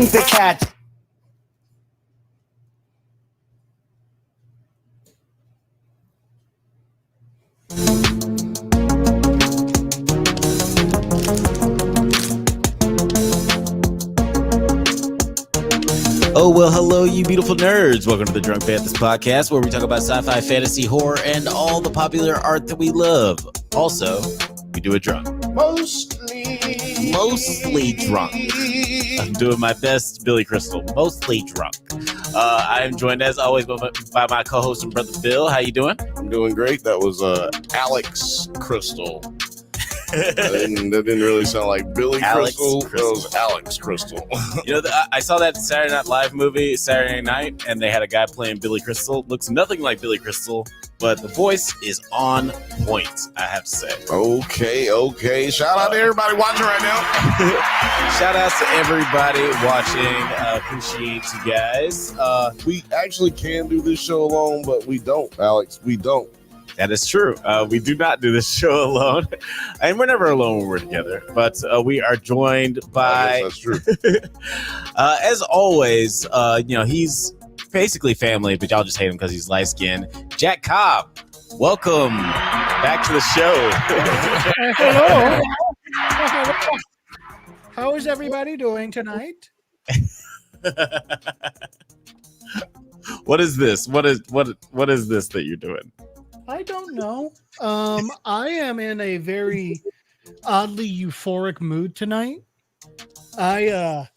the cat. Oh, well, hello, you beautiful nerds. Welcome to the Drunk Banthas podcast, where we talk about sci-fi, fantasy, horror, and all the popular art that we love. Also, we do it drunk. Mostly drunk. I'm doing my best, Billy Crystal. Mostly drunk. I am joined, as always, by my co-host and brother, Bill. How you doing? I'm doing great. That was Alex Crystal. that didn't really sound like Billy Crystal. That was Alex Crystal. You know, I saw that Saturday Night Live movie, Saturday Night, and they had a guy playing Billy Crystal. Looks nothing like Billy Crystal, but the voice is on point, I have to say. Okay. Shout out to everybody watching right now. Shout out to everybody watching. Appreciate you guys. We actually can do this show alone, but we don't, Alex. We don't. That is true. We do not do this show alone, and we're never alone when we're together. But we are joined by, that's true. as always, he's basically family, but y'all just hate him because he's light skinned. Jack Cobb, welcome back to the show. Hello. How is everybody doing tonight? What is this? What is this that you're doing? I don't know. I am in a very oddly euphoric mood tonight. I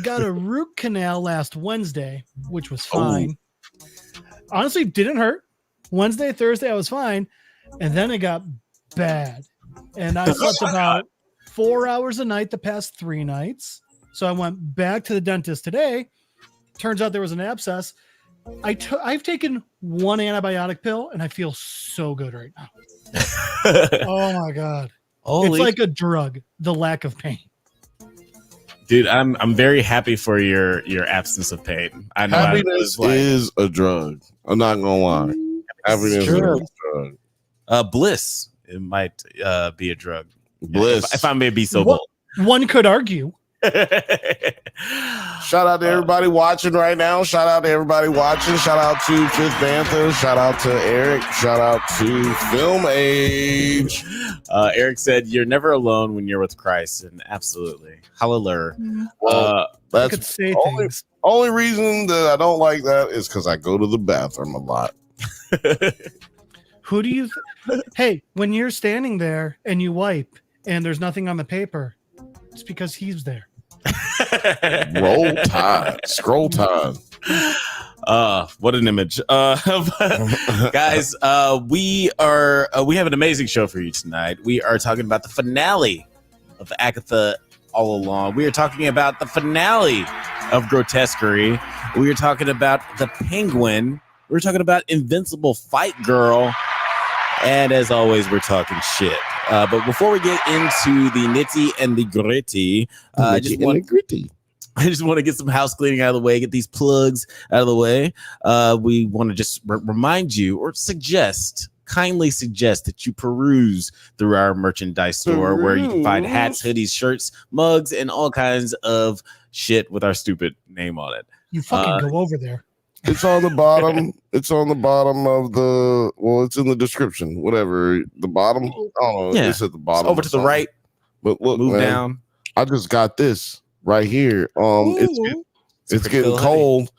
got a root canal last Wednesday, which was fine. Honestly, didn't hurt. Wednesday, Thursday, I was fine. And then it got bad. And I slept about 4 hours a night the past 3 nights. So I went back to the dentist today. Turns out there was an abscess. I've taken 1 antibiotic pill and I feel so good right now. Oh my God. It's like a drug, the lack of pain. Dude, I'm very happy for your absence of pain. I know happiness is a drug. I'm not gonna lie. Happiness is a drug. Bliss, it might be a drug. Bliss. If I may be so bold. One could argue. Shout out to everybody watching right now. Shout out to everybody watching. Shout out to Fifth Bantha. Shout out to Eric. Shout out to Film Age. Eric said, "You're never alone when you're with Christ," and absolutely, hallelujah. That's the only reason that I don't like that is because I go to the bathroom a lot. Who do you? Hey, when you're standing there and you wipe and there's nothing on the paper, it's because he's there. Roll Tide. Scroll Tide. What an image. Guys, we have an amazing show for you tonight. We are talking about the finale of Agatha All Along. We are talking about the finale of Grotesquerie. We are talking about the Penguin. We're talking about Invincible Fight Girl. And as always, we're talking shit. But before we get into the nitty and the gritty, I just want to get some house cleaning out of the way, get these plugs out of the way. We want to just remind you or kindly suggest that you peruse through our merchandise store where you can find hats, hoodies, shirts, mugs, and all kinds of shit with our stupid name on it. You fucking go over there. It's on the bottom. It's on the bottom of the. Well, it's in the description. Whatever. The bottom. Oh, yeah. It's at the bottom. It's over to the right. But look, move down. I just got this right here. It's getting cold,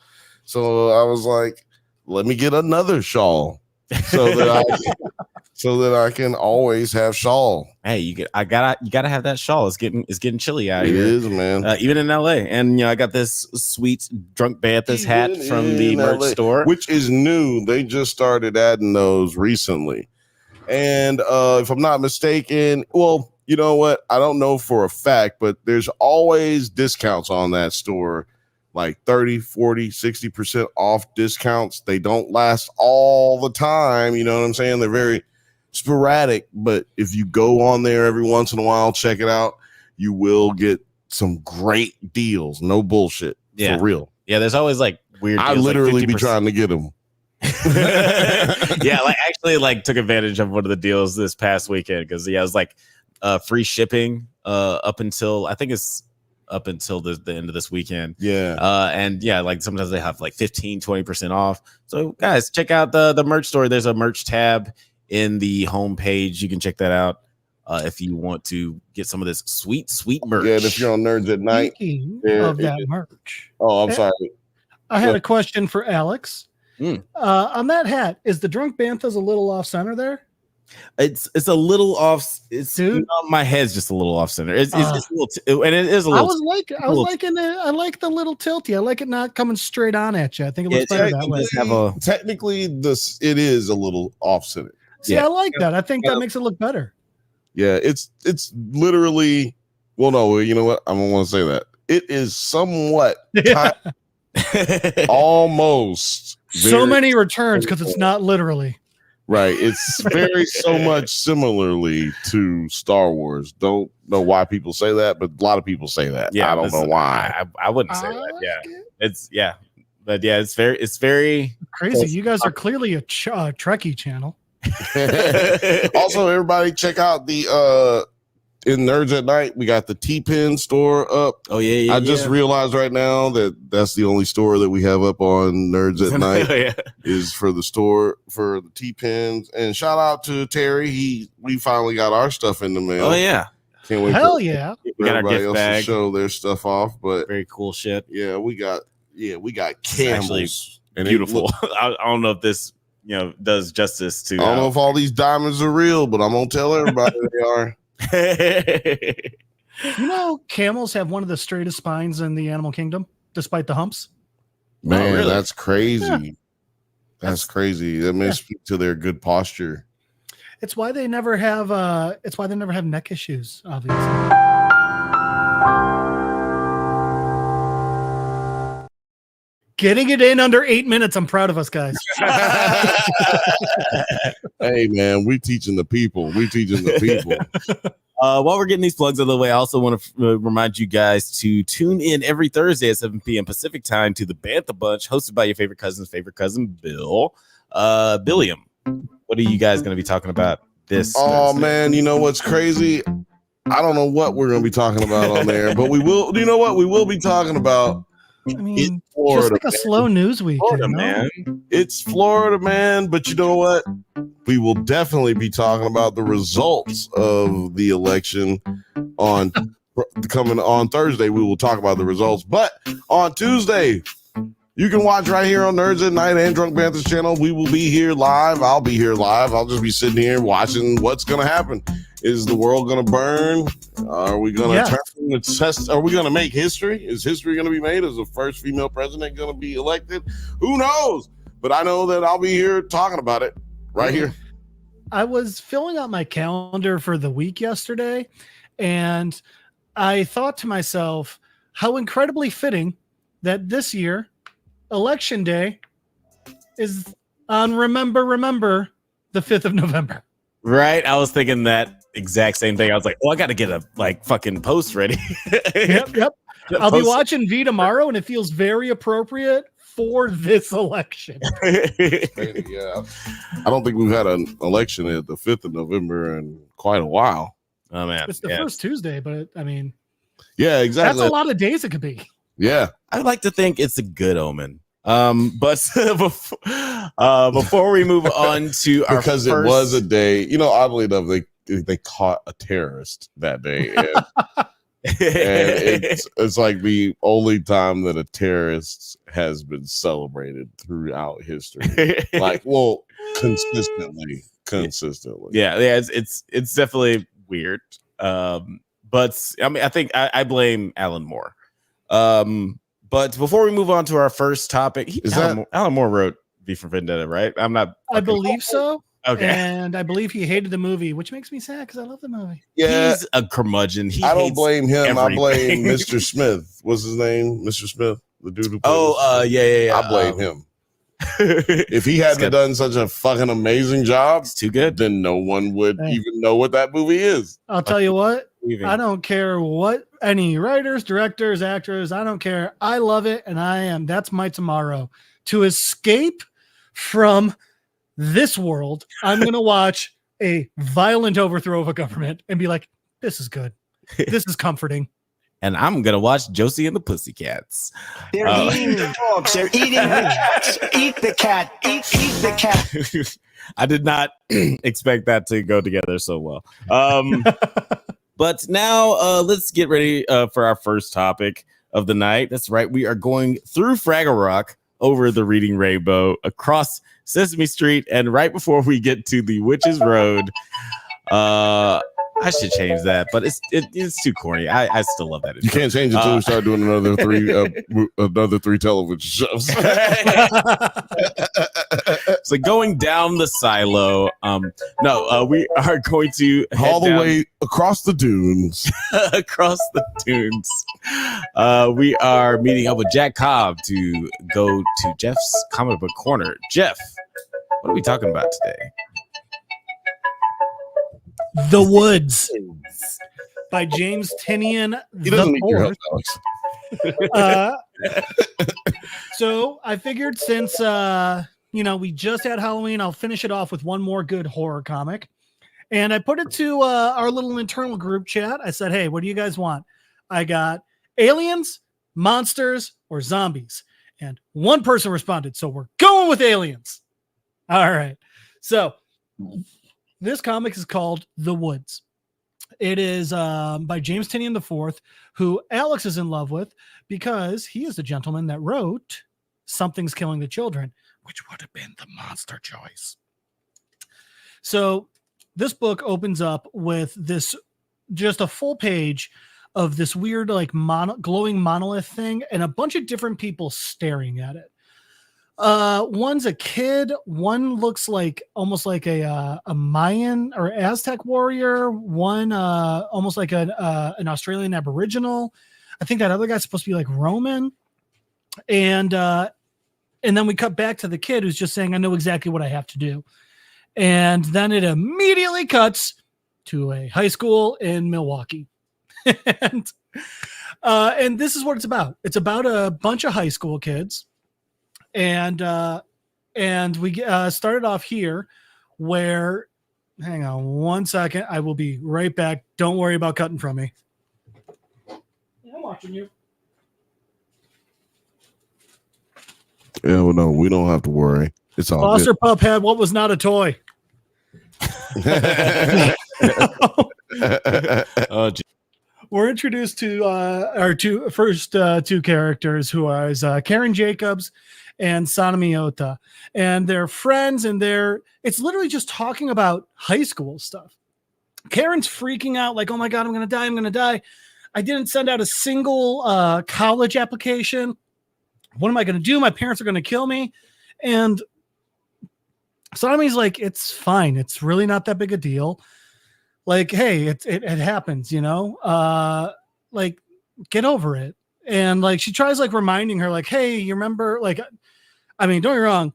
so I was like, let me get another shawl so that I can always have shawl. Hey, you gotta have that shawl. It's getting chilly out here. It is, man. Even in LA. And I got this sweet Drunk Banthas hat from the merch store, which is new. They just started adding those recently. And if I'm not mistaken, well, you know what? I don't know for a fact, but there's always discounts on that store, like 30, 40, 60% off discounts. They don't last all the time. You know what I'm saying? They're very sporadic, but if you go on there every once in a while, check it out, you will get some great deals. No bullshit. For real. Yeah, there's always like weird deals, I literally like be trying to get them. Yeah, like actually took advantage of one of the deals this past weekend because it was like free shipping up until I think it's up until the end of this weekend. Yeah. And yeah, like sometimes they have like 15-20% off. So guys, check out the merch store. There's a merch tab in the homepage. You can check that out if you want to get some of this sweet merch. Yeah, and if you're on Nerds at Night, Speaking of that merch. Oh, I'm sorry. I had a question for Alex. On that hat, is the drunk Banthas a little off center there? It's a little off. It's my head's just a little off center. It's a little, and it is a little. I like the little tilty. I like it not coming straight on at you. I think it looks better that way. Technically, it is a little off center. See, I like that. I think that makes it look better. Yeah, it's literally. Well, no, you know what? I don't want to say that. It is somewhat almost so many returns because it's not literally. Right. It's very so much similarly to Star Wars. Don't know why people say that, but a lot of people say that. Yeah, I don't know why. I wouldn't say that. Yeah. But yeah, it's very crazy. You guys are clearly a Trekkie channel. Also, everybody check out the in Nerds at Night, we got the T-Pin store up. Oh yeah. I just realized right now that that's the only store that we have up on Nerds at Night is for the store for the T-Pins. And shout out to Terry. We finally got our stuff in the mail. Oh yeah. Can't wait. Hell yeah. We got our gift bag to show their stuff off, but very cool shit. Yeah, we got camels. And beautiful. I don't know if this does justice to. I don't know if all these diamonds are real, but I'm gonna tell everybody they are. Camels have one of the straightest spines in the animal kingdom, despite the humps. Man, really? That's crazy. Yeah. That's crazy. That may speak to their good posture. It's why they never have. It's why they never have neck issues. Obviously. Getting it in under 8 minutes. I'm proud of us, guys. Hey, man, we teaching the people. While we're getting these plugs out of the way, I also want to remind you guys to tune in every Thursday at 7 p.m. Pacific time to the Bantha Bunch, hosted by your favorite cousin, Bill. Billiam, what are you guys going to be talking about this Thursday? Man, you know what's crazy? I don't know what we're going to be talking about on there, but we will. You know what? We will be talking about. I mean, Florida, just like a slow news week. Florida, man. It's Florida, man. But you know what? We will definitely be talking about the results of the election coming on Thursday. We will talk about the results. But on Tuesday, you can watch right here on Nerds at Night and Drunk Banthas channel. We will be here live. I'll be here live. I'll just be sitting here watching what's going to happen. Is the world going to burn? Are we going to turn the test? Are we going to make history? Is history going to be made? Is the first female president going to be elected? Who knows? But I know that I'll be here talking about it right here. I was filling out my calendar for the week yesterday, and I thought to myself, how incredibly fitting that this year, Election Day, is on Remember the 5th of November. Right? I was thinking that exact same thing. I was like, I got to get a fucking post ready. Yep. I'll be watching V tomorrow, and it feels very appropriate for this election. Yeah. I don't think we've had an election at the 5th of November in quite a while. Oh, man. It's the first Tuesday, but yeah, exactly. That's a lot of days it could be. Yeah. I like to think it's a good omen. But before we move on to our because it was a day, oddly enough, they caught a terrorist that day. And it's like the only time that a terrorist has been celebrated throughout history. Consistently. Yeah, it's definitely weird. But I think I blame Alan Moore. But before we move on to our first topic, Alan Moore wrote V for Vendetta, right? I believe so. Okay. And I believe he hated the movie, which makes me sad because I love the movie. Yeah. He's a curmation. I don't blame him. I blame Mr. Smith. What's his name? Mr. Smith, the dude who yeah. I blame him. If he hadn't done such a fucking amazing job, it's too good, then no one would even know what that movie is. I'll tell you what. I don't care what any writers, directors, actors, I don't care. I love it, and that's my tomorrow. To escape from this world, I'm going to watch a violent overthrow of a government and be like, this is good. This is comforting. and I'm gonna watch Josie and the Pussycats. They're eating the dogs. They're eating the cats. Eat the cat. Eat the cat. I did not expect that to go together so well. But now let's get ready for our first topic of the night. That's right. We are going through Fraggle Rock, over the Reading Rainbow, across Sesame Street, and right before we get to the Witch's Road, I should change that, but it's too corny. I still love that. You can't change it until we start doing another three television shows. So going down the silo. We are going to head all the way across the dunes. Across the dunes. We are meeting up with Jack Cobb to go to Jeff's comic book corner. Jeff, what are we talking about today? The Woods by James Tynion He doesn't need your IV. help, Alex. So I figured since we just had Halloween, I'll finish it off with one more good horror comic. And I put it to our little internal group chat. I said, hey, what do you guys want? I got aliens, monsters, or zombies. And one person responded, so we're going with aliens. All right. So this comic is called The Woods. It is by James Tynion IV, who Alex is in love with because he is the gentleman that wrote Something's Killing the Children, which would have been the monster choice. So this book opens up with this, just a full page of this weird, like glowing monolith thing and a bunch of different people staring at it. One's a kid. One looks like almost like a Mayan or Aztec warrior. One almost like an Australian Aboriginal. I think that other guy's supposed to be like Roman. And then we cut back to the kid who's just saying, I know exactly what I have to do. And then it immediately cuts to a high school in Milwaukee. and this is what it's about. It's about a bunch of high school kids. And we started off here where, hang on 1 second. I will be right back. Don't worry about cutting from me. I'm watching you. Yeah, well, no, we don't have to worry. It's all Foster good. Pup had what was not a toy. Oh, We're introduced to our first two characters, who are Karen Jacobs and Sana Miyota, and they're friends, and it's literally just talking about high school stuff. Karen's freaking out like, oh my God, I'm going to die. I didn't send out a single college application. What am I going to do? My parents are going to kill me. And Sanami's like, it's fine. It's really not that big a deal. Like, hey, it happens, like, get over it. And like, she tries like reminding her like, hey, you remember, like, I mean, don't get me wrong,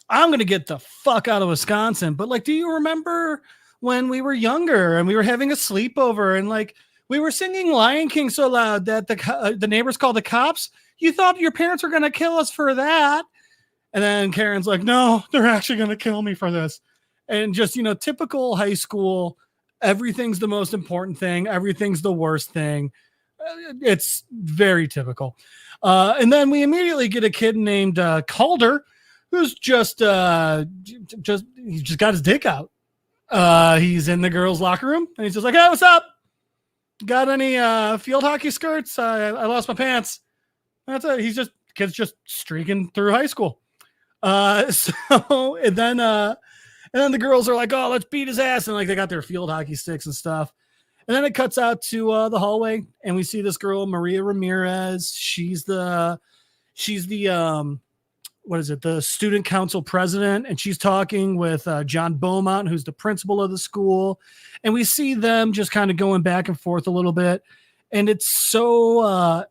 I'm going to get the fuck out of Wisconsin. But like, do you remember when we were younger and we were having a sleepover and like, we were singing Lion King so loud that the neighbors called the cops? You thought your parents were going to kill us for that. And then Karen's like, no, they're actually going to kill me for this. And just, typical high school, everything's the most important thing. Everything's the worst thing. It's very typical. And then we immediately get a kid named Calder, who's just got his dick out. He's in the girls' locker room and he's just like, hey, what's up? Got any field hockey skirts? I lost my pants. That's it. Kid's just streaking through high school. And then the girls are like, oh, let's beat his ass. And like, they got their field hockey sticks and stuff. And then it cuts out to the hallway and we see this girl, Maria Ramirez. She's the the student council president. And she's talking with John Beaumont, who's the principal of the school. And we see them just kind of going back and forth a little bit. And it's so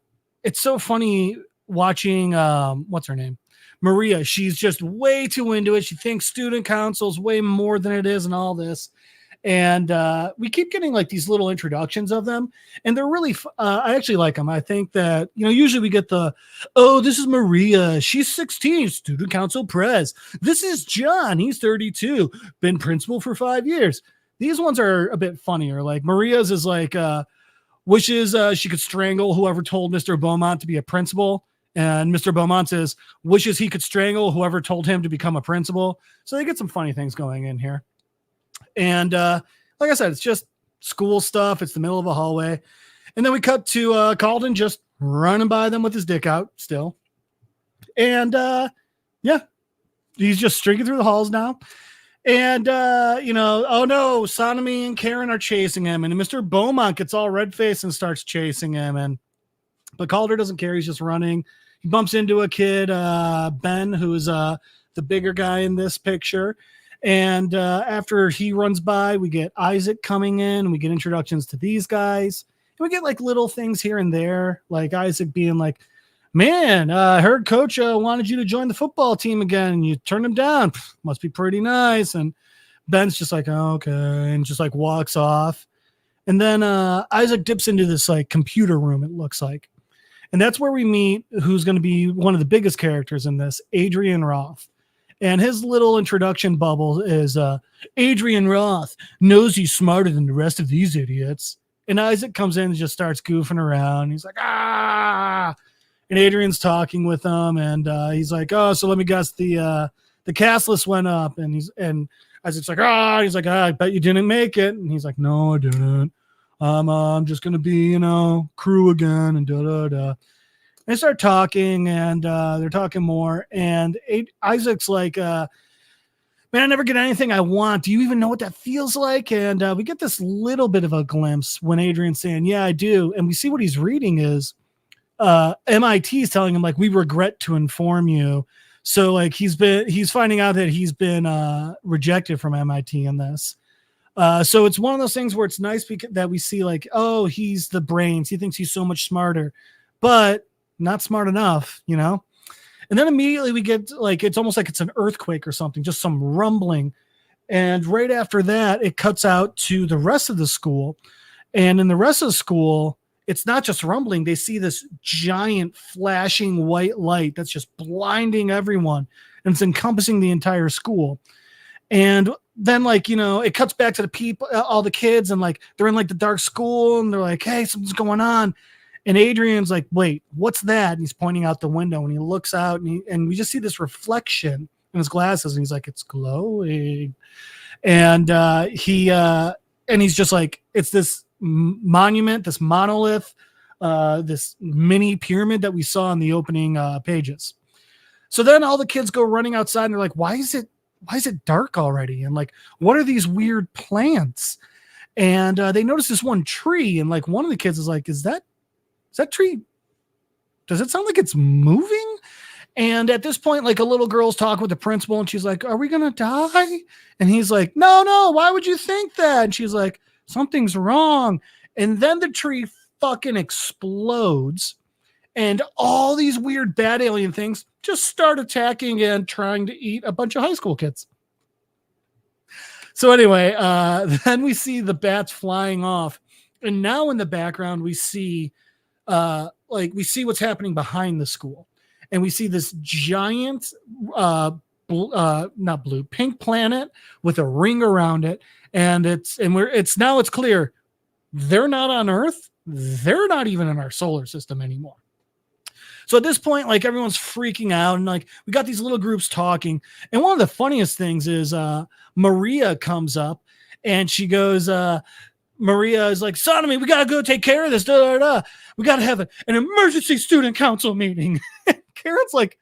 funny watching, what's her name? Maria. She's just way too into it. She thinks student council's way more than it is and all this. And we keep getting like these little introductions of them. And they're really, I actually like them. I think that, usually we get this is Maria. She's 16, student council pres. This is John. He's 32, been principal for 5 years. These ones are a bit funnier. Like Maria's is like, wishes she could strangle whoever told Mr. Beaumont to be a principal. And Mr. Beaumont says, wishes he could strangle whoever told him to become a principal. So they get some funny things going in here. And like I said, it's just school stuff. It's the middle of a hallway. And then we cut to Calden just running by them with his dick out still. And yeah, he's just streaking through the halls now. And, oh no, Sonomy and Karen are chasing him. And Mr. Beaumont gets all red-faced and starts chasing him. But Calder doesn't care. He's just running. He bumps into a kid, Ben, who's the bigger guy in this picture. And after he runs by, we get Isaac coming in. We get introductions to these guys. And we get like little things here and there, like Isaac being like, man, I heard coach wanted you to join the football team again, and you turned him down. Must be pretty nice. And Ben's just like, oh, okay, and just like walks off. And then Isaac dips into this like computer room, it looks like. And that's where we meet who's going to be one of the biggest characters in this, Adrian Roth. And his little introduction bubble is Adrian Roth knows he's smarter than the rest of these idiots. And Isaac comes in and just starts goofing around. He's like, ah. And Adrian's talking with him, and he's like, "Oh, so let me guess, the cast list went up." And Isaac's like, "Ah," he's like, "I bet you didn't make it." And he's like, "No, I didn't. I'm just gonna be, crew again." And da da da. And they start talking, and they're talking more. And Isaac's like, "Man, I never get anything I want. Do you even know what that feels like?" And we get this little bit of a glimpse when Adrian's saying, "Yeah, I do." And we see what he's reading is. MIT is telling him like, we regret to inform you. So like he's finding out that he's been rejected from MIT in this. So it's one of those things where it's nice that we see like, oh, he's the brains. He thinks he's so much smarter, but not smart enough, And then immediately we get like, it's almost like it's an earthquake or something, just some rumbling. And right after that, it cuts out to the rest of the school. And in the rest of the school, it's not just rumbling. They see this giant flashing white light that's just blinding everyone, and it's encompassing the entire school. And then it cuts back to the people, all the kids, and like, they're in like the dark school, and they're like, hey, something's going on. And Adrian's like, wait, what's that? And he's pointing out the window, and he looks out, and we just see this reflection in his glasses. And he's like, it's glowing. And he's just like, it's this monument, this monolith, this mini pyramid that we saw in the opening pages. So then all the kids go running outside, and they're like, why is it dark already? And like, what are these weird plants? And they notice this one tree, and like one of the kids is like, is that tree, does it sound like it's moving? And at this point, like, a little girl's talking with the principal, and she's like, are we gonna die? And he's like, no, why would you think that? And she's like, something's wrong. And then the tree fucking explodes, and all these weird bad alien things just start attacking and trying to eat a bunch of high school kids. So anyway, then we see the bats flying off, and now in the background we see what's happening behind the school, and we see this giant pink planet with a ring around it. And it's clear they're not on Earth. They're not even in our solar system anymore. So at this point, like, everyone's freaking out, and like, we got these little groups talking. And one of the funniest things is Maria comes up, and she goes, Maria is like, Sonomy, we got to go take care of this. Da, da, da. We got to have an emergency student council meeting. Karen's like,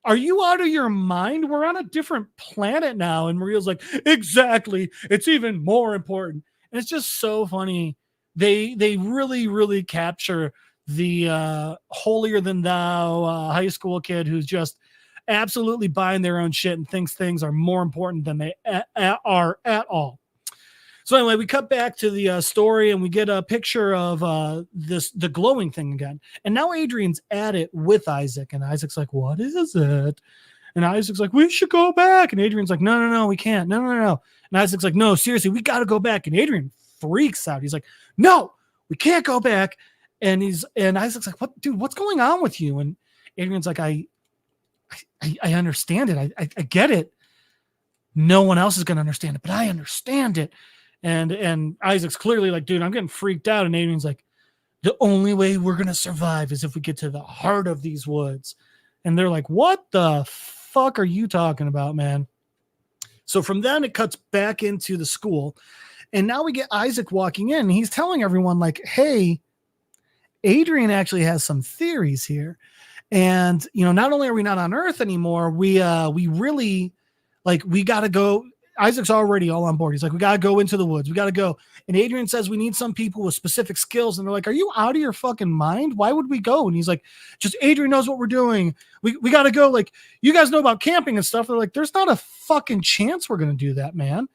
are you out of your mind? We're on a different planet now. And Maria's like, exactly. It's even more important. And it's just so funny. They really, really capture the holier than thou high school kid who's just absolutely buying their own shit and thinks things are more important than they are at all. So anyway, we cut back to the story, and we get a picture of the glowing thing again. And now Adrian's at it with Isaac, and Isaac's like, what is it? And Isaac's like, we should go back. And Adrian's like, no, we can't. No. And Isaac's like, no, seriously, we got to go back. And Adrian freaks out. He's like, no, we can't go back. And Isaac's like, what, dude, what's going on with you? And Adrian's like, I understand it. I get it. No one else is going to understand it, but I understand it. And Isaac's clearly like, dude, I'm getting freaked out. And Adrian's like, the only way we're going to survive is if we get to the heart of these woods. And they're like, what the fuck are you talking about, man? So from then it cuts back into the school. And now we get Isaac walking in. And he's telling everyone like, hey, Adrian actually has some theories here. And, you know, not only are we not on Earth anymore, we really like, we got to go. Isaac's already all on board. He's like, we got to go into the woods. We got to go. And Adrian says, we need some people with specific skills. And they're like, are you out of your fucking mind? Why would we go? And he's like, just Adrian knows what we're doing. We got to go. Like, you guys know about camping and stuff. They're like, there's not a fucking chance we're going to do that, man.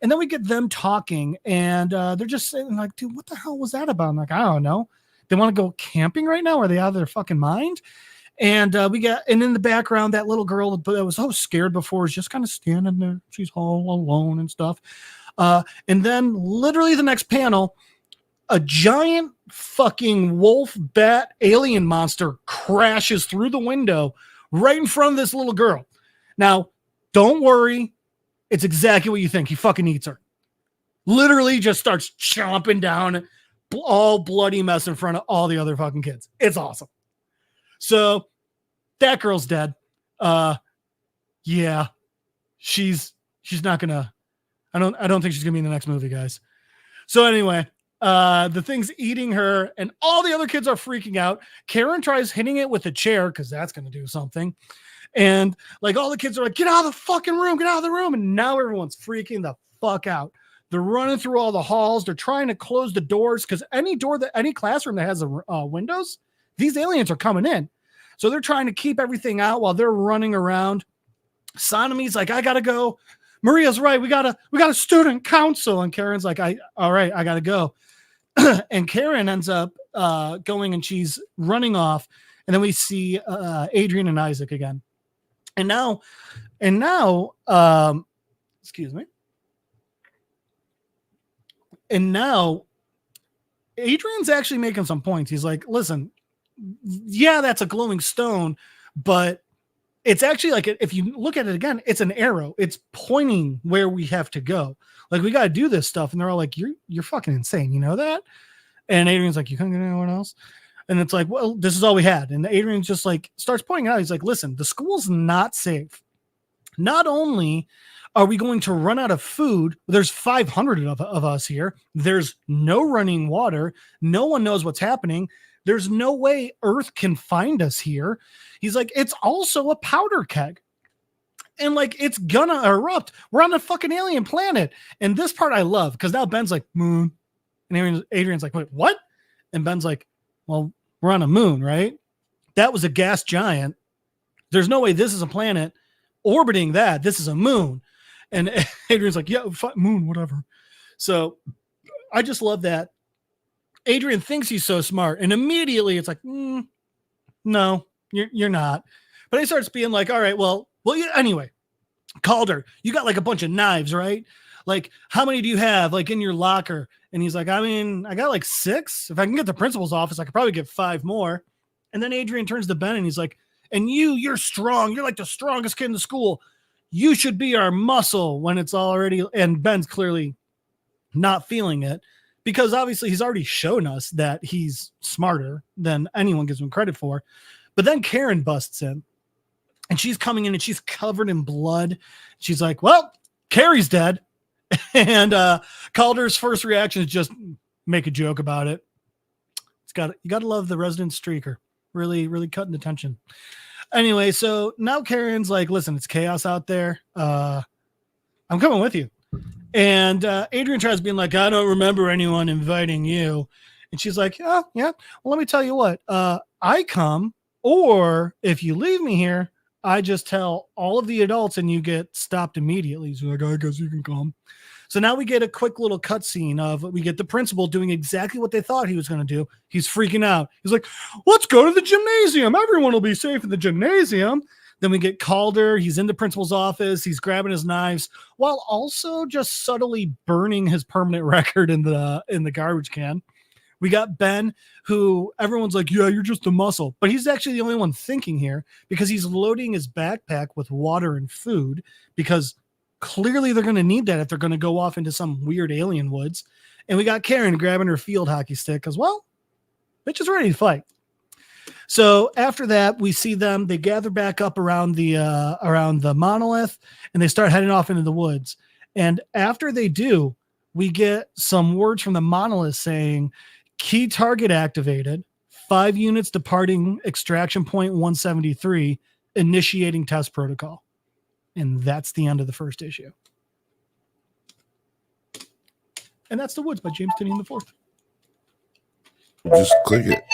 And then we get them talking and they're just saying like, dude, what the hell was that about? I'm like, I don't know. They want to go camping right now? Are they out of their fucking mind? And and in the background, that little girl that was so scared before is just kind of standing there. She's all alone and stuff. And then literally the next panel, a giant fucking wolf bat alien monster crashes through the window right in front of this little girl. Now, don't worry. It's exactly what you think. He fucking eats her. Literally just starts chomping down all bloody mess in front of all the other fucking kids. It's awesome. So that girl's dead. Yeah, she's not gonna. I don't think she's gonna be in the next movie, guys. So anyway, the thing's eating her, and all the other kids are freaking out. Karen tries hitting it with a chair because that's gonna do something, and like all the kids are like, "Get out of the fucking room! Get out of the room!" And now everyone's freaking the fuck out. They're running through all the halls. They're trying to close the doors because any classroom that has windows, these aliens are coming in. So they're trying to keep everything out while they're running around. Sonomy's like, I gotta go. Maria's right. We got a student council. And Karen's like, all right, I gotta go. And Karen ends up going and she's running off. And then we see Adrian and Isaac again. And now, excuse me. And now Adrian's actually making some points. He's like, listen, yeah, that's a glowing stone, but it's actually like, if you look at it again, it's an arrow. It's pointing where we have to go. Like, we got to do this stuff. And they're all like, you're fucking insane. You know that? And Adrian's like, you couldn't get anyone else? And it's like, well, this is all we had. And Adrian's just like, starts pointing out. He's like, listen, the school's not safe. Not only are we going to run out of food, there's 500 of us here. There's no running water. No one knows what's happening. There's no way Earth can find us here. He's like, it's also a powder keg. And like, it's gonna erupt. We're on a fucking alien planet. And this part I love, because now Ben's like, moon. And Adrian's like, wait, what? And Ben's like, well, we're on a moon, right? That was a gas giant. There's no way this is a planet orbiting that. This is a moon. And Adrian's like, yeah, moon, whatever. So I just love that. Adrian thinks he's so smart, and immediately it's like, no, you're not. But he starts being like, all right, well, anyway, Calder, you got like a bunch of knives, right? Like, how many do you have like in your locker? And he's like, I mean, I got like 6. If I can get the principal's office, I could probably get 5 more. And then Adrian turns to Ben and he's like, and you're strong. You're like the strongest kid in the school. You should be our muscle when it's already, and Ben's clearly not feeling it. Because obviously he's already shown us that he's smarter than anyone gives him credit for. But then Karen busts in. And she's coming in and she's covered in blood. She's like, well, Carrie's dead. And Calder's first reaction is just make a joke about it. You got to love the resident streaker. Really, really cutting the tension. Anyway, so now Karen's like, listen, it's chaos out there. I'm coming with you. And Adrian tries being like, I don't remember anyone inviting you. And she's like, oh, yeah. Well, let me tell you what. I come, or if you leave me here, I just tell all of the adults and you get stopped immediately. So like, I guess you can come. So now we get a quick little cutscene of, we get the principal doing exactly what they thought he was going to do. He's freaking out. He's like, let's go to the gymnasium. Everyone will be safe in the gymnasium. Then we get Calder. He's in the principal's office. He's grabbing his knives while also just subtly burning his permanent record in the garbage can. We got Ben, who everyone's like, yeah, you're just a muscle. But he's actually the only one thinking here because he's loading his backpack with water and food because clearly they're going to need that if they're going to go off into some weird alien woods. And we got Karen grabbing her field hockey stick as well. Bitch is ready to fight. So after that, we see them. They gather back up around the monolith, and they start heading off into the woods. And after they do, we get some words from the monolith saying, "Key target activated. 5 units departing extraction point 173. Initiating test protocol." And that's the end of the first issue. And that's The Woods by James Tynion IV. Just click it.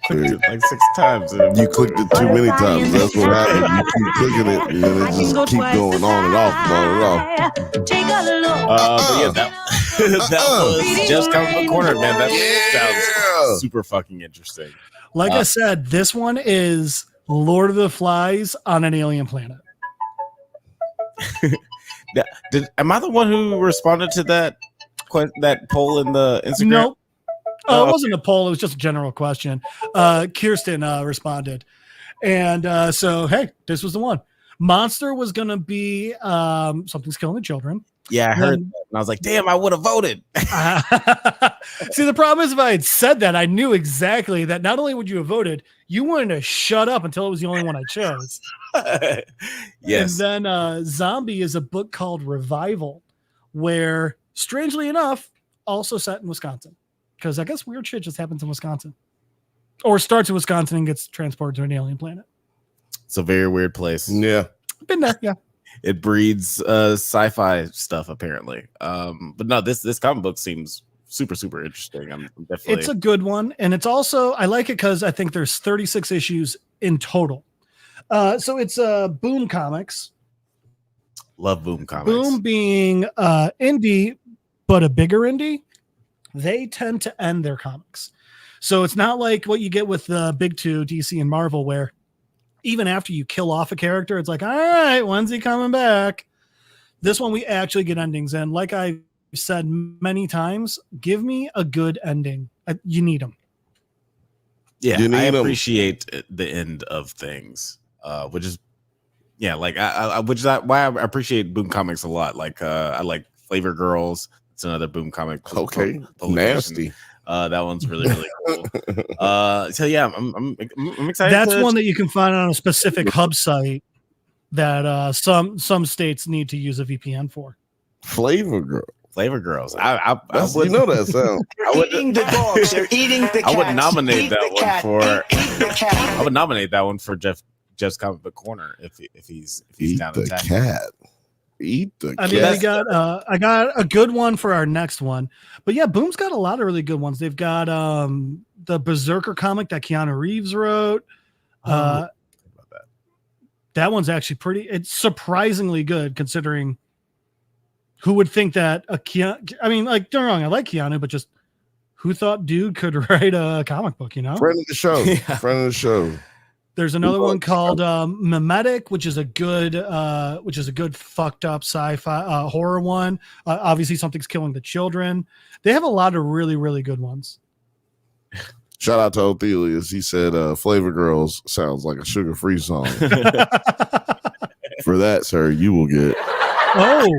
Clicked it like 6 times. You clicked it too many times. That's what happened. You keep clicking it, and then it just keep going on and off and on and off. But yeah, that was just Comic Book Corner, man. That sounds super fucking interesting. Like I said, this one is Lord of the Flies on an alien planet. Am I the one who responded to that poll in the Instagram? Nope. It wasn't a poll. It was just a general question. Kirstyn responded. And so, hey, this was the one. Monster was going to be Something's Killing the Children. Yeah, I heard that. And I was like, damn, I would have voted. See, the problem is if I had said that, I knew exactly that not only would you have voted, you wanted to shut up until it was the only one I chose. Yes. And then Zombie is a book called Revival, where, strangely enough, also set in Wisconsin. Because I guess weird shit just happens in Wisconsin. Or starts in Wisconsin and gets transported to an alien planet. It's a very weird place. Yeah. Been there, yeah. It breeds sci-fi stuff, apparently. But no, this comic book seems super, super interesting. I'm definitely... It's a good one. And it's also, I like it because I think there's 36 issues in total. So it's Boom Comics. Love Boom Comics. Boom being indie, but a bigger indie. They tend to end their comics. So it's not like what you get with the big two, DC and Marvel, where even after you kill off a character, it's like, all right, when's he coming back? This one, we actually get endings. And like I said many times, give me a good ending. You need them. Yeah, I appreciate the end of things, which is, yeah, like which is why I appreciate Boom Comics a lot. Like I like Flavor Girls. It's another Boom comic. Okay, nasty. That one's really, really cool. So yeah, I'm excited. That's one that you can find on a specific hub site that some states need to use a VPN for. Flavor Girls. I would know that sound. They're eating the dogs. They're eating the cats. I would nominate Eat that the one cat. for. Eat the cat. I would nominate that one for Jeff's Comic Book Corner if he's Eat down the to tackle. cat. Eat the I cat. mean, I got a good one for our next one, but yeah, Boom's got a lot of really good ones. They've got the Berserker comic that Keanu Reeves wrote. That one's actually it's surprisingly good considering who would think that I mean, like, don't get me wrong, I like Keanu, but just who thought dude could write a comic book, you know? Friend of the show. Yeah. Friend of the show. There's another one called Mimetic, which is a good fucked up sci-fi horror one. Obviously, Something's Killing the Children. They have a lot of really, really good ones. Shout out to Othelius. He said, Flavor Girls sounds like a sugar-free song. For that, sir, you will get. Oh,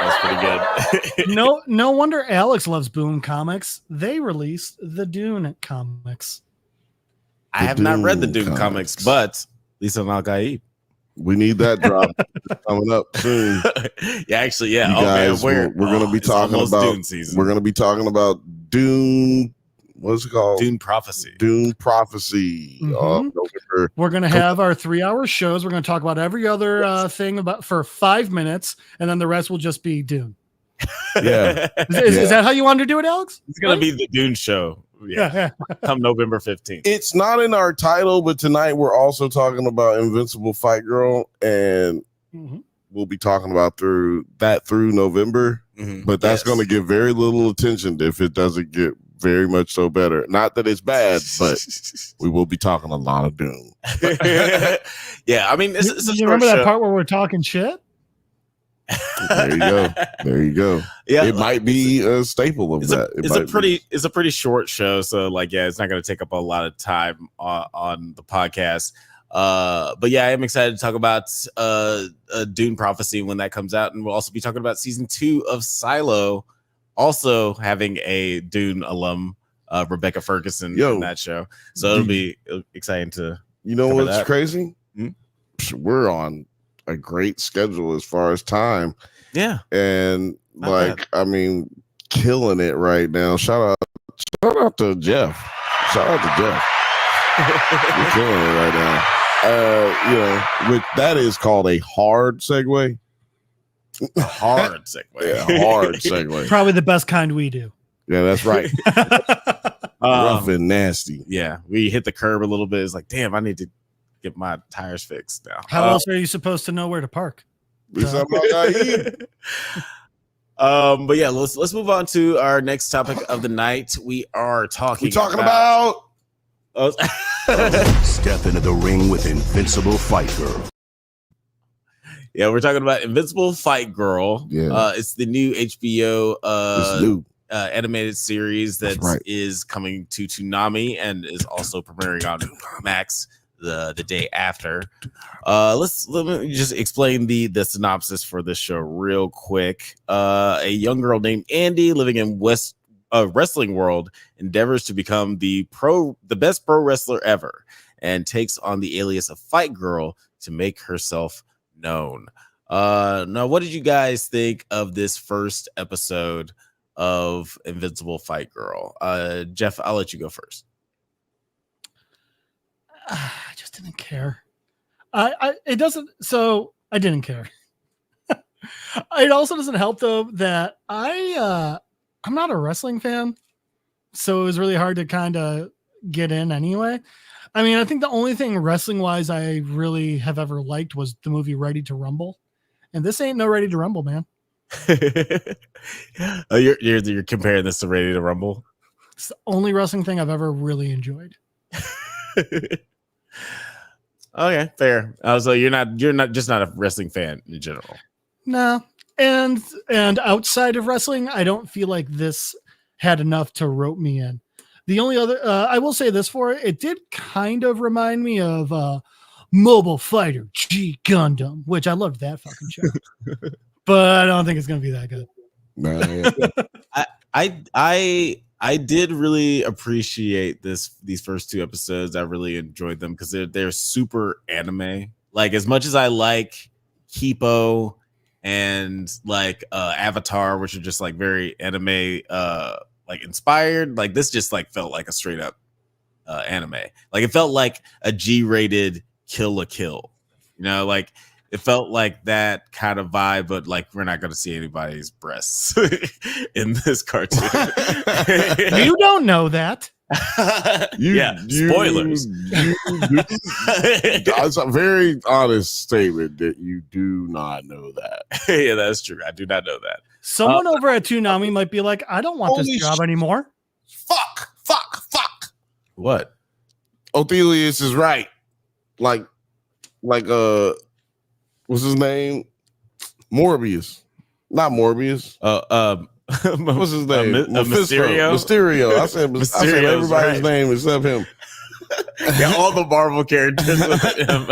That's pretty good. no wonder Alex loves Boom Comics. They released the Dune comics. I have not read the Dune comics, but Lisa Al-Gaib. We need that drop coming up soon. Yeah, actually, yeah. You guys, we're going to be talking about Dune season. We're going to be talking about Dune. What's it called? Dune Prophecy. Dune Prophecy. November. We're going to have our 3-hour shows. We're going to talk about every other thing for 5 minutes, and then the rest will just be Dune. Yeah. Is that how you want to do it, Alex? It's going to be the Dune show. Yeah. Come November 15th. It's not in our title, but tonight we're also talking about Invincible Fight Girl, and we'll be talking about through November. But that's going to get very little attention if it doesn't get very much so better. Not that it's bad, but we will be talking a lot of Doom. Yeah, I mean, it's you remember that part where we're talking shit? There you go. Yeah, it might be a staple of that. It's a pretty short show, so like, yeah, it's not going to take up a lot of time on the podcast. But yeah, I am excited to talk about Dune Prophecy when that comes out, and we'll also be talking about season 2 of Silo, also having a Dune alum Rebecca Ferguson Yo. in that show. So it'll be exciting to. You know Cover what's that. crazy? Hmm? We're on a great schedule as far as time, Yeah. and Not like I mean, killing it right now. Shout out to Jeff. Shout out to Jeff. We're killing it right now. You know, which that is called a hard segue. Hard segue. Yeah, hard segue. Probably the best kind we do. Yeah, that's right. Rough and nasty. Yeah, we hit the curb a little bit. It's like, damn, I need to get my tires fixed now. How else are you supposed to know where to park? But yeah, let's move on to our next topic of the night. We are talking. We're talking about Step into the ring with Invincible Fight Girl. Yeah, we're talking about Invincible Fight Girl. Yeah. It's the new HBO it's new. Animated series that That's right. is coming to Toonami and is also premiering on Max the day after. Let me just explain the synopsis for this show real quick. A young girl named Andy living in wrestling world endeavors to become the best pro wrestler ever and takes on the alias of Fight Girl to make herself known. Now, what did you guys think of this first episode of Invincible Fight Girl? Jeff, I'll let you go first. I just didn't care. I didn't care. It also doesn't help though that I'm not a wrestling fan, so it was really hard to kind of get in anyway. I mean, I think the only thing wrestling wise I really have ever liked was the movie Ready to Rumble, and this ain't no Ready to Rumble, man. You're comparing this to Ready to Rumble? It's the only wrestling thing I've ever really enjoyed. Okay, fair. So you're not a wrestling fan in general. No, and outside of wrestling, I don't feel like this had enough to rope me in. The only other, I will say this for it did kind of remind me of Mobile Fighter G Gundam, which I loved that fucking show. But I don't think it's going to be that good. I did really appreciate these first two episodes. I really enjoyed them because they're super anime. Like, as much as I like Hippo and like Avatar, which are just like very anime like inspired, like this just like felt like a straight up anime. Like it felt like a G-rated Kill la Kill. You know, like it felt like that kind of vibe, but like we're not going to see anybody's breasts in this cartoon. You don't know that. Spoilers. That's a very honest statement that you do not know that. Yeah, that's true. I do not know that. Someone over at Toonami might be like, I don't want this job anymore. Fuck. What? Othelius is right. Like, what's his name? Morbius. Not Morbius. What's his name? Mysterio. I said everybody's right. name except him. Yeah, all the Marvel characters with him.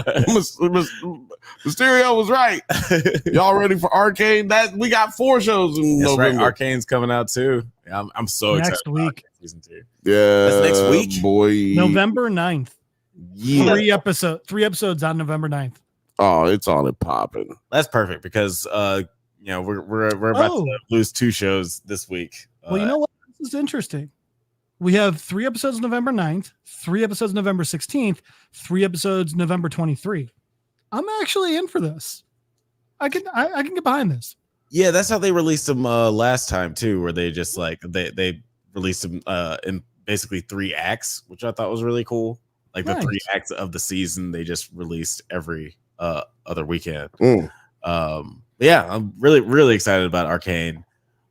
Mysterio was right. Y'all ready for Arcane? We got 4 shows in That's November. right. Arcane's coming out too. Yeah, I'm so excited. Next week. Season 2. Yeah, That's next week? boy. November 9th. Yeah. 3 episodes on November 9th. Oh, it's on and popping. That's perfect because we're about to lose 2 shows this week. Well, you know what? This is interesting. We have 3 episodes November 9th, 3 episodes November 16th, 3 episodes November 23. I'm actually in for this. I can get behind this. Yeah, that's how they released them last time too, where they just like they released them in basically 3 acts, which I thought was really cool. Like the 3 acts of the season, they just released every other weekend. Yeah, I'm really excited about Arcane,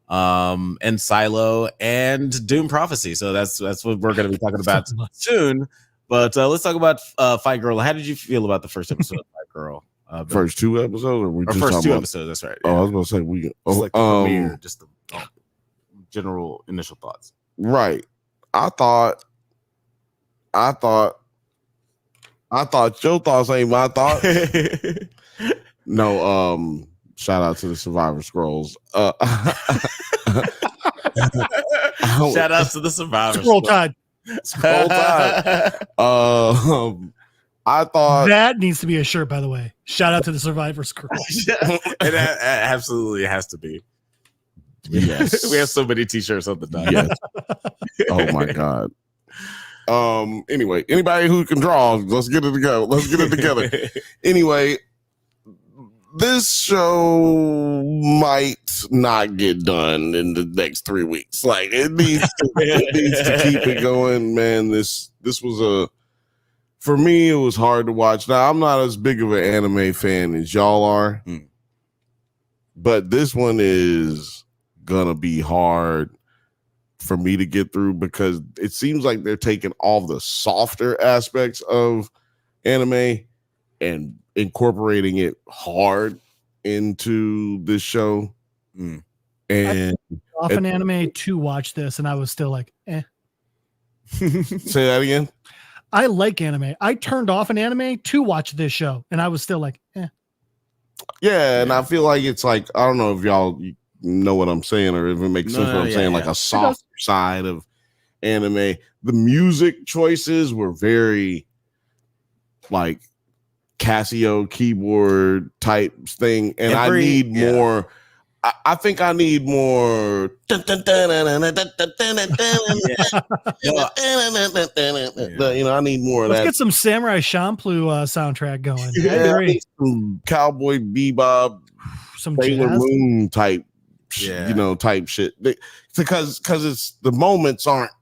and Silo and Doom Prophecy. So that's what we're going to be talking about soon. But let's talk about Fight Girl. How did you feel about the first episode of Fight Girl? First 2 episodes, or first 2 episodes. That's right. Yeah. Yeah. I was going to say It's like the premiere, just the general initial thoughts. Right. I thought your thoughts ain't my thoughts. No, shout out to the Survivor Scrolls. Shout out to the survivors. Scroll Tide. Scroll Tide. I thought That needs to be a shirt, by the way. Shout out to the Survivor Scroll. It absolutely has to be. yes. We have so many t-shirts on the top. Yes. Oh my god. Anyway, anybody who can draw, let's get it together. Let's get it together. Anyway, this show might not get done in the next 3 weeks. Like it needs to keep it going, man. This was for me, it was hard to watch. Now, I'm not as big of an anime fan as y'all are, but this one is gonna be hard for me to get through because it seems like they're taking all the softer aspects of anime and incorporating it hard into this show. And off an anime to watch this, and I was still like, eh. Say that again. I like anime. I turned off an anime to watch this show, and I was still like, eh. Yeah, and I feel like it's like, I don't know if y'all know what I'm saying or if it makes sense what I'm saying, like a softer side of anime. The music choices were very like Casio keyboard type thing, and I need more. I think I need more. You know, I need more of that. Let's get some Samurai Champloo soundtrack going. Yeah, I need some Cowboy Bebop, some Sailor jazz. Moon type, you know, type shit. Because it's the moments aren't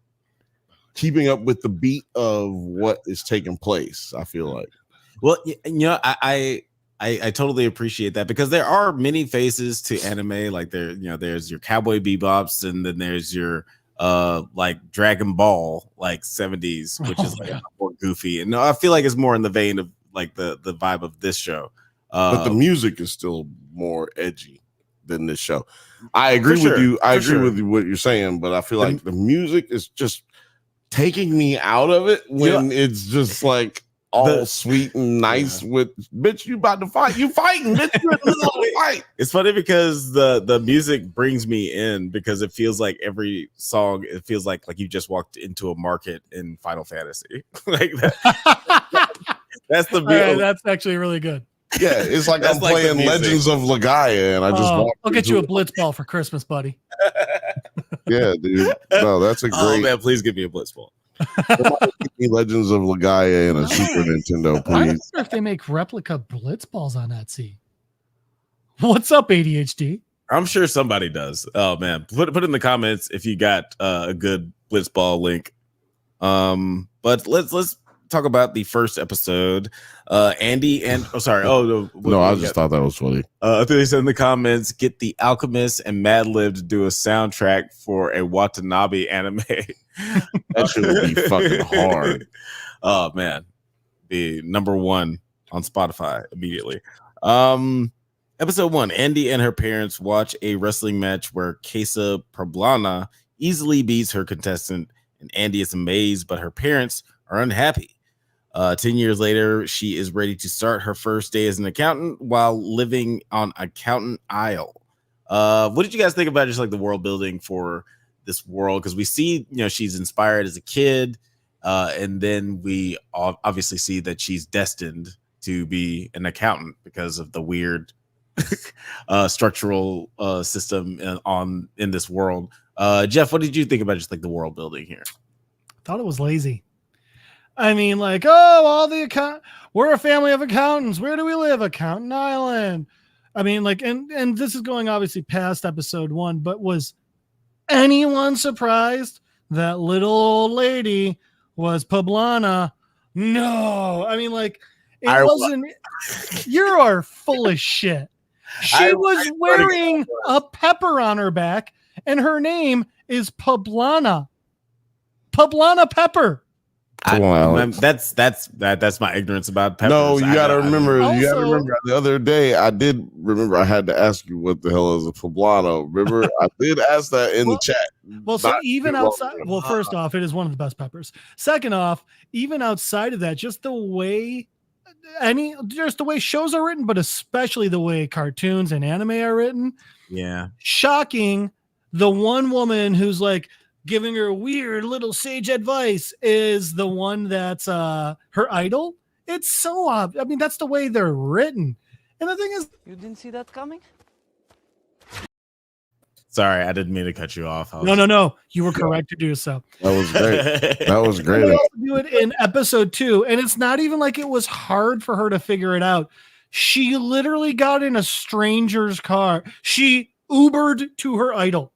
keeping up with the beat of what is taking place. I feel like. Well, you know, I totally appreciate that because there are many faces to anime. Like there's your Cowboy Bebops, and then there's your like Dragon Ball, like 70s, which is like more goofy. And I feel like it's more in the vein of like the vibe of this show. But the music is still more edgy than this show. I agree with you. I agree with what you're saying, but I feel like the music is just taking me out of it when it's just like all sweet and nice with bitch, you about to fight. You fighting, bitch. You're in the middle of a fight. It's funny because the music brings me in because it feels like every song, it feels like you just walked into a market in Final Fantasy. Like that. That's the right, that's actually really good. Yeah, it's like I'm like playing Legends of Legaia and I just I'll get you a blitz ball for Christmas, buddy. Yeah, dude. No, that's a great. Oh man, please give me a blitz ball. Legends of Legaia and a Super Nintendo, please. I wonder if they make replica blitz balls on Etsy. What's up, ADHD? I'm sure somebody does. Oh man, put in the comments if you got a good blitz ball link. But let's talk about the first episode. Andy and I just thought that was funny. They said in the comments, get the Alchemist and Madlib to do a soundtrack for a Watanabe anime. That shit would be fucking hard. Oh man, the #1 on Spotify immediately. Episode 1: Andy and her parents watch a wrestling match where Casa Poblana easily beats her contestant, and Andy is amazed, but her parents are unhappy. 10 years later, she is ready to start her first day as an accountant while living on Accountant Isle. What did you guys think about just like the world building for this world? Because we see, she's inspired as a kid, and then we obviously see that she's destined to be an accountant because of the weird structural system in this world. Jeff, what did you think about just like the world building here? I thought it was lazy. I mean, like, all the we're a family of accountants. Where do we live? Accountant Island. I mean, like, and this is going obviously past episode 1, but was anyone surprised that little old lady was Poblana? No. I mean, like, it wasn't. You are full of shit. She was wearing a pepper on her back, and her name is Poblana. Poblana Pepper. Come on, Alex. That's my ignorance about peppers. No, you gotta remember. You gotta remember. The other day, I did remember. I had to ask you what the hell is a poblano. Remember, I did ask that in the chat. Well, so even outside. Well, first off, it is one of the best peppers. Second off, even outside of that, just the way shows are written, but especially the way cartoons and anime are written. Yeah, shocking the one woman who's like giving her weird little sage advice is the one that's her idol. It's so I mean, that's the way they're written. And the thing is, You didn't see that coming? Sorry, I didn't mean to cut you off. no, you were correct to do so. That was great. That was And great. they also do it in episode 2, and it's not even like it was hard for her to figure it out. She literally got in a stranger's car. She Ubered to her idol.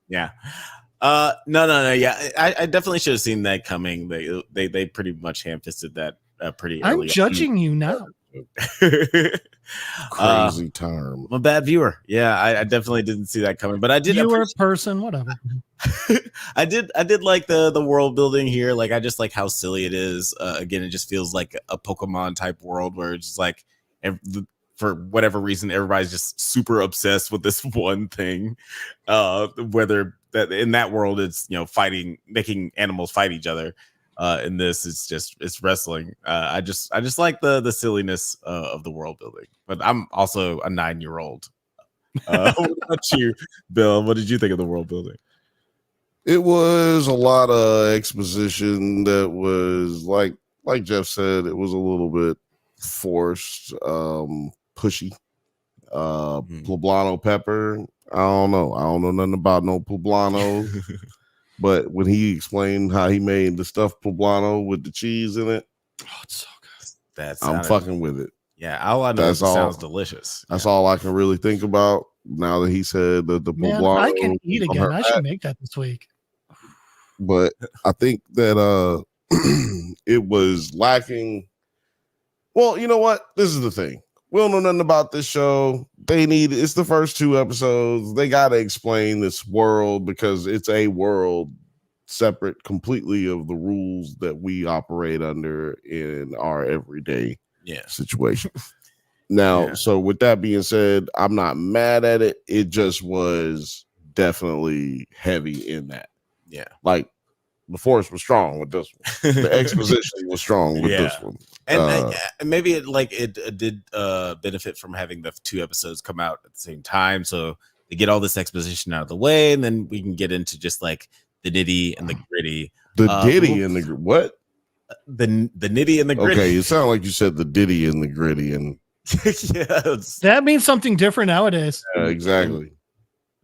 Yeah. No. Yeah, I definitely should have seen that coming. They pretty much ham-fisted that pretty early. I'm judging you now. Crazy term. I'm a bad viewer. Yeah, I definitely didn't see that coming, but I did. Viewer, person, whatever. I did like the world building here. Like, I just like how silly it is. Again, it just feels like a Pokemon type world where it's just like for whatever reason, everybody's just super obsessed with this one thing. Whether that in that world it's fighting, making animals fight each other. In this, it's wrestling. I just like the silliness of the world building. But I'm also a 9-year-old. What about you, Bill? What did you think of the world building? It was a lot of exposition that was like Jeff said, it was a little bit forced, pushy. Poblano pepper. I don't know nothing about no poblano. But when he explained how he made the stuffed poblano with the cheese in it, It's so good. I'm fucking with it. Yeah, all I know is it sounds delicious. That's all I can really think about now that he said the Man, poblano. I can eat again. I should make that this week. But I think that it was lacking. Well, you know what? This is the thing. We don't know nothing about this show. It's the first 2 episodes. They got to explain this world because it's a world separate completely of the rules that we operate under in our everyday situation. Now, so with that being said, I'm not mad at it. It just was definitely heavy in that. Yeah. Like, the force was strong with this one. The exposition was strong with this one. And maybe it did benefit from having the 2 episodes come out at the same time. So they get all this exposition out of the way, and then we can get into just like the nitty and the gritty. The ditty and the what? The nitty and the gritty. Okay, it sounded like you said the ditty and the gritty, and yes. That means something different nowadays. Exactly.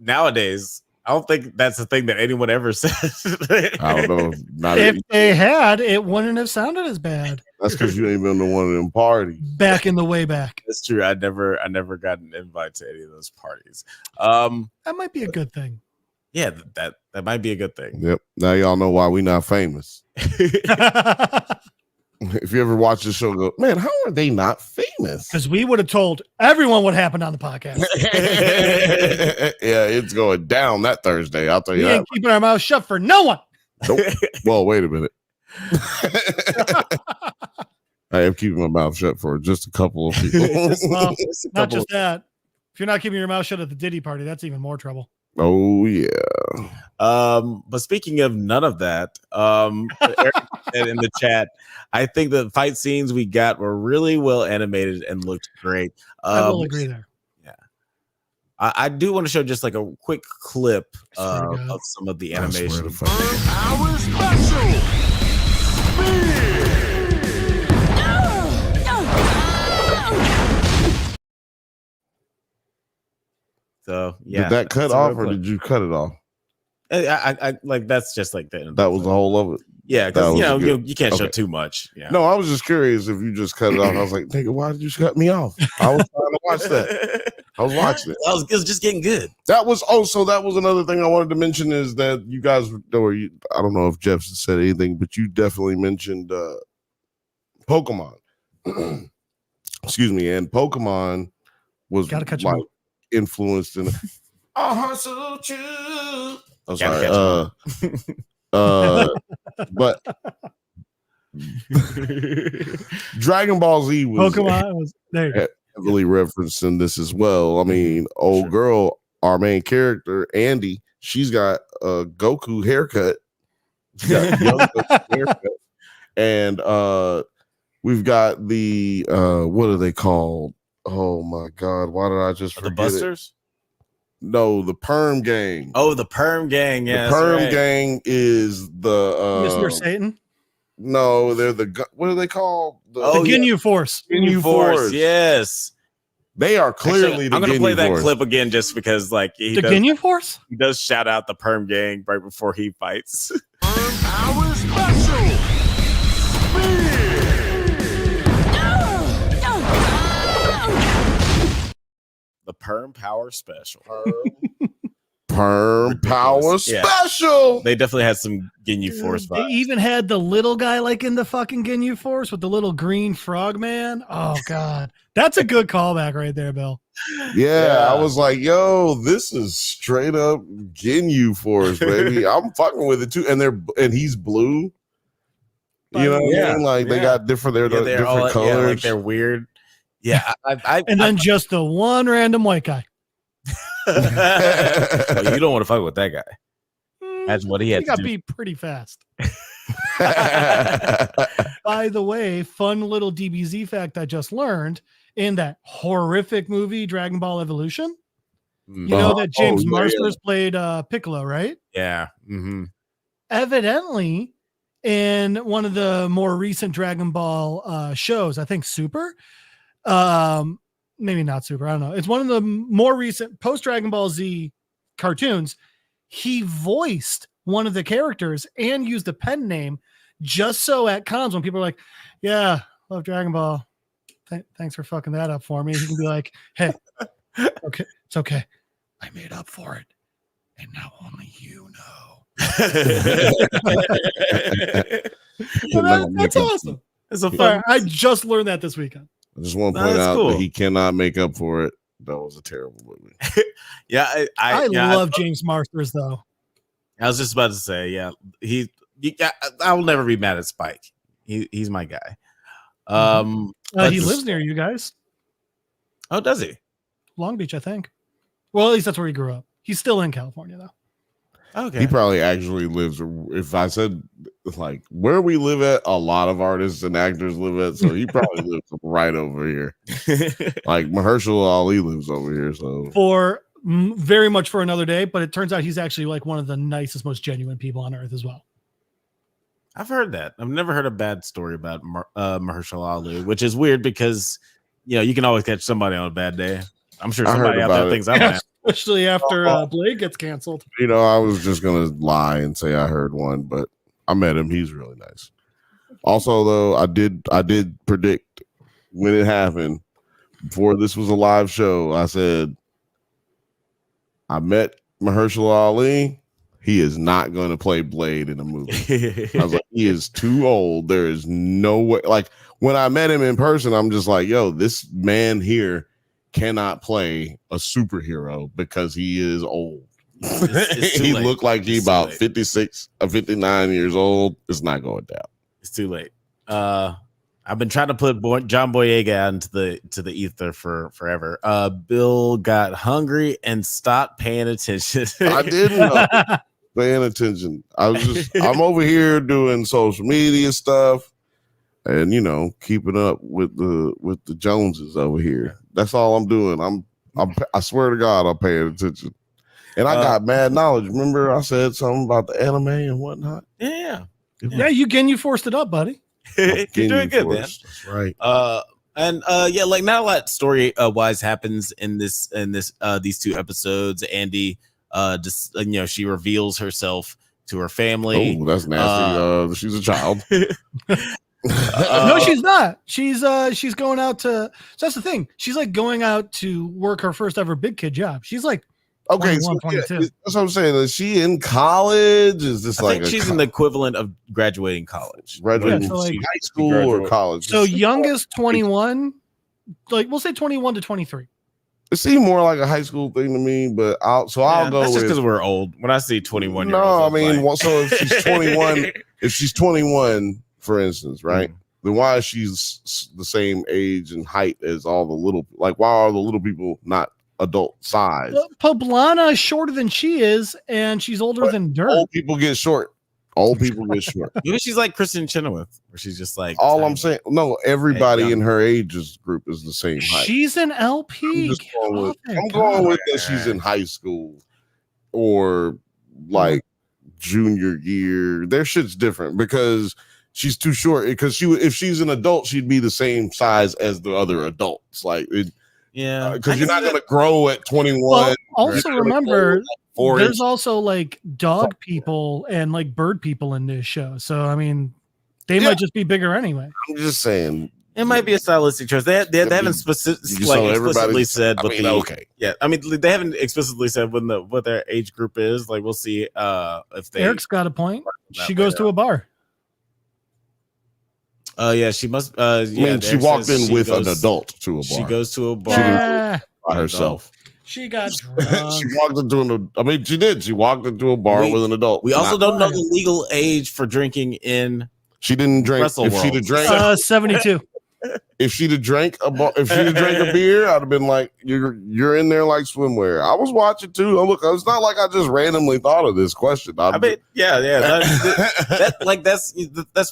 Nowadays, I don't think that's the thing that anyone ever says. I don't know. If they had, it wouldn't have sounded as bad. That's because you ain't been to one of them parties. Back in the way back. That's true. I never got an invite to any of those parties. That might be a good thing. Yeah, that might be a good thing. Yep. Now y'all know why we not famous. If you ever watch the show, go, man, how are they not famous? Because we would have told everyone what happened on the podcast. Yeah, it's going down that Thursday. I'll tell you We that. ain't keeping our mouths shut for no one. Nope. Well, wait a minute. I am keeping my mouth shut for just a couple of people. Well, not just that. If you're not keeping your mouth shut at the Diddy party, that's even more trouble. Oh yeah. But speaking of none of that, Eric said in the chat, I think the fight scenes we got were really well animated and looked great. I will agree there. Yeah. I do want to show just like a quick clip of some of the animation. Our special So yeah. Did that cut off or did you cut it off? I like that's just like the That was the whole of it. Yeah, because you can't show too much. Yeah. No, I was just curious if you just cut it off. I was like, nigga, why did you cut me off? I was trying to watch that. I was watching it. It was just getting good. That was another thing I wanted to mention is that you guys, I don't know if Jeff said anything, but you definitely mentioned Pokemon. Excuse me, and Pokemon was like influenced in. I'm sorry. But Dragon Ball Z was Pokemon was there. Heavily referenced in this as well. I mean, old girl, our main character, Andy, she's got a Goku haircut. She's got young Goku haircut. And we've got the what are they called? Oh my god, why did I just forget the Busters? No, the Perm Gang. Oh, the Perm Gang. Yeah, the Perm Gang is the Mr. Satan. no, they're the what are they called? The Oh, yeah. Ginyu Force. Ginyu Force. Yes. They are clearly Actually, the I'm gonna Ginyu play that Force. clip again just because like The Ginyu Force? he does shout out the Perm Gang right before he fights. Perm Power Special. The Perm Power Special. Perm Power Yeah. Special. They definitely had some Ginyu Force They vibes. even had the little guy like in the fucking Ginyu Force with the little green frog man. Oh god. That's a good callback right there, Bill. Yeah, I was like, yo, this is straight up Ginyu Force, baby. I'm fucking with it too. And he's blue. You know what I mean? Like they got different, they're different all, colors. Yeah, like they're weird. Yeah, And then just the one random white guy. Well, you don't want to fuck with that guy. That's what he had got to do. beat pretty fast. By the way, fun little DBZ fact I just learned in that horrific movie Dragon Ball Evolution. You know that James Marsters played Piccolo, right? Yeah. Mm-hmm. Evidently, in one of the more recent Dragon Ball shows, I think Super, maybe not Super, I don't know. It's one of the more recent post Dragon Ball Z cartoons. He voiced one of the characters and used a pen name just so at cons when people are like, yeah, love Dragon Ball. Thanks for fucking that up for me. He can be like, hey, okay, it's okay. I made up for it. And now only you know. That's awesome. It's a fun. I just learned that this weekend. I just want to point out that he cannot make up for it. That was a terrible movie. Yeah, I love James Marsters though. I was just about to say, yeah, I will never be mad at Spike. He's my guy. He lives near you guys. Oh, does he? Long Beach, I think. Well, at least that's where he grew up. He's still in California though. Okay. He probably actually lives. If I said like where we live at, a lot of artists and actors live at, so he probably lives right over here. Like Mahershala Ali lives over here. So for very much for another day, but it turns out he's actually like one of the nicest, most genuine people on earth as well. I've heard that. I've never heard a bad story about Mahershala Ali, which is weird because you can always catch somebody on a bad day. I'm sure somebody out there thinks I'm mad. Especially after Blade gets canceled. I was just gonna lie and say I heard one, but I met him. He's really nice. Also, though, I did predict when it happened before this was a live show. I said I met Mahershala Ali. He is not going to play Blade in a movie. I was like, he is too old. There is no way. Like when I met him in person, I'm just like, yo, this man here cannot play a superhero because he is old. He looked like he about 56 or 59 years old. It's not going down. It's too late. I've been trying to put John Boyega into the ether for forever. Bill got hungry and stopped paying attention. I didn't paying attention. I'm over here doing social media stuff and keeping up with the Joneses over here. That's all I'm doing. I swear to God, I'm paying attention. And I got mad knowledge. Remember, I said something about the anime and whatnot. Yeah. You forced it up, buddy. You're doing good, man. That's right. Like not a lot story wise happens in these two episodes. Andy, she reveals herself to her family. Oh, that's nasty. She's a child. No, she's not. She's going out to. So that's the thing. She's like going out to work her first ever big kid job. She's like. Okay, 21, 22. That's what I'm saying. Is she in college? Is this I think she's in the equivalent of graduating college, graduating so like high school or college? So youngest 21, like we'll say 21 to 23. It seemed more like a high school thing to me, but I'll go. That's just with because we're old. When I see 21, no, I mean, so if she's 21, if she's 21, for instance, right? Then why is she's the same age and height as all the little? Like, why are the little people not adult size? Poblana is shorter than she is, and she's older than Dirt. Old people get short. Old people get short. Maybe she's like Kristen Chenoweth, where she's just like All tiny. I'm saying, no, everybody Hey, in her ages group is the same height. She's an LP. I'm going with that she's in high school or like junior year. Their shit's different because she's too short. Because if she's an adult, she'd be the same size as the other adults. Like, Yeah, because you're not gonna grow at 21. Well, also remember, Four there's inches. also like dog people and like bird people in this show. So I mean, they might just be bigger anyway. I'm just saying. it might be a stylistic choice. They haven't explicitly said what okay. Yeah, I mean they haven't explicitly said what their age group is. Like we'll see if they. Eric's got a point. She goes to a bar. Yeah, she must. I mean, she walked in with an adult to a bar. She goes to a bar Yeah, by herself. she got drunk. She walked into I mean, she did. She walked into a bar with an adult. We also don't know the legal age for drinking in. She didn't drink. Wrestle If World. she'd have drank, 72. if she'd have drank a beer, I'd have been like, "You're in there like swimwear." I was watching too. Look, it's not like I just randomly thought of this question. I mean, yeah. That's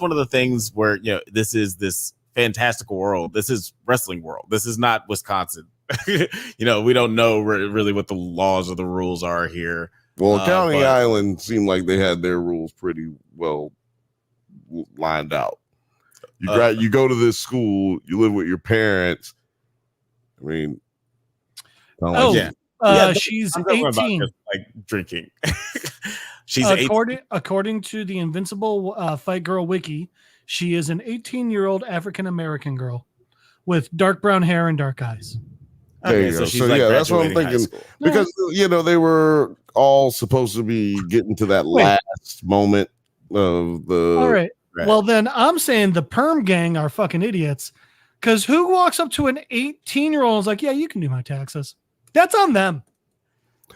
one of the things where this is this fantastical world. This is wrestling world. This is not Wisconsin. We don't know really what the laws or the rules are here. Well, County Island seemed like they had their rules pretty well lined out. You go to this school, you live with your parents. I mean, she's I'm talking about 18. just, like drinking. She's 18. According to the Invincible Fight Girl Wiki, she is an 18-year-old African American girl with dark brown hair and dark eyes. There you go. she's So like that's what I'm graduating high thinking. school. Because they were all supposed to be getting to that Wait. last moment of the. All right. Right. Well, then I'm saying the perm gang are fucking idiots. Because who walks up to an 18-year-old and is like, yeah, you can do my taxes? That's on them.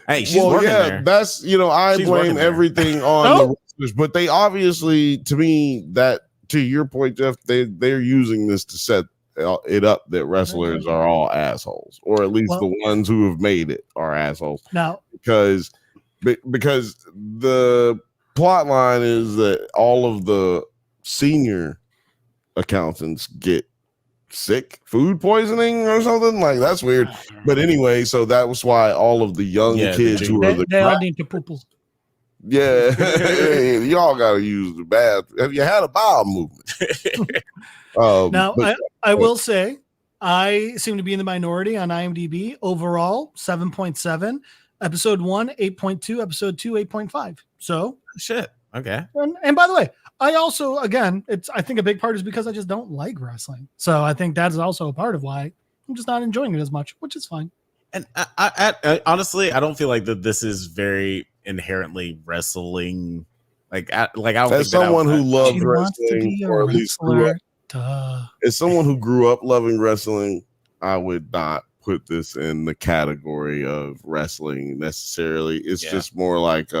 Hey, she's working there. That's I She's blame working there. everything on the wrestlers, but they obviously, to me, that to your point, Jeff, they're using this to set it up that wrestlers are all assholes, or at least the ones who have made it are assholes. Now, because the plot line is that all of the senior accountants get sick, food poisoning or something like that's weird. But anyway, so that was why all of the young kids who are they all need to pooples. y'all gotta use the bathroom. Have you had a bowel movement? Now, I will say I seem to be in the minority on IMDb. Overall, 7.7. Episode 1, 8.2. Episode 2, 8.5. So shit. Okay. And by the way, I also, again, I think a big part is because I just don't like wrestling. So I think that's also a part of why I'm just not enjoying it as much, which is fine. And I honestly, I don't feel like that this is very inherently wrestling. Like I don't. As someone who loves wrestling, or at least grew up, as someone who grew up loving wrestling, I would not put this in the category of wrestling necessarily. It's just more like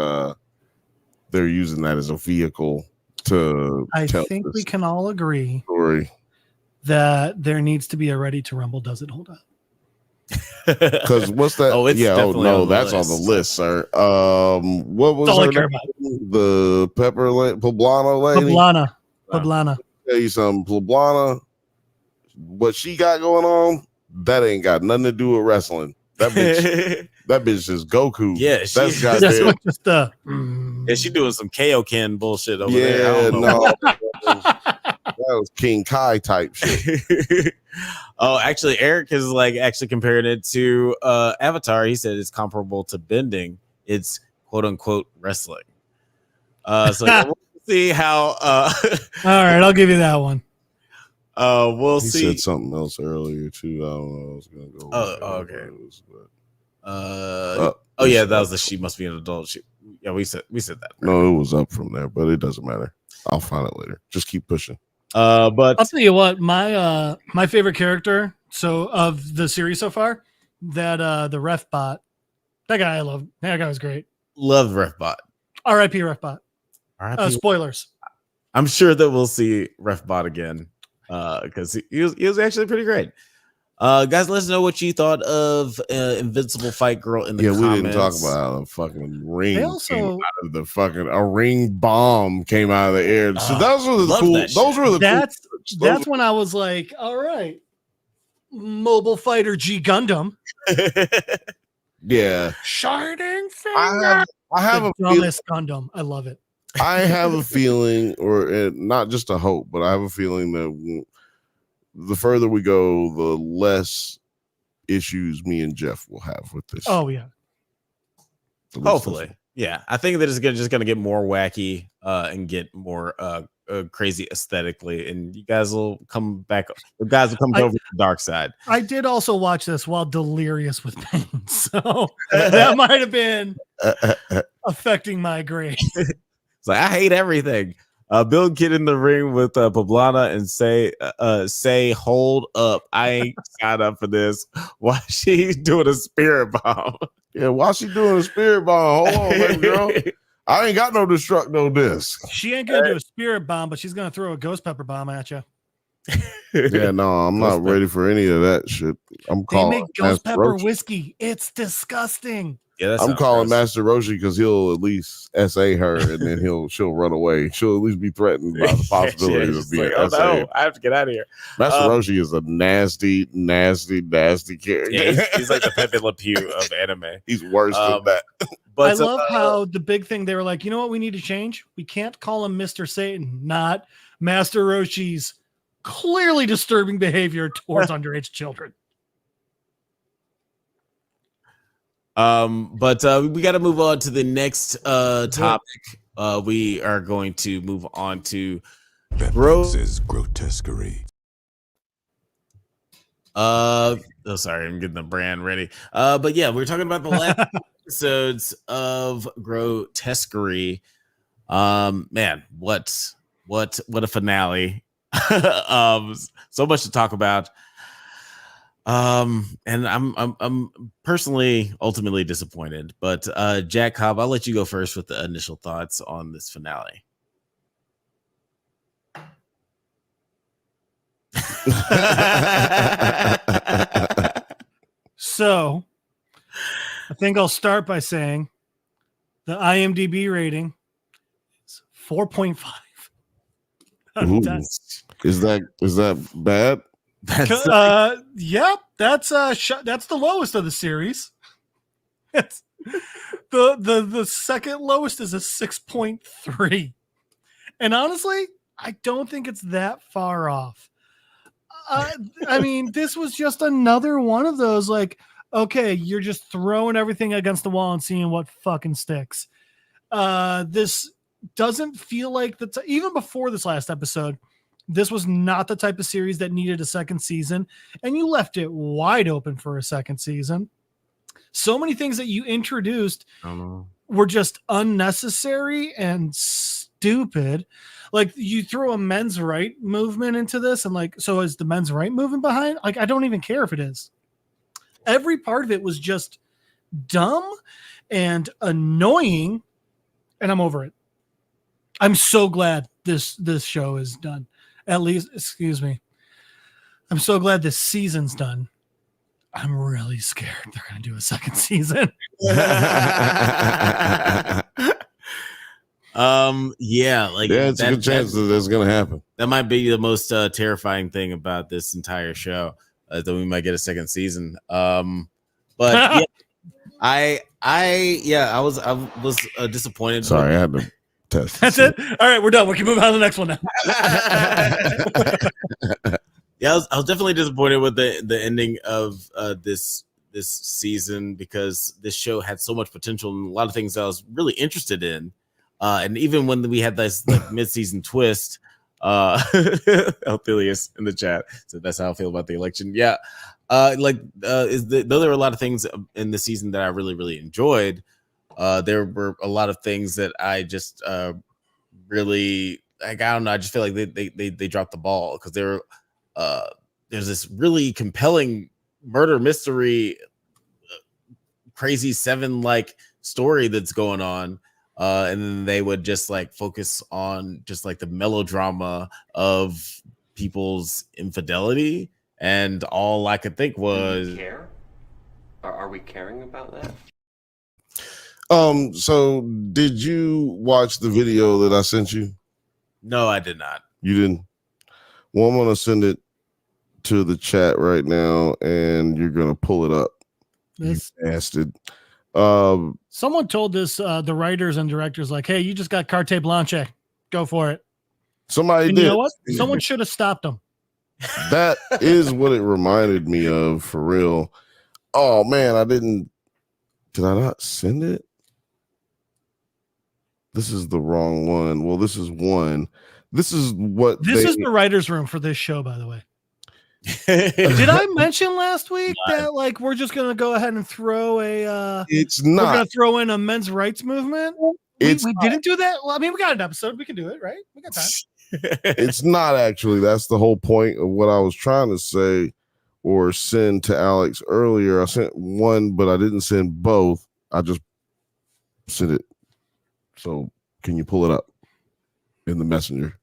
they're using that as a vehicle to. I think we can all agree story that there needs to be a Ready to Rumble. Does it hold up? Because what's that? Oh, it's that's on the list, sir. What was her name? The Poblano lady. Poblana. Tell you something, Poblana. What she got going on, that ain't got nothing to do with wrestling. That bitch is Goku. Yeah, that's goddamn. Yeah, she doing some Kaioken bullshit over there. Yeah, no. That was King Kai type shit. Oh, actually, Eric is actually comparing it to Avatar. He said it's comparable to bending. It's quote unquote wrestling. So we'll see how. All right, I'll give you that one. We'll he see. Said something else earlier too. I don't know. I was gonna go. Okay. Yeah, that was the she must be an adult. We said that. No, it was up from there, but it doesn't matter. I'll find it later. Just keep pushing. But I'll tell you what, my favorite character of the series so far, that the ref bot, that guy I love. That guy was great. Love Refbot. R.I.P. Refbot. Spoilers. I'm sure that we'll see Refbot again because he was actually pretty great. Guys, let us know what you thought of Invincible Fight Girl in the comments. We didn't talk about how the fucking ring They also- came out of the fucking a ring bomb came out of the air. So those were the love cool. that Those shit. were the That's cool. that's when I was like, all right, Mobile Fighter G Gundam, Yeah. Shining I have the a feeling, dumbest Gundam. I love it. I have a feeling, or not just a hope, but I have a feeling that the further we go, the less issues me and Jeff will have with this. Oh yeah. Hopefully. Yeah. I think that it's just gonna get more wacky and get more crazy aesthetically, and you guys will come back. You guys will come over to the dark side. I did also watch this while delirious with pain, so that might have been affecting my grade. It's like, I hate everything. Bill get in the ring with Poblana and say, hold up. I ain't signed up for this. Why she doing a spirit bomb? Yeah, why she doing a spirit bomb? Hold on, baby girl. I ain't got no destructo disc. She ain't gonna do a spirit bomb, but she's gonna throw a ghost pepper bomb at you. Yeah, no, I'm not ready for any of that shit. I'm They calling make ghost Master pepper Roshi. whiskey. It's disgusting. Yeah, I'm calling Master Roshi because he'll at least SA her, and then she'll run away. She'll at least be threatened by the possibility of being like, SA. no, I have to get out of here. Master Roshi is a nasty character. Yeah, he's like the Pepe Le Pew of anime. He's worse than that. But I love how the big thing they were like, you know what we need to change? We can't call him Mr. Satan, not Master Roshi's clearly disturbing behavior towards underage children. But we got to move on to the next topic. We are going to move on to Grotesquerie. sorry, I'm getting the brand ready. But yeah, we're talking about the last episodes of Grotesquerie. Man, what a finale. So much to talk about. And I'm personally ultimately disappointed, but Jack Cobb, I'll let you go first with the initial thoughts on this finale. So I think I'll start by saying the IMDb rating is 4.5. Is that bad? Yep, that's the lowest of the series. It's the second lowest is a 6.3, and honestly, I don't think it's that far off. I mean, this was just another one of those, like, okay, you're just throwing everything against the wall and seeing what fucking sticks. This doesn't feel like even before this last episode. This was not the type of series that needed a second season, and you left it wide open for a second season. So many things that you introduced were just unnecessary and stupid. Like, you throw a men's right movement into this, and like, so is the men's right movement behind? Like, I don't even care if it is. Every part of it was just dumb and annoying, and I'm over it. I'm so glad this show is done. At least, excuse me. I'm so glad this season's done. I'm really scared they're going to do a second season. Yeah, like it's a good chance that that's going to happen. That might be the most terrifying thing about this entire show, that we might get a second season. But yeah, I was disappointed. Sorry, I had to test. That's it. All right, we're done. We can move on to the next one now. Yeah, I was definitely disappointed with the ending of this season, because this show had so much potential and a lot of things I was really interested in. And even when we had this like mid-season twist, Althelius in the chat, so that's how I feel about the election. Yeah, though there were a lot of things in the season that I really, really enjoyed. There were a lot of things that I just really, like, I don't know. I just feel like they dropped the ball, because there's this really compelling murder mystery, crazy seven like story that's going on. And then they would just like focus on just like the melodrama of people's infidelity And all I could think Do we was, care? Are we caring about that? So did you watch the video that I sent you? no, I did not. You didn't? Well, I'm gonna send it to the chat right now, and you're gonna pull it up. This You bastard. someone told this the writers and directors like, "Hey, you just got carte blanche. Go for it." Somebody And did. you know what? Someone should have stopped them. That is what it reminded me of, for real. Oh man, did I not send it? This is the wrong one. Well, this is one. This is what This is the writers' room for this show, by the way. Did I mention last week that like we're just gonna go ahead and throw a it's we're not. gonna throw in a men's rights movement? It's We didn't do that. Well, I mean, we got an episode. We can do it, right? We got time. It's not actually. That's the whole point of what I was trying to say or send to Alex earlier. I sent one, but I didn't send both. I just sent it. So can you pull it up in the messenger?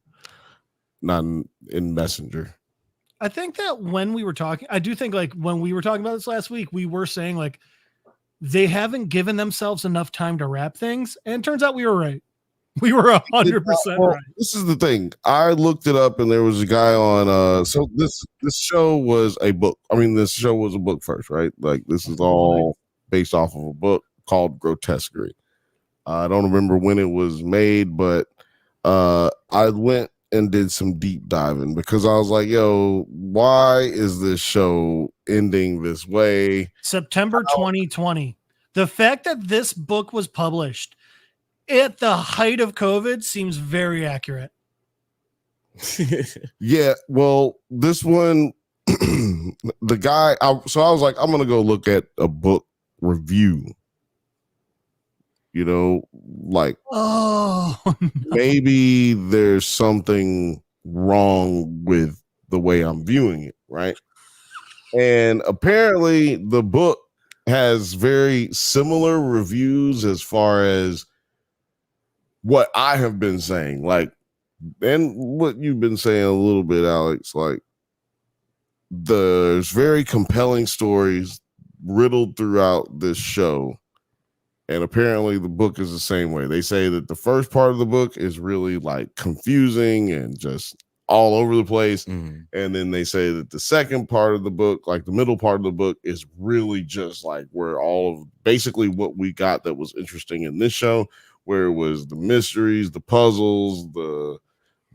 Not in Messenger. I think that when we were talking, I do think like when we were talking about this last week, we were saying like they haven't given themselves enough time to wrap things, and it turns out we were right. We were 100% Well, right. this is the thing. I looked it up, and there was a guy on. So this show was a book. I mean, this show was a book first, right? Like this is all based off of a book called Grotesquerie. I don't remember when it was made, but I went and did some deep diving because I was like, "Yo, why is this show ending this way?" September 2020. The fact that this book was published at the height of COVID seems very accurate. Yeah, well, this one, the guy. So I was like, I'm gonna go look at a book review. You know, like Oh, maybe there's something wrong with the way I'm viewing it, right? And apparently, the book has very similar reviews as far as what I have been saying, like, and what you've been saying a little bit, Alex. Like, there's very compelling stories riddled throughout this show. And apparently the book is the same way. They say that the first part of the book is really like confusing and just all over the place. Mm-hmm. And then they say that the second part of the book, like the middle part of the book, is really just like where all of basically what we got that was interesting in this show, where it was the mysteries, the puzzles, the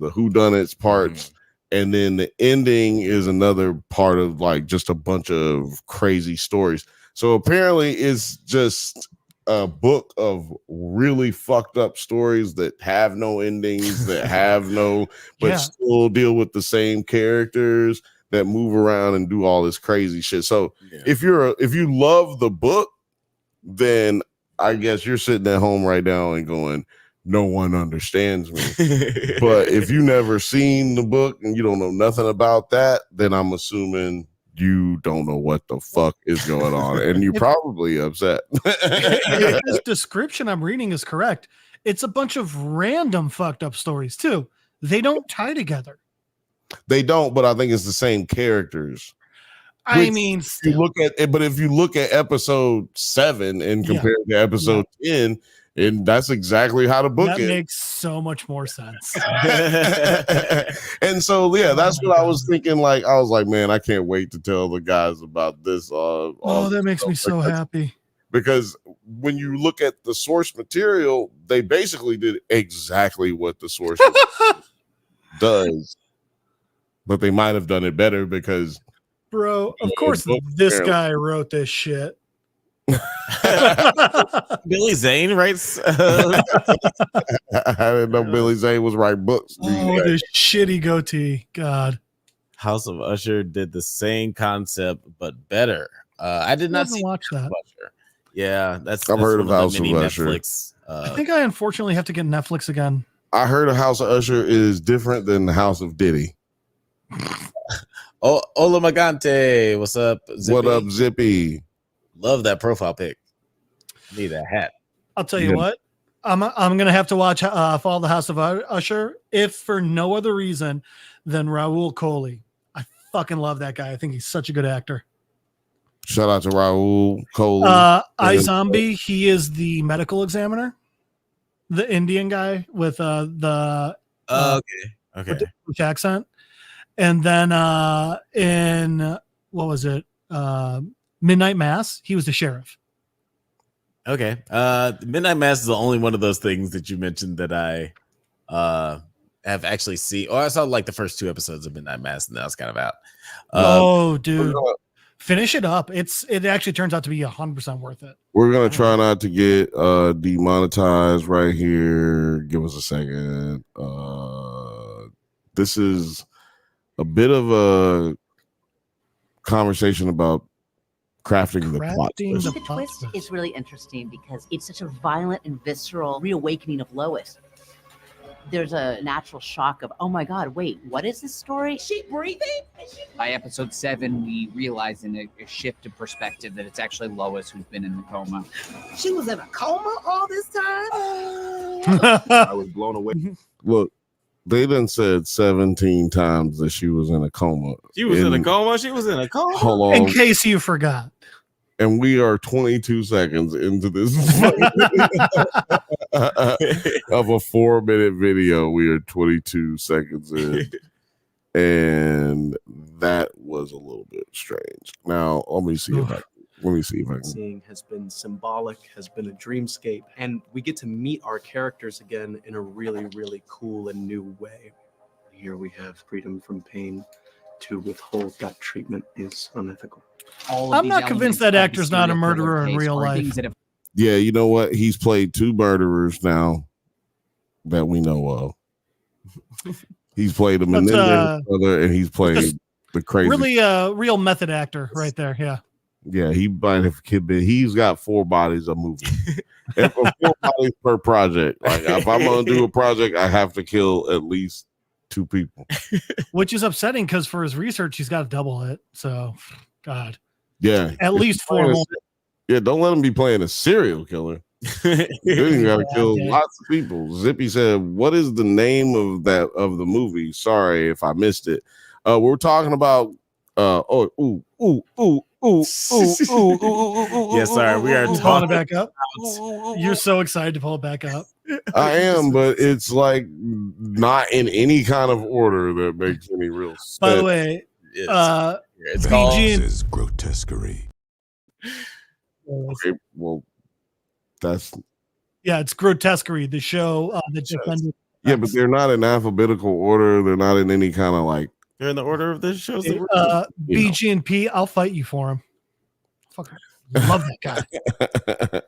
whodunits parts. Mm-hmm. And then the ending is another part of like just a bunch of crazy stories. So apparently it's just a book of really fucked up stories that have no endings, that have no, but still deal with the same characters that move around and do all this crazy shit. So if you love the book, then I guess you're sitting at home right now and going, no one understands me. But if you never seen the book and you don't know nothing about that, then I'm assuming you don't know what the fuck is going on, and you're probably upset. If this description I'm reading is correct, it's a bunch of random fucked up stories too. They don't tie together. They don't, but I think it's the same characters. I mean, if you look at it, but if you look at episode 7 and compare it to episode 10, and that's exactly how the book that is. makes so much more sense. And so that's what I was thinking. Like I was like, man, I can't wait to tell the guys about this. That makes me so happy. Because when you look at the source material, they basically did exactly what the source does, but they might have done it better because, bro, of course this guy wrote this shit. Billy Zane writes. I didn't know Billy Zane was writing books. Oh, this shitty goatee. God. House of Usher did the same concept but better. I did not watch that. Usher. Yeah, that's I've heard of one House the of mini Usher. Netflix, I think I unfortunately have to get Netflix again. I heard a House of Usher is different than the House of Diddy. Oh, Ola Magante, what's up? Zippy? What up, Zippy? Love that profile pic. Need that hat. I'll tell you what. I'm gonna have to watch Follow the House of Usher, if for no other reason than Raul Coley. I fucking love that guy. I think he's such a good actor. Shout out to Raul Cole. iZombie, he is the medical examiner, the Indian guy with the Okay. British accent. And then in what was it? Midnight Mass, he was the sheriff. Okay. Midnight Mass is the only one of those things that you mentioned that I have actually seen. Oh, I saw like the first 2 episodes of Midnight Mass, and that was kind of out. Dude. Finish it up. It actually turns out to be 100% worth it. We're gonna try not to get demonetized right here. Give us a second. This is a bit of a conversation about crafting the plot twist. The twist is really interesting because it's such a violent and visceral reawakening of Lois. There's a natural shock of, oh my God, wait, what is this story? Is she breathing? By episode 7, we realized in a shift in perspective that it's actually Lois who's been in the coma. She was in a coma all this time? I was blown away. Look, they done said 17 times that she was in a coma. She was in a coma. She was in a coma. Hold on. In case you forgot. And we are 22 seconds into this of a 4-minute video. We are 22 seconds in, and that was a little bit strange. Now let me see if I can. Seeing has been symbolic, has been a dreamscape, and we get to meet our characters again in a really, really cool and new way. Here we have freedom from pain. To withhold that treatment is unethical. I'm not convinced that actor's not a murderer in real life. Yeah, you know what? He's played 2 murderers now that we know of. He's played a Menendez brother, and he's played the crazy. Really, real method actor right there. Yeah. Yeah, he might have been. He's got 4 bodies a movie. And for 4 bodies per project. Like if I'm gonna do a project, I have to kill at least 2 people. Which is upsetting because for his research, he's got to double it. So, God. Yeah. At least 4 more. Yeah, don't let him be playing a serial killer. You gotta kill lots of people. Zippy said, "What is the name of the movie?" Sorry if I missed it. We're talking about Yeah, sorry, we are pulling it back up. You're so excited to pull it back up. I am, but it's like not in any kind of order that makes any real sense. By the way, it's called Grotesquerie. Okay, well, it's Grotesquerie, the show that just ended. Yeah, but they're not in alphabetical order. They're not in any kind of like. They're in the order of the shows. BG and P. I'll fight you for him. Fucking love that guy.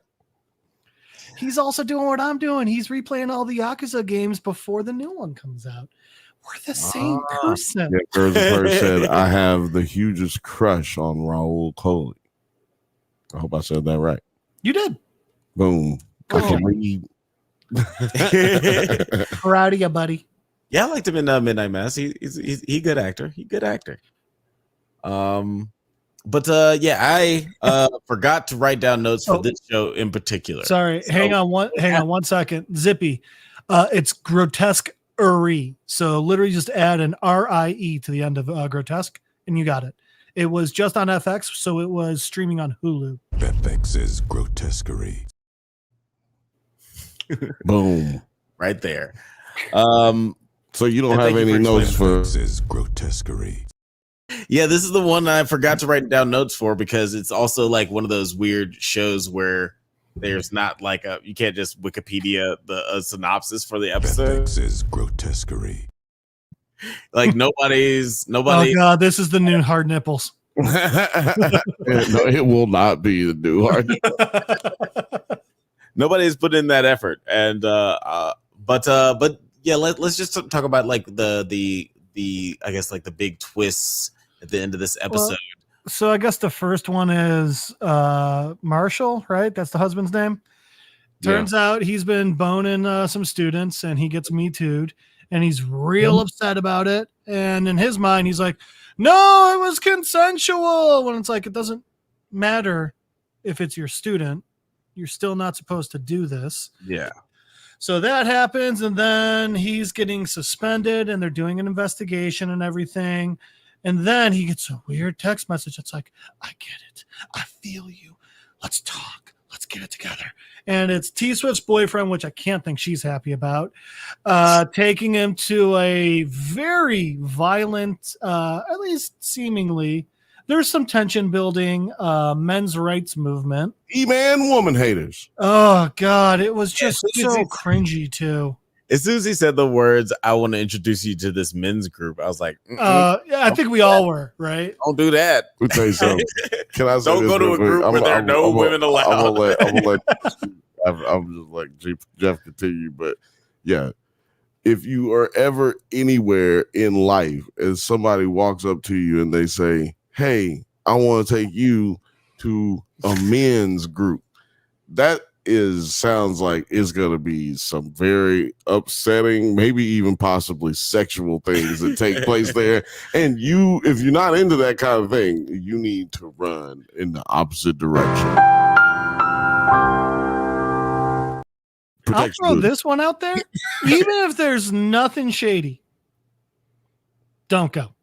He's also doing what I'm doing. He's replaying all the Yakuza games before the new one comes out. We're the same person. Yeah, First said, I have the hugest crush on Raul Coley. I hope I said that right. You did. Boom. I can read. Proud of you, buddy. Yeah, I liked him in Midnight Mass. He good actor. He good actor. But I forgot to write down notes for this show in particular. Sorry, hang on one second. Zippy. It's Grotesquerie. So literally just add an RIE to the end of grotesque, and you got it. It was just on FX, so it was streaming on Hulu. FX's Grotesquerie. Boom. Right there. So you don't have any notes for FX's Grotesquerie. Yeah, this is the one I forgot to write down notes for because it's also like one of those weird shows where there's not like you can't just Wikipedia the synopsis for the episode. FX's Grotesquerie. Like nobody's. Oh God, this is the new hard nipples. No, it will not be the new hard. Nobody's put in that effort, and but yeah, let's just talk about like the I guess like the big twists at the end of this episode. Well, so I guess the first one is Marshall, right? That's the husband's name. Turns out he's been boning some students, and he gets Me Too'd, and he's real upset about it. And in his mind, he's like, "No, it was consensual." When it's like, it doesn't matter if it's your student. You're still not supposed to do this. Yeah. So that happens, and then he's getting suspended, and they're doing an investigation and everything. And then he gets a weird text message. It's like, I get it. I feel you. Let's talk. Let's get it together. And it's T Swift's boyfriend, which I can't think she's happy about, taking him to a very violent, at least seemingly, there's some tension building, men's rights movement. E-man woman haters. Oh, God. It was just so cringy, too. As soon as he said the words, I want to introduce you to this men's group, I was like, yeah, I think we all were, right? don't do that. Let me tell you something. Can I say Don't this go to real a quick? group where there are no women allowed. I'm just like Jeff continue, but yeah, if you are ever anywhere in life and somebody walks up to you and they say, "Hey, I want to take you to a men's group," that sounds like it's gonna be some very upsetting, maybe even possibly sexual things that take place there. And if you're not into that kind of thing, you need to run in the opposite direction. I'll throw this one out there. Even if there's nothing shady, don't go.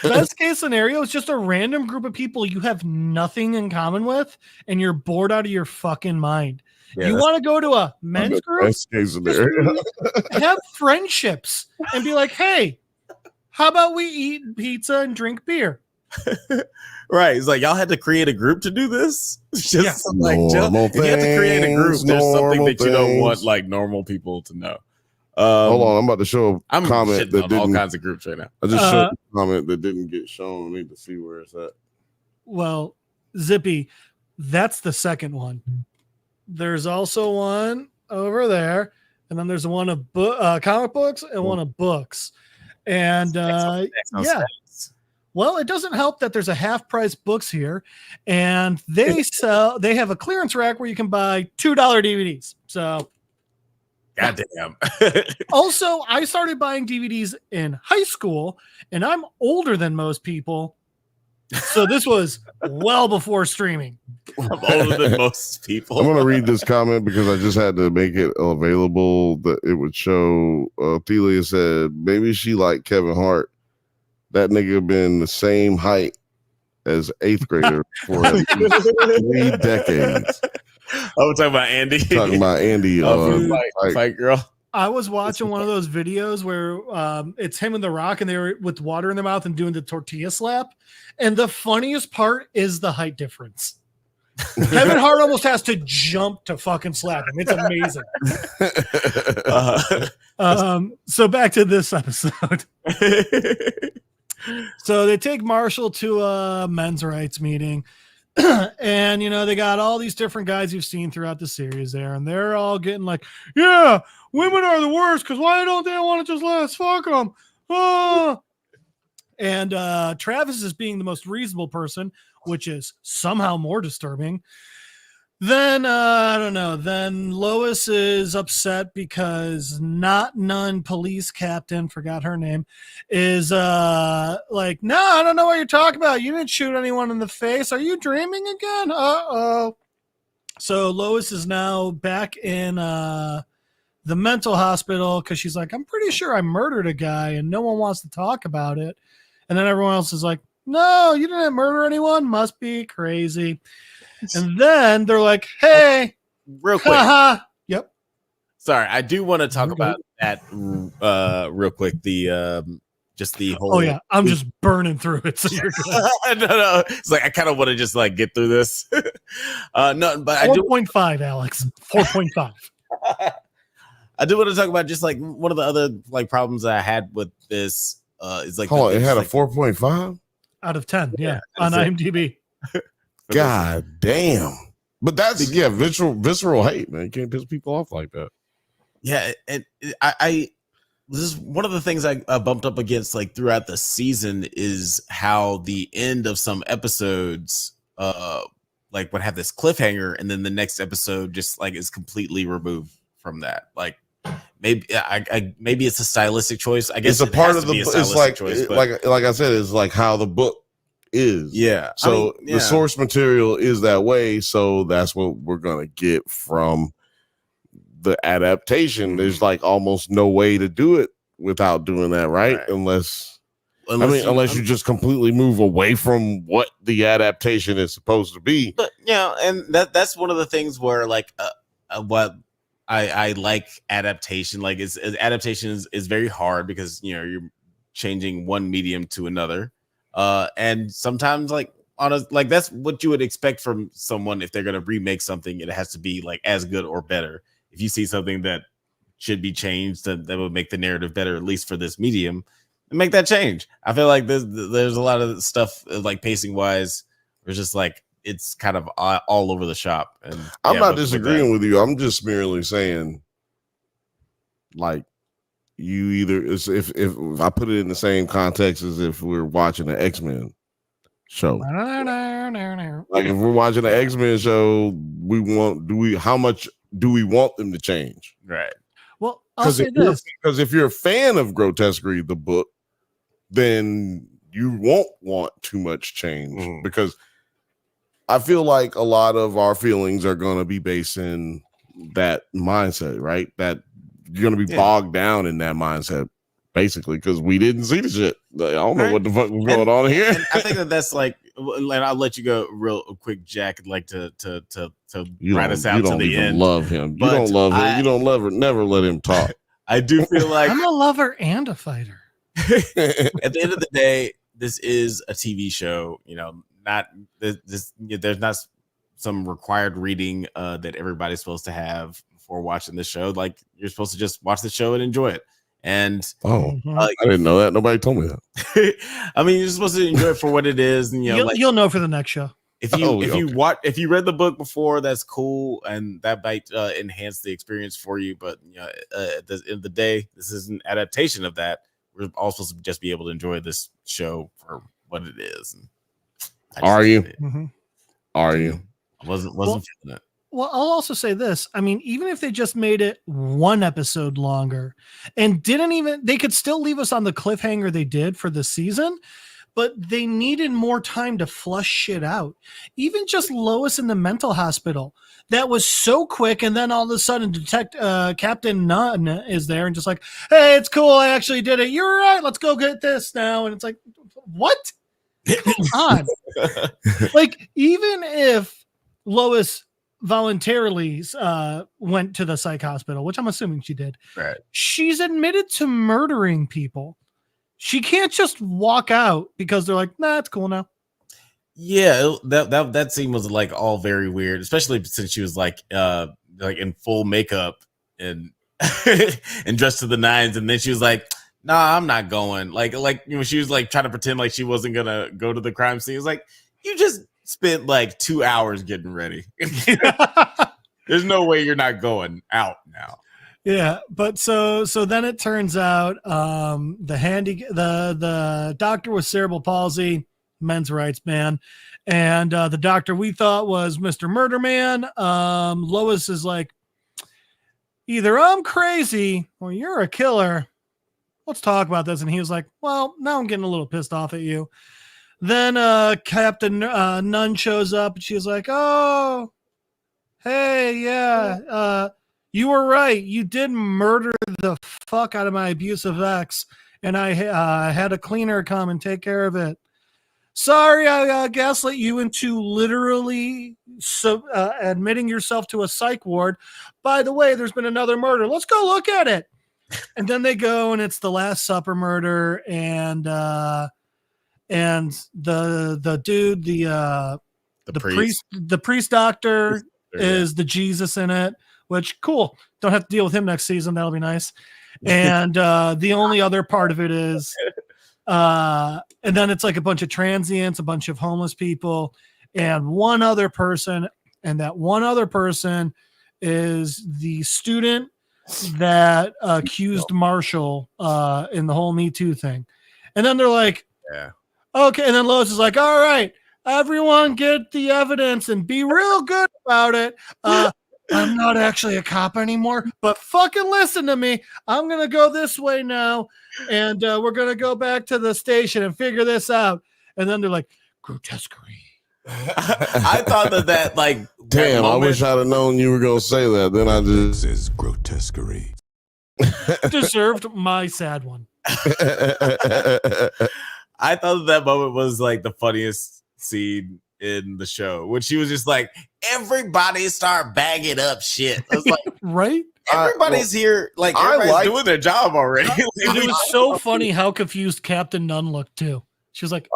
Best case scenario is just a random group of people you have nothing in common with, and you're bored out of your fucking mind. Yeah, you want to go to a men's group? Best case scenario. Have friendships and be like, "Hey, how about we eat pizza and drink beer?" Right. It's like y'all had to create a group to do this. Just if you have to create a group, there's something that you don't want like normal people to know. Hold on, I'm about to show a comment that on didn't, all kinds of groups right now. I just showed a comment that didn't get shown. I need to see where it's at. Well, Zippy, that's the second one. There's also one over there, and then there's one of comic books and one of books. And yeah. Well, it doesn't help that there's a half price books here, and they have a clearance rack where you can buy $2 DVDs. So goddamn. Also, I started buying DVDs in high school, and I'm older than most people. So this was well before streaming. I'm older than most people. I'm going to read this comment because I just had to make it available that it would show. Thelia said, maybe she liked Kevin Hart. That nigga been the same height as 8th grader for at least 3 decades. Oh, we're talking about Andy. Talking about Andy. Fight girl. I was watching one of those videos where it's him and The Rock, and they were with water in their mouth and doing the tortilla slap. And the funniest part is the height difference. Kevin Hart almost has to jump to fucking slap him. It's amazing. So back to this episode. So they take Marshall to a men's rights meeting. And, they got all these different guys you've seen throughout the series there. And they're all getting like, yeah, women are the worst because why don't they want to just let us fuck them? Oh. And Travis is being the most reasonable person, which is somehow more disturbing. Then, I don't know. Then Lois is upset because none police captain, forgot her name, is like, no, I don't know what you're talking about. You didn't shoot anyone in the face. Are you dreaming again? Uh-oh. So Lois is now back in the mental hospital because she's like, I'm pretty sure I murdered a guy and no one wants to talk about it. And then everyone else is like, no, you didn't murder anyone. Must be crazy. And then they're like, hey, real quick. Yep. Sorry, I do want to talk about that real quick. Just the whole. Oh, yeah. I'm just burning through it. So you're good. No. It's like, I kind of want to just like get through this. No, but 4.5, Alex. 4.5. I do want to talk about just like one of the other like problems I had with this is like. Hold on, it had a 4.5 out of 10. Yeah. On IMDb. God damn. But that's visceral hate, man. You can't piss people off like that. Yeah, and I this is one of the things I bumped up against like throughout the season is how the end of some episodes like would have this cliffhanger and then the next episode just like is completely removed from that. Like maybe maybe it's a stylistic choice. I guess it's a part of the it's like choice, like I said, it's like how the book is. Yeah. So the source material is that way. So that's what we're gonna get from the adaptation, there's like almost no way to do it without doing that, right? Unless you just completely move away from what the adaptation is supposed to be. But and that's one of the things where like what I like adaptation. Like adaptation is very hard because you're changing one medium to another, and sometimes like that's what you would expect from someone. If they're going to remake something, it has to be like as good or better. If you see something that should be changed, that would make the narrative better, at least for this medium, and make that change. I feel like there's a lot of stuff like pacing wise, it's just like it's kind of all over the shop. And I'm not disagreeing with you. I'm just merely saying, like, you either if I put it in the same context as if we're watching an X-Men show. Like if we're watching an X-Men show, how much do we want them to change? Right. Well, I'll say this. Because if you're a fan of Grotesquerie, the book, then you won't want too much change because I feel like a lot of our feelings are going to be based in that mindset, right? That you're going to be bogged down in that mindset, basically, because we didn't see the shit. Like, I don't know what the fuck was going on here. And I think that's like, and I'll let you go real quick, Jack. Like to write us out to the end. Love him. You don't love him. You don't love her. Never let him talk. I do feel like I'm a lover and a fighter. At the end of the day, this is a TV show. Not this. There's not some required reading that everybody's supposed to have before watching the show. Like you're supposed to just watch the show and enjoy it. And I didn't know that. Nobody told me that. I mean, you're supposed to enjoy it for what it is, and you'll know for the next show. If you read the book before, that's cool, and that might enhance the experience for you. But at the end of the day, this is an adaptation of that. We're all supposed to just be able to enjoy this show for what it is. Are you? Are you? I wasn't feeling it. Well, I'll also say this. I mean, even if they just made it one episode longer and they could still leave us on the cliffhanger they did for the season, but they needed more time to flush shit out. Even just Lois in the mental hospital, that was so quick. And then all of a sudden Captain Nunn is there and just like, hey, it's cool. I actually did it. You're right. Let's go get this now. And it's like, what? Come on. Like, even if Lois voluntarily went to the psych hospital, which I'm assuming she did. Right. She's admitted to murdering people. She can't just walk out because they're like, nah, it's cool now. Yeah, that scene was like all very weird, especially since she was like in full makeup and and dressed to the nines, and then she was like, nah, I'm not going. Like she was like trying to pretend like she wasn't gonna go to the crime scene. It's like, you just spent like 2 hours getting ready. There's no way you're not going out now. Yeah, but so then it turns out the doctor with cerebral palsy, men's rights man, and the doctor we thought was Mr. Murder Man. Lois is like, either I'm crazy or you're a killer. Let's talk about this. And he was like, well, now I'm getting a little pissed off at you. Then Captain Nunn shows up and she's like, oh, hey, yeah, you were right. You did murder the fuck out of my abusive ex, and I had a cleaner come and take care of it. Sorry, I gaslit you into literally admitting yourself to a psych ward. By the way, there's been another murder. Let's go look at it. And then they go, and it's the Last Supper murder, and the dude, the priest doctor is the Jesus in it. Which, cool. Don't have to deal with him next season. That'll be nice. And the only other part of it is, and then it's like a bunch of transients, a bunch of homeless people, and one other person. And that one other person is the student that accused Marshall in the whole Me Too thing. And then they're like, yeah, okay. And then Lois is like, all right, everyone get the evidence and be real good about it. I'm not actually a cop anymore, but fucking listen to me. I'm going to go this way now, and we're going to go back to the station and figure this out. And then they're like, Grotesquerie. I thought that like Damn, that I wish I'd have known you were gonna say that. Then I just This is Grotesquerie. Deserved my sad one. I thought that moment was like the funniest scene in the show when she was just like, everybody start bagging up shit. I was like, right? Everybody's here, like everybody's doing their job already. It was so funny how confused Captain Nunn looked too. She was like,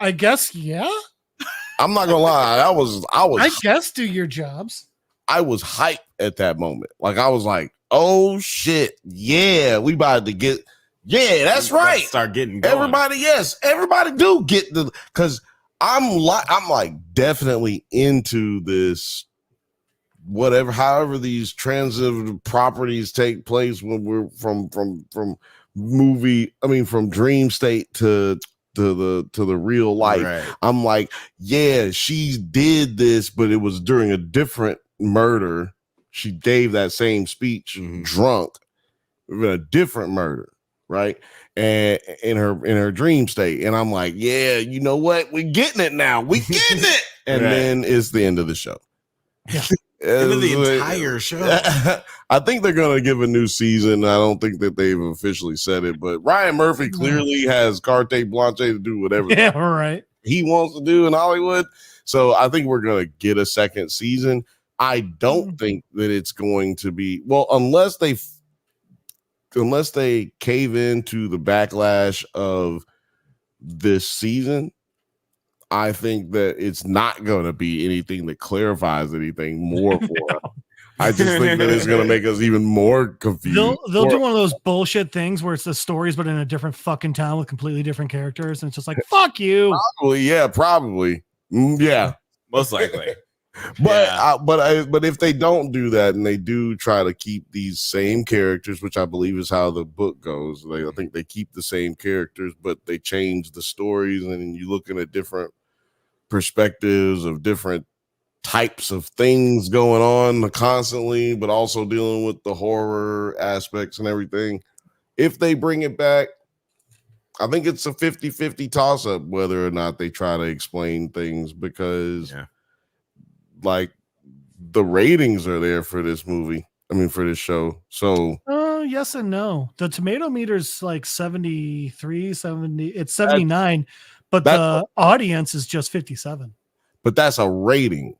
I guess, yeah. I'm not gonna lie, I guess do your jobs. I was hyped at that moment. Like I was like, oh shit, yeah, we about to get, yeah, that's right. Start getting going. Everybody do get the, because I'm like definitely into this. Whatever, however these transitive properties take place when we're from dream state to the real life. Right. I'm like, yeah, she did this, but it was during a different murder. She gave that same speech drunk in a different murder, right? And in her dream state. And I'm like, yeah, you know what? We're getting it now. We getting it. And then it's the end of the show. Yeah. Into the entire show. I think they're going to give a new season. I don't think that they've officially said it, but Ryan Murphy clearly has carte blanche to do whatever he wants to do in Hollywood. So I think we're going to get a second season. I don't think that it's going to be, well, unless they cave into the backlash of this season. I think that it's not going to be anything that clarifies anything more for us. I just think that it's going to make us even more confused. They'll do one of those bullshit things where it's the stories, but in a different fucking town with completely different characters. And it's just like, fuck you. Probably. Yeah. Most likely. But if they don't do that and they do try to keep these same characters, which I believe is how the book goes, I think they keep the same characters, but they change the stories, and you're looking at different perspectives of different types of things going on constantly, but also dealing with the horror aspects and everything. If they bring it back, I think it's a 50-50 toss-up whether or not they try to explain things, because like the ratings are there for this movie. I mean, for this show. So yes and no. The tomato meter's like 73, 70. It's 79, but the audience is just 57. But that's a rating.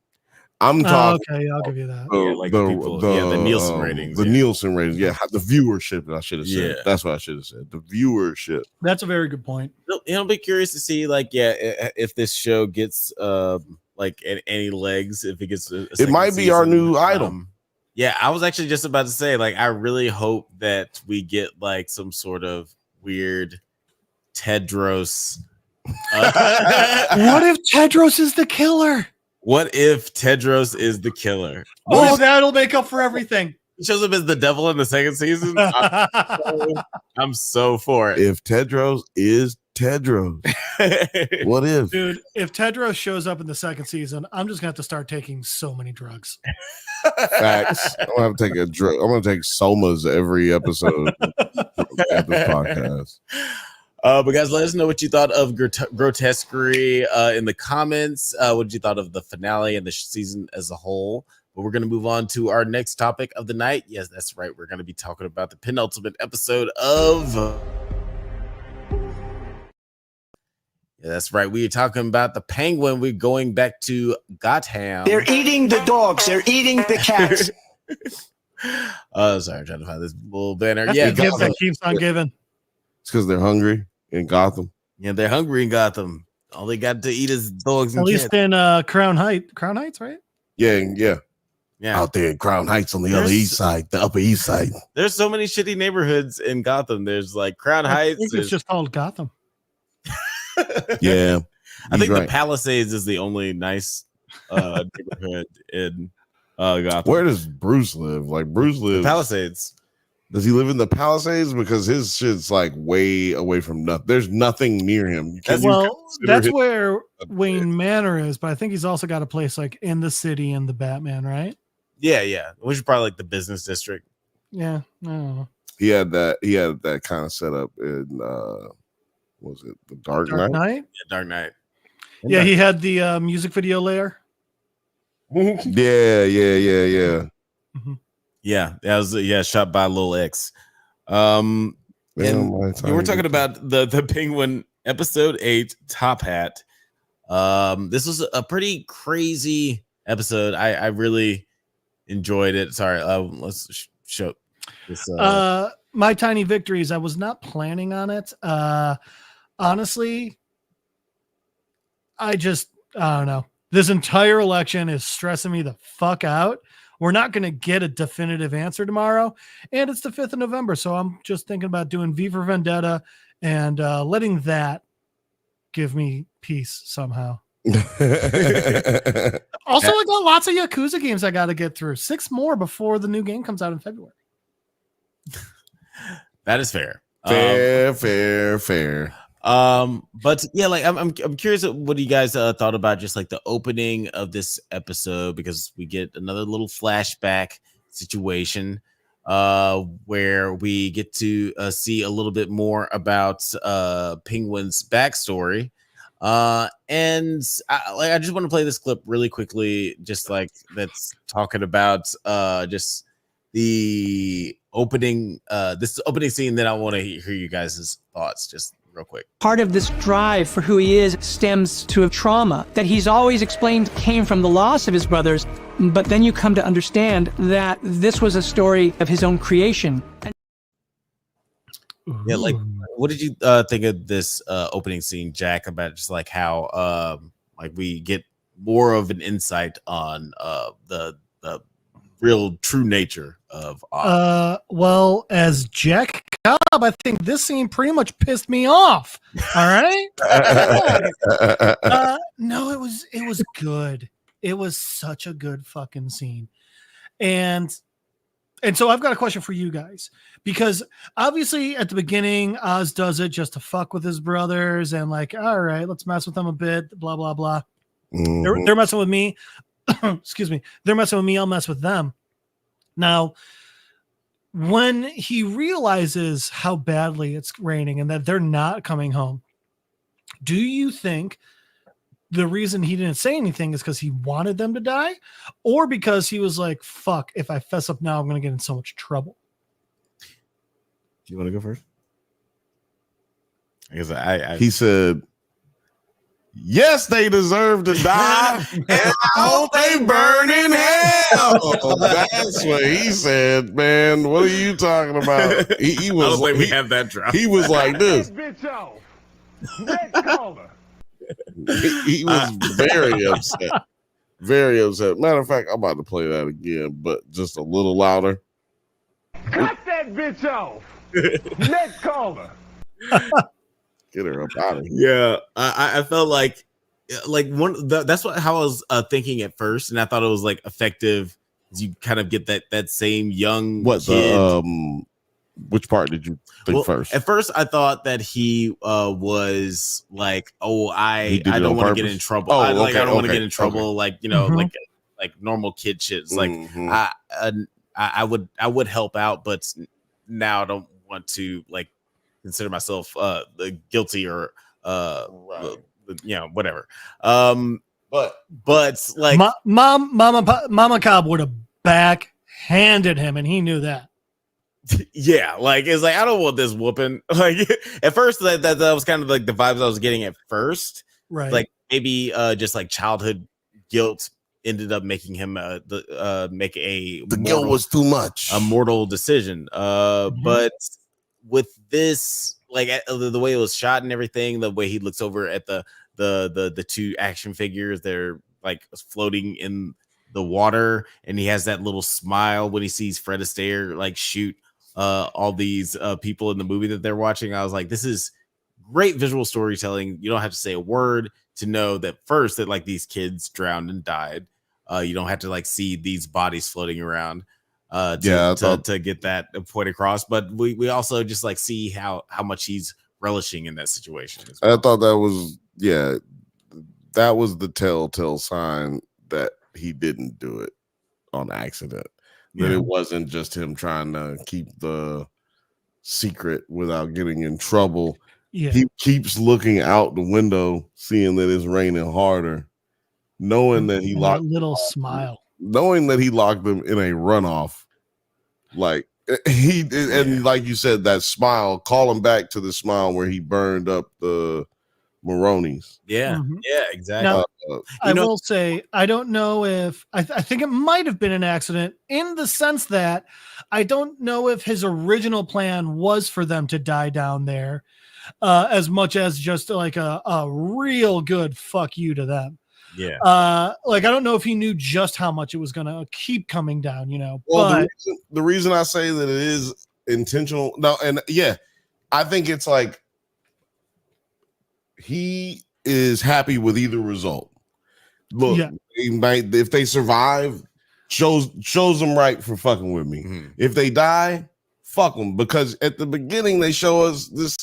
I'm talking. Okay, I'll give you that. The Nielsen ratings. The Nielsen ratings. Yeah, the viewership. I should have said. Yeah. That's what I should have said. The viewership. That's a very good point. I'll be curious to see, like, if this show gets like any legs. If it gets, it might be our new item. Yeah, I was actually just about to say, like, I really hope that we get like some sort of weird Tedros. What if Tedros is the killer? What if Tedros is the killer? Oh, that'll make up for everything. He shows up as the devil in the second season. I'm so for it. If Tedros is Tedros, what if? Dude, if Tedros shows up in the second season, I'm just gonna have to start taking so many drugs. Facts. I'm gonna have to take a drug. I'm gonna take somas every episode at this podcast. But guys, let us know what you thought of Grotesquerie in the comments. What did you thought of the finale and the season as a whole? But we're going to move on to our next topic of the night. Yes, that's right. We're going to be talking about the penultimate episode of... Yeah, that's right. We are talking about the Penguin. We're going back to Gotham. They're eating the dogs. They're eating the cats. Sorry, I'm trying to find this little banner. That's the gift that keeps on giving. It's because they're hungry in Gotham. Yeah, they're hungry in Gotham. All they got to eat is dogs and At least in Crown Heights, right? Yeah. Out there in Crown Heights on the other east side, the upper east side. There's so many shitty neighborhoods in Gotham. There's like Crown Heights. I think it's just called Gotham. Yeah. I think the Palisades is the only nice neighborhood in Gotham. Where does Bruce live? Like Bruce lives the Palisades. Does he live in the Palisades? Because his shit's like way away from nothing. There's nothing near him. That's where Wayne Manor is, but I think he's also got a place like in the city in the Batman, right? Yeah. Which is probably like the business district. Yeah. I don't know. He had that kind of setup in was it the Dark Knight? Yeah, Dark Knight. Yeah, he had the music video layer. Yeah. Yeah, that was shot by Lil X. And we're talking about the Penguin episode 8 Top Hat. This was a pretty crazy episode. I really enjoyed it. Sorry, let's show this. My tiny victories. I was not planning on it. Honestly, I don't know. This entire election is stressing me the fuck out. We're not going to get a definitive answer tomorrow, and it's the 5th of November, so I'm just thinking about doing V for Vendetta and letting that give me peace somehow. Also, I got lots of Yakuza games I got to get through. 6 more before the new game comes out in February. That is fair. Fair. But yeah, like I'm curious what you guys thought about just like the opening of this episode, because we get another little flashback situation where we get to see a little bit more about Penguin's backstory. And I just want to play this clip really quickly, just like that's talking about just the opening this opening scene. Then I want to hear you guys' thoughts just real quick. Part of this drive for who he is stems to a trauma that he's always explained came from the loss of his brothers, but then you come to understand that this was a story of his own creation. Yeah, like what did you think of this opening scene, Jack, about just like how like we get more of an insight on the real true nature of well, as Jack Cobb, I think this scene pretty much pissed me off. All right. No, it was good. It was such a good fucking scene. And so I've got a question for you guys, because obviously at the beginning Oz does it just to fuck with his brothers and like, all right, let's mess with them a bit, blah blah blah. Mm-hmm. They're messing with me. Excuse me. They're messing with me. I'll mess with them. Now, when he realizes how badly it's raining and that they're not coming home, do you think the reason he didn't say anything is because he wanted them to die, or because he was like, fuck, if I fess up now, I'm going to get in so much trouble? Do you want to go first? I guess he said, yes, they deserve to die, and I hope they burn in hell. That's what he said, man. What are you talking about? He was. I don't think we have that drop. He was like this. Bitch off. Next caller. He was very upset. Very upset. Matter of fact, I'm about to play that again, but just a little louder. Cut that bitch off. Next caller. Get her up out of here. Yeah, I felt like that's how I was thinking at first, and I thought it was like effective. You kind of get that same young kid. Which part did you think first? At first, I thought that he was like, "Oh, I don't want to get in trouble. I don't want to get in trouble." Like, you know, like normal kid shit. It's like I would help out, but now I don't want to like consider myself guilty or you know, whatever. But like Mama Cobb would have backhanded him, and he knew that. Yeah, like it's like I don't want this whooping. Like at first, that was kind of like the vibes I was getting at first. Right. Like maybe just like childhood guilt ended up making him make the guilt was too much, a mortal decision. But with this, like the way it was shot and everything, the way he looks over at the two action figures, they're like floating in the water, and he has that little smile when he sees Fred Astaire like shoot all these people in the movie that they're watching. I was like, this is great visual storytelling. You don't have to say a word to know that first that like these kids drowned and died. You don't have to like see these bodies floating around to get that point across. But we also just like see how much he's relishing in that situation. I thought that was that was the telltale sign that he didn't do it on accident. That it wasn't just him trying to keep the secret without getting in trouble. Yeah. He keeps looking out the window, seeing that it's raining harder, knowing that he And locked that little smile. knowing that he locked them in a runoff. Like he did, and like you said, that smile, call him back to the smile where he burned up the Maronis. Yeah, Mhm. yeah, exactly. Now, I know- will say, I don't know if I think it might have been an accident in the sense that I don't know if his original plan was for them to die down there as much as just like a real good fuck you to them. Yeah. Like I don't know if he knew just how much it was going to keep coming down, you know. Well, but the reason I say that it is intentional, no, and yeah, I think it's like he is happy with either result. Look, they might, if they survive, shows them right for fucking with me. Mm-hmm. If they die, fuck them, because at the beginning they show us this.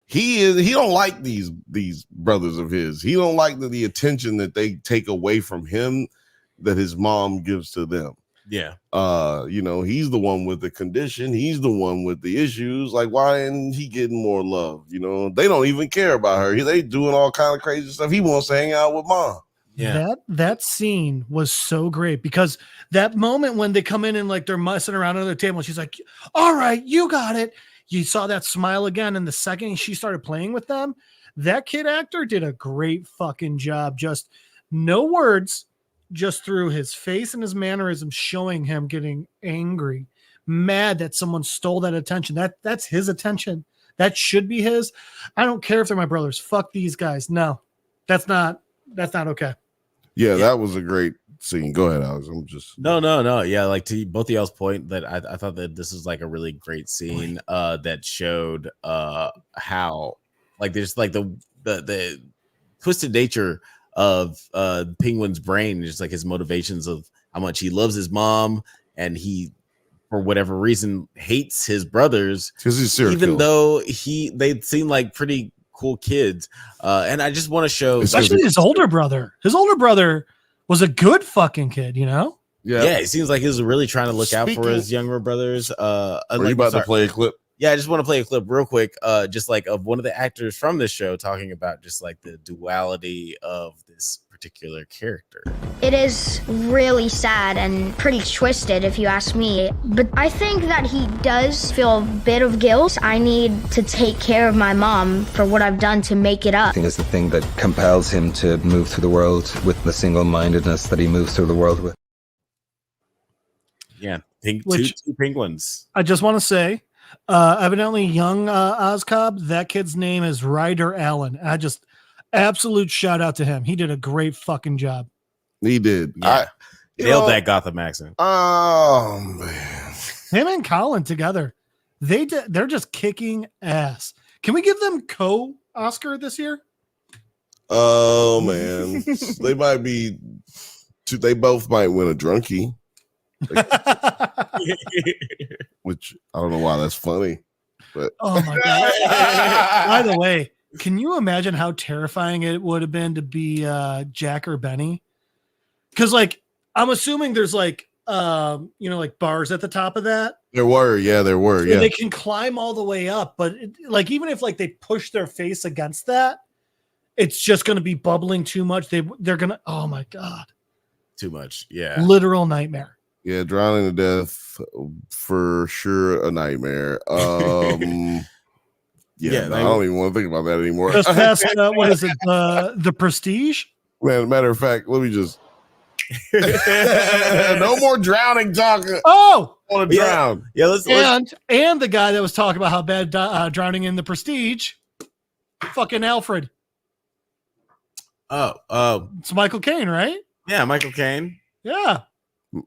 He don't like these brothers of his. He don't like the attention that they take away from him that his mom gives to them. Yeah. You know, he's the one with the condition. He's the one with the issues. Like, why isn't he getting more love? You know, they don't even care about her. They doing all kind of crazy stuff. He wants to hang out with mom. Yeah. That scene was so great because that moment when they come in and like they're messing around under the table, and she's like, "All right, you got it." You saw that smile again, and the second she started playing with them, that kid actor did a great fucking job. Just no words, just through his face and his mannerisms, showing him getting angry, mad that someone stole that attention. That's his attention. That should be his. I don't care if they're my brothers. Fuck these guys. No, that's not okay. Yeah, that was a great scene. Go ahead, Alex. I'm just No. Yeah, like to both of y'all's point, that I thought that this was like a really great scene that showed how like there's like the twisted nature of Penguin's brain, just like his motivations of how much he loves his mom and he for whatever reason hates his brothers because he's serial even killer. though they seem like pretty cool kids. And I just want to show especially his older brother. His older brother was a good fucking kid, you know? Yeah, it seems like he was really trying to look out for Speaking- his younger brothers. Are you about to play a clip? Yeah, I just want to play a clip real quick, just like of one of the actors from this show talking about just like the duality of this particular character. It is really sad and pretty twisted, if you ask me. But I think that he does feel a bit of guilt. I need to take care of my mom for what I've done to make it up. I think it's the thing that compels him to move through the world with the single-mindedness that he moves through the world with. Yeah, two penguins. I just want to say, evidently young Oscob, that kid's name is Ryder Allen. I just absolute shout out to him. He did a great fucking job. He did. Yeah. Nailed that Gotham accent. Oh man. Him and Colin together. They're just kicking ass. Can we give them co-Oscar this year? Oh man. They might be they both might win a drunkie. Which I don't know why that's funny. But oh my god. By the way, can you imagine how terrifying it would have been to be Jack or Benny? Because like I'm assuming there's like like bars at the top of that. There were. So Yeah. they can climb all the way up, but like even if like they push their face against that, it's just going to be bubbling too much. They're gonna. Oh my god. Too much. Yeah. Literal nightmare. Yeah, drowning to death for sure, a nightmare. Yeah, I don't even want to think about that anymore. Just past what is it? The Prestige. Man, matter of fact, let me just no more drowning talk. Oh, I want to drown. Yeah, let's and the guy that was talking about how bad drowning in the Prestige, fucking Alfred. It's Michael Caine, right? Yeah, Michael Caine. Yeah.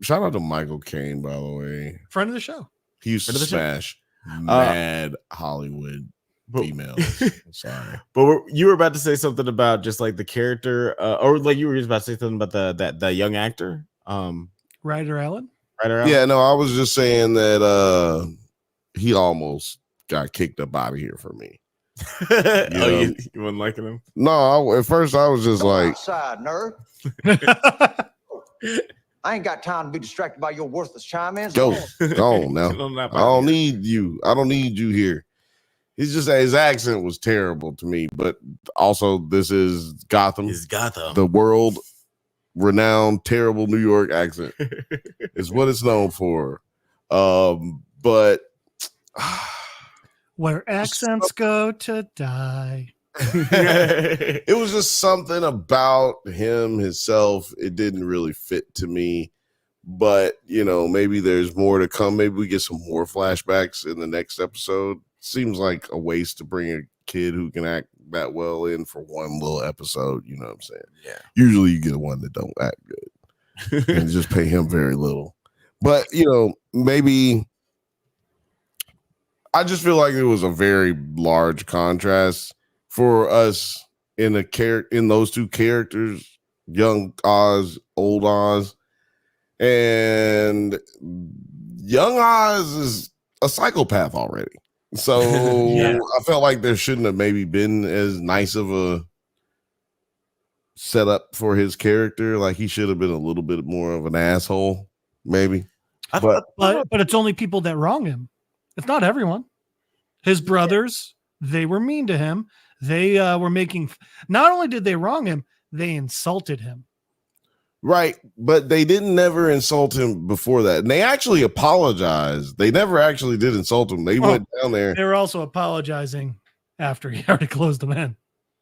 Shout out to Michael Caine, by the way. Friend of the show. He used to smash mad Hollywood females. Sorry. But you were about to say something about just like the character, or like you were just about to say something about the young actor. Ryder Allen? Yeah, no, I was just saying that he almost got kicked up out of here for me. You weren't liking him? No, at first I was just like, outside, nerd. I ain't got time to be distracted by your worthless chime-ins. go on now. I don't need you. I don't need you here. He's just his accent was terrible to me, but also this is Gotham. It's Gotham. The world renowned terrible New York accent is what it's known for. But where accents go to die. It was just something about him himself. It didn't really fit to me. But maybe there's more to come. Maybe we get some more flashbacks in the next episode. Seems like a waste to bring a kid who can act that well in for one little episode. You know what I'm saying? Yeah. Usually you get one that don't act good and just pay him very little. But maybe I just feel like it was a very large contrast for us in those two characters, young Oz, old Oz, and young Oz is a psychopath already. So Yeah. I felt like there shouldn't have maybe been as nice of a setup for his character. Like he should have been a little bit more of an asshole, maybe. But it's only people that wrong him. It's not everyone. His brothers, they were mean to him. They were making. Not only did they wrong him, they insulted him. right, but they didn't never insult him before that. And they actually apologized. They never actually did insult him. They went down there. They were also apologizing after he already closed them in.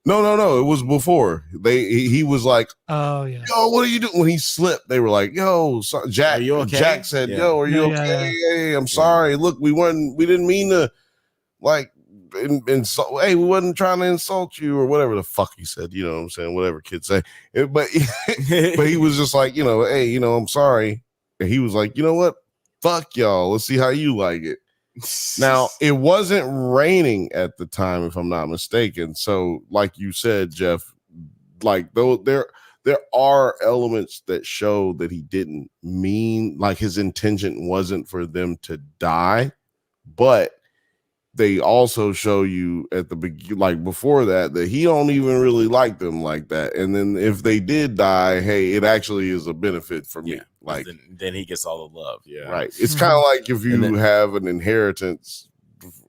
No, it was before. He was like, oh yeah, yo, what are you doing? When he slipped, they were like, yo, Jack, are you okay? Jack said, yo, are you okay? Hey, I'm sorry. Look, we didn't mean to like insult. Hey, we wasn't trying to insult you or whatever the fuck he said. You know what I'm saying? Whatever kids say. But he was just like, hey, I'm sorry. And he was like, you know what? Fuck y'all. Let's see how you like it. Now, it wasn't raining at the time, if I'm not mistaken. So, like you said, Jeff, like though there are elements that show that he didn't mean, like his intention wasn't for them to die, but they also show you at the beginning, like before that he don't even really like them like that. And then if they did die, hey, it actually is a benefit for me. Like then he gets all the love. Yeah. Right. It's kind of like if you have an inheritance,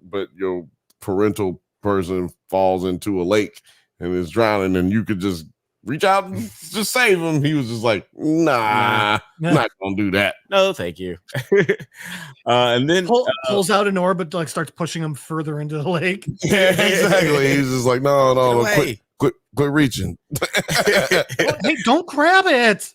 but your parental person falls into a lake and is drowning, and you could just reach out and just save him. He was just like, nah, I'm not gonna do that. No, thank you. And then pulls out an orb, but like starts pushing him further into the lake. Yeah, exactly. He's just like, no, quit reaching. Hey, don't grab it.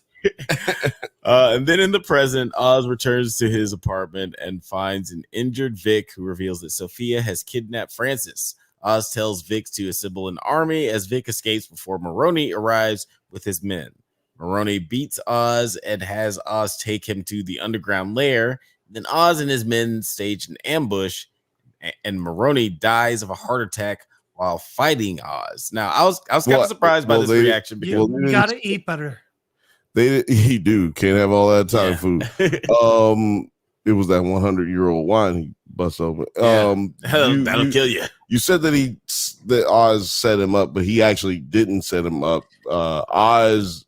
And then in the present, Oz returns to his apartment and finds an injured Vic, who reveals that Sophia has kidnapped Francis. Oz tells Vic to assemble an army as Vic escapes before Maroni arrives with his men. Maroni beats Oz and has Oz take him to the underground lair. Then Oz and his men stage an ambush, and Maroni dies of a heart attack while fighting Oz. Now, I was kind of surprised by this reaction because you gotta eat better. He can't have all that Thai food. It was that 100-year-old wine he busts open. That'll kill you. You said that Oz set him up, but he actually didn't set him up. Oz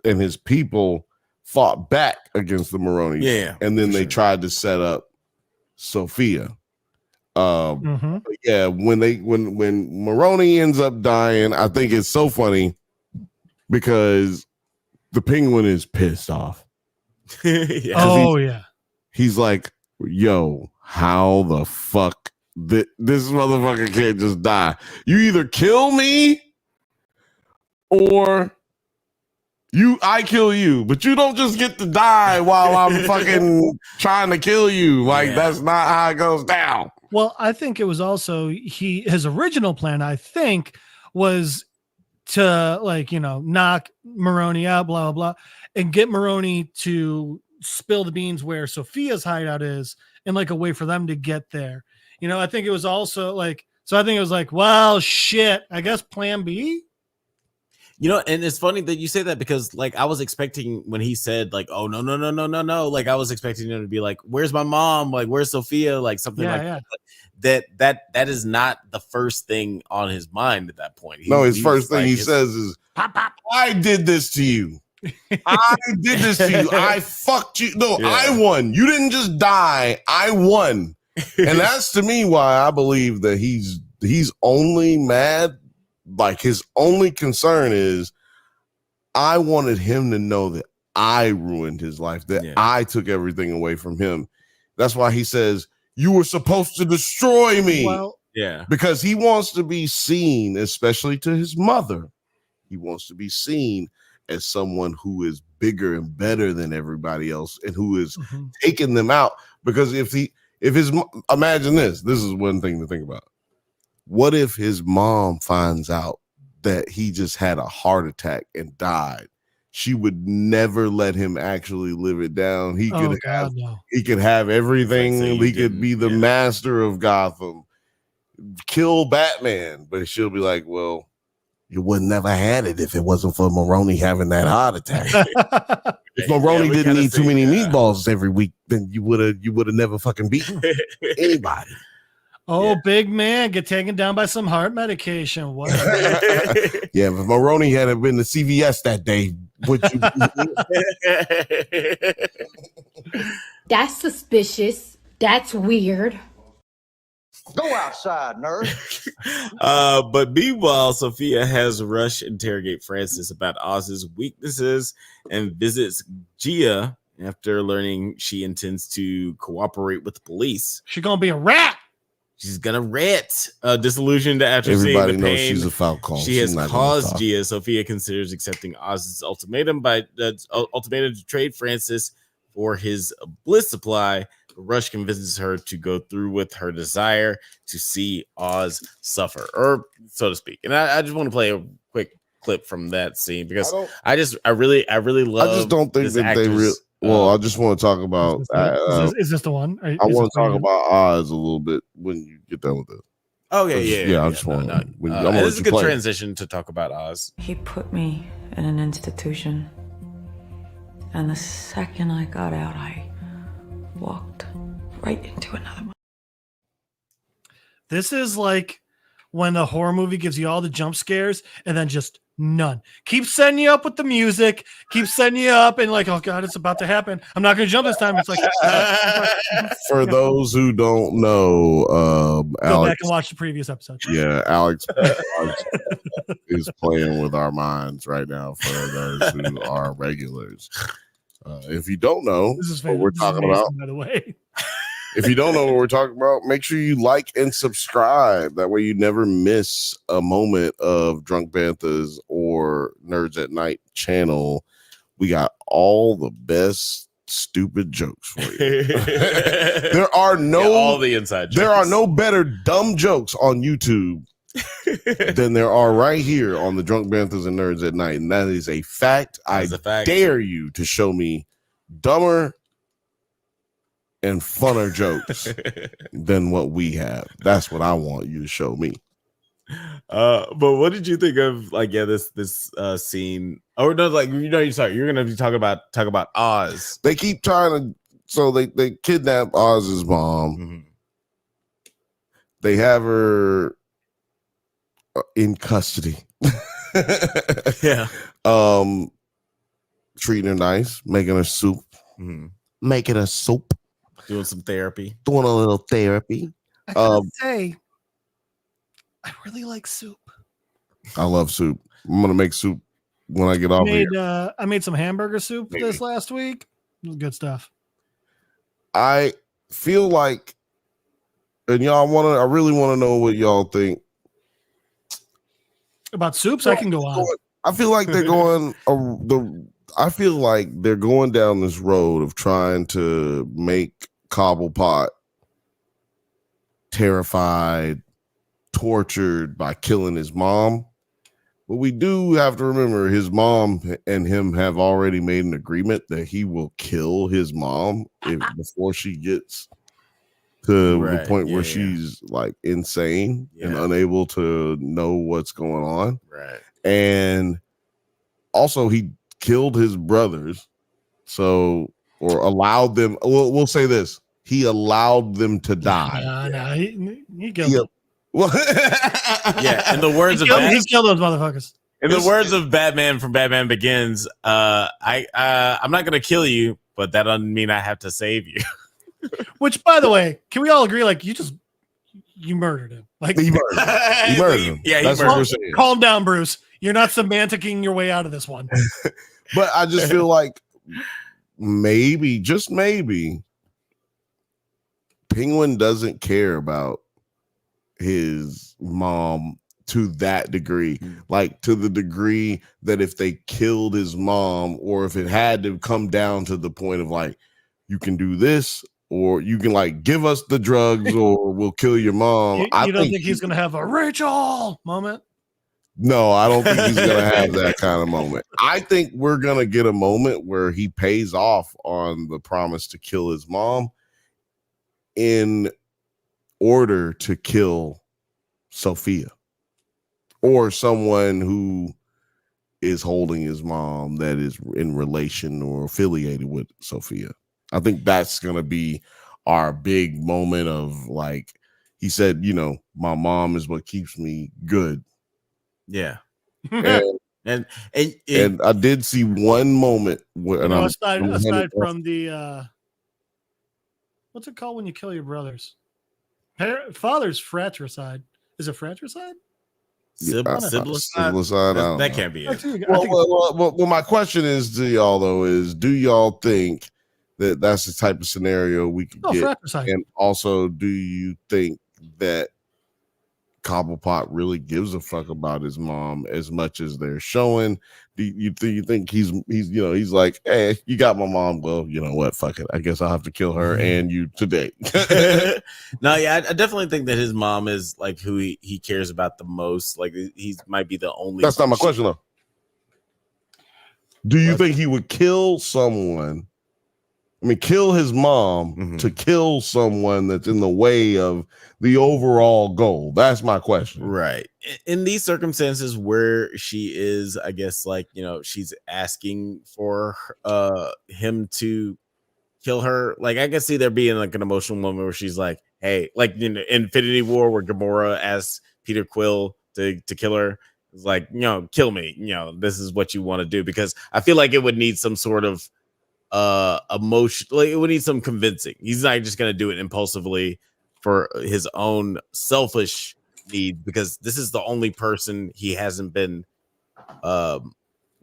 and his people fought back against the Maroni. Yeah, and then they tried to set up Sophia. Yeah, when Maroni ends up dying, I think it's so funny because the Penguin is pissed off. He's like, yo, how the fuck this motherfucker can't just die? You either kill me or I kill you, but you don't just get to die while I'm fucking trying to kill you. Like, that's not how it goes down. Well, I think it was also his original plan, I think, was to knock Maroni out, blah, blah, blah, and get Maroni to spill the beans where Sophia's hideout is and a way for them to get there. I think it was also I think it was well, shit, I guess plan B. And it's funny that you say that because I was expecting when he said oh, no. I was expecting him to be like, where's my mom? Where's Sophia? Something that. That is not the first thing on his mind at that point. His first thing he says is, Pop, I did this to you. I did this to you. I fucked you. No, I won. You didn't just die. I won. And that's to me why I believe that he's only mad. Like his only concern is I wanted him to know that I ruined his life, that I took everything away from him. That's why he says, you were supposed to destroy me. Well, because he wants to be seen, especially to his mother. He wants to be seen as someone who is bigger and better than everybody else and who is taking them out. Because imagine this is one thing to think about. What if his mom finds out that he just had a heart attack and died? She would never let him actually live it down. He could have everything. He could be the master of Gotham, kill Batman, but she'll be like, well, you would never had it if it wasn't for Maroni having that heart attack. If Maroni didn't eat too many meatballs every week, then you would have never fucking beaten anybody. Oh, big man, get taken down by some heart medication. What? Yeah, if Maroni had been to CVS that day, would you? That's suspicious. That's weird. Go outside, nerd. But meanwhile, Sophia has Rush interrogate Francis about Oz's weaknesses and visits Gia after learning she intends to cooperate with the police. She's gonna be a rat. She's gonna rat. Disillusioned after Everybody seeing the knows pain she's a Falcon. she has caused Gia, Sophia considers accepting Oz's ultimatum to trade Francis for his bliss supply. Rush convinces her to go through with her desire to see Oz suffer, or so to speak. And I just want to play a quick clip from that scene because I really love. I just don't think that they really. Well, I just want to talk about. Is this the one? I want to talk about Oz a little bit when you get done with it. Okay, yeah. I just want. This is a good transition to talk about Oz. He put me in an institution, and the second I got out, I walked right into another one. This is like when a horror movie gives you all the jump scares and then just none. Keep setting you up with the music. Keep setting you up and like, oh God, it's about to happen. I'm not going to jump this time. It's like, for those who don't know, go Alex, back and watch the previous episode. Yeah, Alex is playing with our minds right now. For those who are regulars, if you don't know what we're talking about, by the way. If you don't know what we're talking about, make sure you like and subscribe. That way you never miss a moment of Drunk Banthas or Nerds at Night channel. We got all the best stupid jokes for you. There are no all the inside jokes. There are no better dumb jokes on YouTube than there are right here on the Drunk Banthas and Nerds at Night. And that is a fact. I dare you to show me dumber and funner jokes than what we have. That's what I want you to show me. But what did you think of this scene? Oh no, you're gonna be talking about Oz. They keep trying to, so they kidnap Oz's mom. Mm-hmm. They have her in custody. Yeah. Treating her nice, making her soup. Mm-hmm. Making her soup. Doing some therapy. Doing a little therapy. I gotta say, I really like soup. I love soup. I'm gonna make soup when I get off here. I made some hamburger soup this last week. It was good stuff. I feel like, and I really want to know what y'all think about soups. I can go on. I feel like they're going I feel like they're going down this road of trying to make Cobblepot terrified, tortured by killing his mom. But we do have to remember his mom and him have already made an agreement that he will kill his mom before she gets to the point where she's like insane and unable to know what's going on. Right. And also he killed his brothers, or allowed them. We'll say this: he allowed them to die. No, he killed them. Well, yeah. In the words he killed those motherfuckers. In the words of Batman from Batman Begins, I'm not gonna kill you, but that doesn't mean I have to save you. Which, by the way, can we all agree? Like, you murdered him. Like, he murdered him. Yeah, that's what we're saying. Calm down, Bruce. You're not semanticing your way out of this one. But I just feel like maybe, just maybe, Penguin doesn't care about his mom to that degree, like to the degree that if they killed his mom, or if it had to come down to the point of like, you can do this, or you can like give us the drugs, or we'll kill your mom. You don't think he's going to have a Rachel moment? No, I don't think he's going to have that kind of moment. I think we're going to get a moment where he pays off on the promise to kill his mom in order to kill Sophia, or someone who is holding his mom that is in relation or affiliated with Sophia. I think that's going to be our big moment of like, he said, you know, my mom is what keeps me good. Yeah. And I did see one moment where, and aside from the, what's it called when you kill your brothers? Father's fratricide. Is it fratricide? Siblicide. That can't be it. Well, my question is to y'all though is, do y'all think that that's the type of scenario we could get? Fratricide. And also, do you think that Cobblepot really gives a fuck about his mom as much as they're showing? Do you think he's you know, he's like, hey, you got my mom, well, you know what, fuck it, I guess I'll have to kill her and you today. No, yeah, I definitely think that his mom is like who he cares about the most. Like, he might be the only. That's not my question though. Do you think he would kill someone? I mean, kill his mom to kill someone that's in the way of the overall goal? That's my question. Right. In these circumstances where she is, I guess, like, you know, she's asking for him to kill her. Like, I can see there being like an emotional moment where she's like, hey, like in Infinity War where Gamora asks Peter Quill to kill her. It's like, you know, kill me. You know, this is what you want to do. Because I feel like it would need some sort of emotion, like it would need some convincing. He's not just going to do it impulsively for his own selfish need, because this is the only person he hasn't been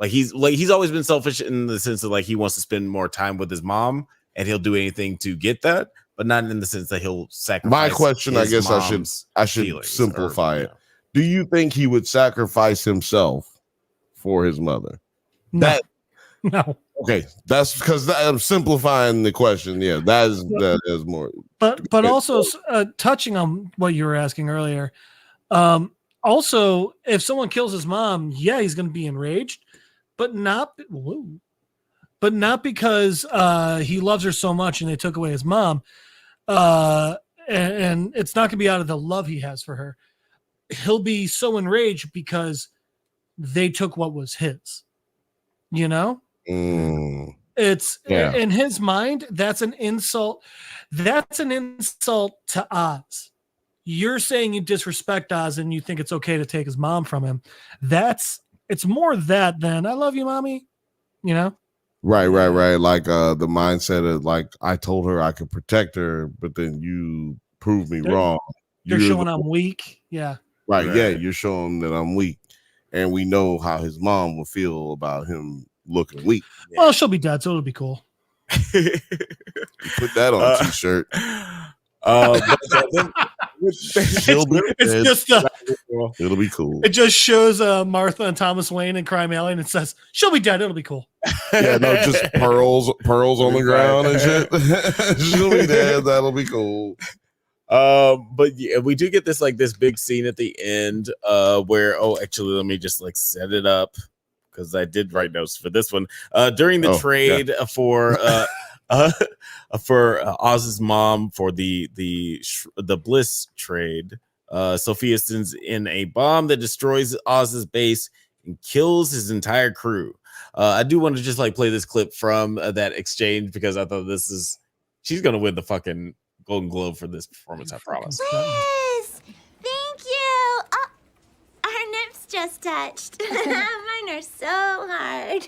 he's always been selfish in the sense of like he wants to spend more time with his mom and he'll do anything to get that, but not in the sense that he'll sacrifice. My question, I guess I should simplify it. Do you think he would sacrifice himself for his mother? No. Okay, that's because I'm simplifying the question. Yeah, that is more. But also touching on what you were asking earlier. Also, if someone kills his mom, yeah, he's going to be enraged, but not because he loves her so much and they took away his mom. And it's not going to be out of the love he has for her. He'll be so enraged because they took what was his. You know. It's in his mind, that's an insult. That's an insult to Oz. You're saying you disrespect Oz and you think it's okay to take his mom from him. It's more that than I love you, mommy. You know? Right. Like the mindset of like, I told her I could protect her, but then you proved me wrong. You're showing I'm weak. Yeah. Right. Yeah, you're showing that I'm weak. And we know how his mom will feel about him looking weak. Well, she'll be dead, so it'll be cool. Put that on a t-shirt. It'll be cool. It just shows Martha and Thomas Wayne in Crime Alley, and it says she'll be dead. It'll be cool. Yeah, no, just pearls on the ground and shit. She'll be dead. That'll be cool. But yeah, we do get this big scene at the end where actually let me just set it up, because I did write notes for this one. During the trade for Oz's mom for the Bliss trade, Sophia sends in a bomb that destroys Oz's base and kills his entire crew. I do want to just play this clip from that exchange, because I thought she's gonna win the fucking Golden Globe for this performance. I promise. Liz, thank you. Oh, our nips just touched. Mine are so hard.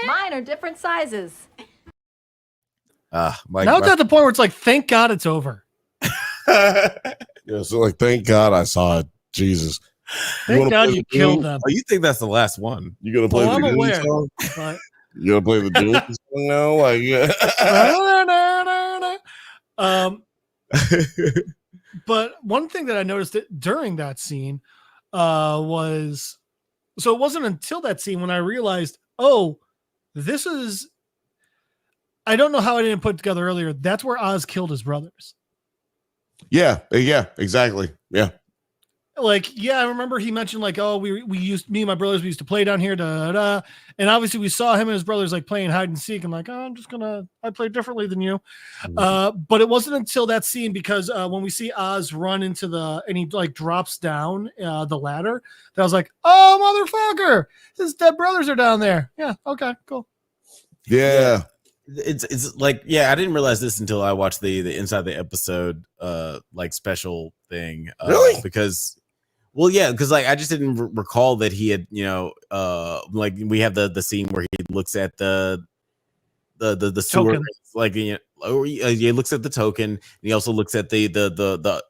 Mine are different sizes. Now it's at the point where it's like, thank God it's over. Yeah, so like, thank God I saw it. Jesus. Thank God you killed them. Oh, you think that's the last one? You gonna play the I'm Doom aware, song? but You gonna play the Doom song now? Like, yeah. But one thing that I noticed during that scene was, so it wasn't until that scene when I realized, oh, this is, I don't know how I didn't put it together earlier. That's where Oz killed his brothers. Yeah, exactly. Yeah. Like, yeah, I remember he mentioned like, oh, me and my brothers, we used to play down here, and obviously we saw him and his brothers like playing hide and seek. I'm like, oh, I play differently than you. But it wasn't until that scene, because when we see Oz run into and he like drops down the ladder, that I was like, oh, motherfucker, his dead brothers are down there. Yeah, okay, cool. Yeah. It's like, yeah, I didn't realize this until I watched the inside the episode like special thing. Really? Because like I just didn't recall that he had, like we have the scene where he looks at the sewer, like, he looks at the token, and he also looks at the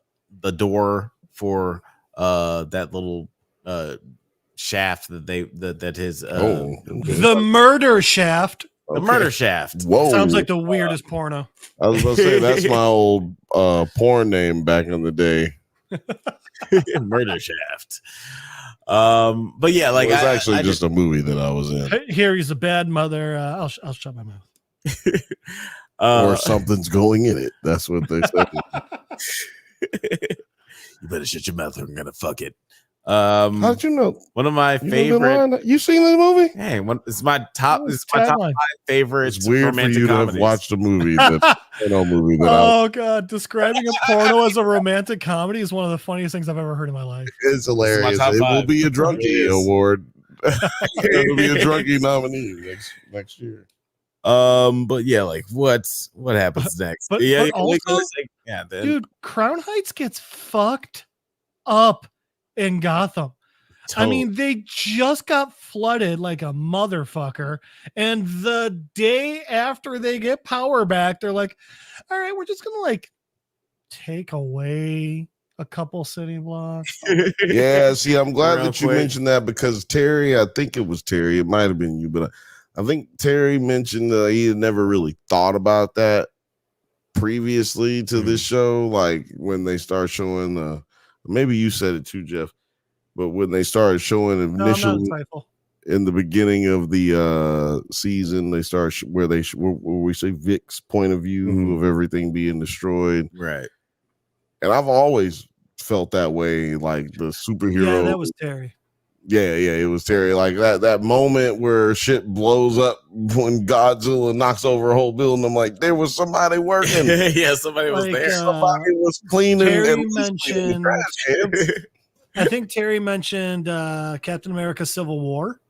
door for that little shaft that his the murder shaft. The murder shaft. Whoa. Sounds like the weirdest porno. I was about to say, that's my old porn name back in the day. Murder shaft. But yeah, like it was actually just a movie that I was in. Here he's a bad mother. I'll shut my mouth. Or something's going in it. That's what they said. You better shut your mouth or I'm gonna fuck it. How'd you know? One of my favorite. You seen the movie? Hey, it's my top. It's my top 5 favorites. It's weird for you to have watched a movie. Oh god, describing a porno as a romantic comedy is one of the funniest things I've ever heard in my life. It's hilarious. It will be a drunkie award. It'll be a drunkie nominee next year. But yeah, like what happens next? But also, dude, Crown Heights gets fucked up in Gotham. I mean, they just got flooded like a motherfucker, and the day after they get power back, they're like, all right, we're just gonna like take away a couple city blocks. Yeah, see, I'm glad that you mentioned that, because Terry, I think it was Terry, it might have been you, but I think Terry mentioned he had never really thought about that previously to this show, like when they start showing maybe you said it too, Jeff, but when they started showing initially in the beginning of the season, they start where we say Vic's point of view of everything being destroyed, right? And I've always felt that way, like the superhero. Yeah, that was Terry. Yeah, it was Terry. Like that moment where shit blows up when Godzilla knocks over a whole building. I'm like, there was somebody working. Yeah, somebody was there. Somebody was cleaning. Terry mentioned. I think Terry mentioned Captain America: Civil War,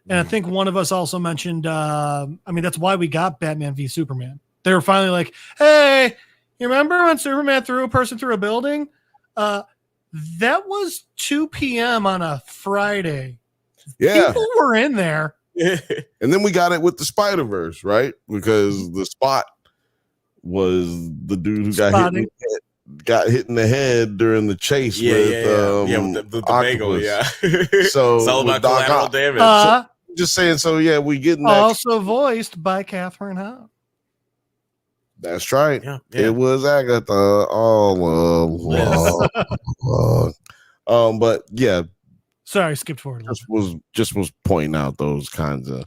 and I think one of us also mentioned. I mean, that's why we got Batman v Superman. They were finally like, "Hey, you remember when Superman threw a person through a building?" That was 2 p.m. on a Friday. Yeah. People were in there. And then we got it with the Spider-Verse, right? Because the Spot was the dude who got hit in the head during the chase with the bagel, yeah. So it's all about collateral damage. So, just saying, so yeah, we getting that. Also voiced by Catherine Hahn. That's right. Yeah. It was Agatha All Along. But yeah. Sorry, skipped forward. Just was pointing out those kinds of.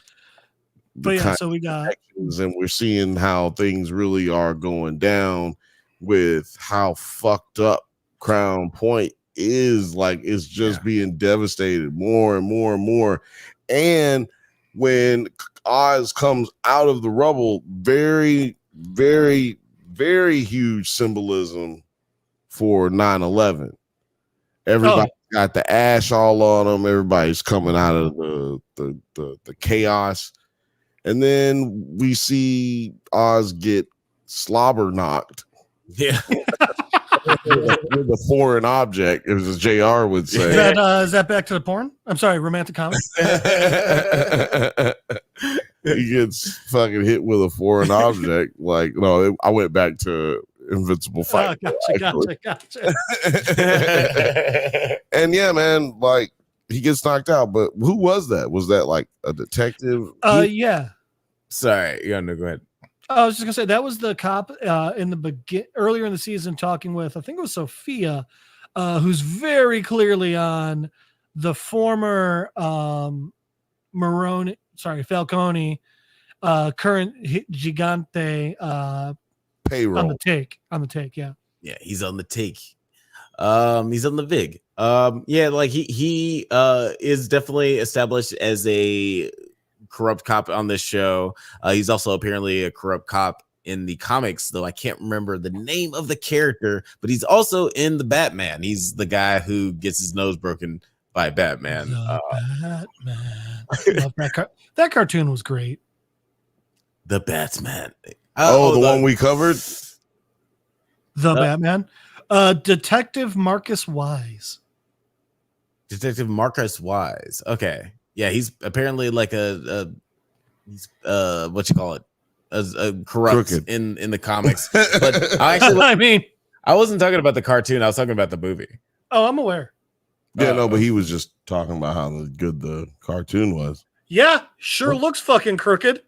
But yeah, so we got, and we're seeing how things really are going down with how fucked up Crown Point is. Like, it's just being devastated more and more and more. And when Oz comes out of the rubble, very, very, very huge symbolism for 9/11. Everybody got the ash all on them. Everybody's coming out of the chaos. And then we see Oz get slobber knocked. Yeah. With a foreign object, as JR would say. Is that back to the porn? I'm sorry, romantic comedy. he gets fucking hit with a foreign object. Like, no, I went back to Invincible Fight. Gotcha. And yeah, man, like he gets knocked out. But who was that? Was that like a detective? Yeah. Sorry, yeah, no, go ahead. I was just gonna say that was the cop in the earlier in the season talking with, I think it was Sophia, who's very clearly on the former Falcone, current Gigante payroll on the take, yeah. Yeah, he's on the take. He's on the VIG. Yeah, like he is definitely established as a corrupt cop on this show. He's also apparently a corrupt cop in the comics, though I can't remember the name of the character, but he's also in the Batman. He's the guy who gets his nose broken by Batman. Batman. I love that cartoon was great. The Batman. The one we covered? The Batman. Detective Marcus Wise. Detective Marcus Wise. Okay. Yeah, he's apparently like he's what you call it? A corrupt Crooked. in the comics. But I wasn't talking about the cartoon, I was talking about the movie. Oh, I'm aware. Yeah, no, but he was just talking about how good the cartoon was. Yeah, sure looks fucking crooked.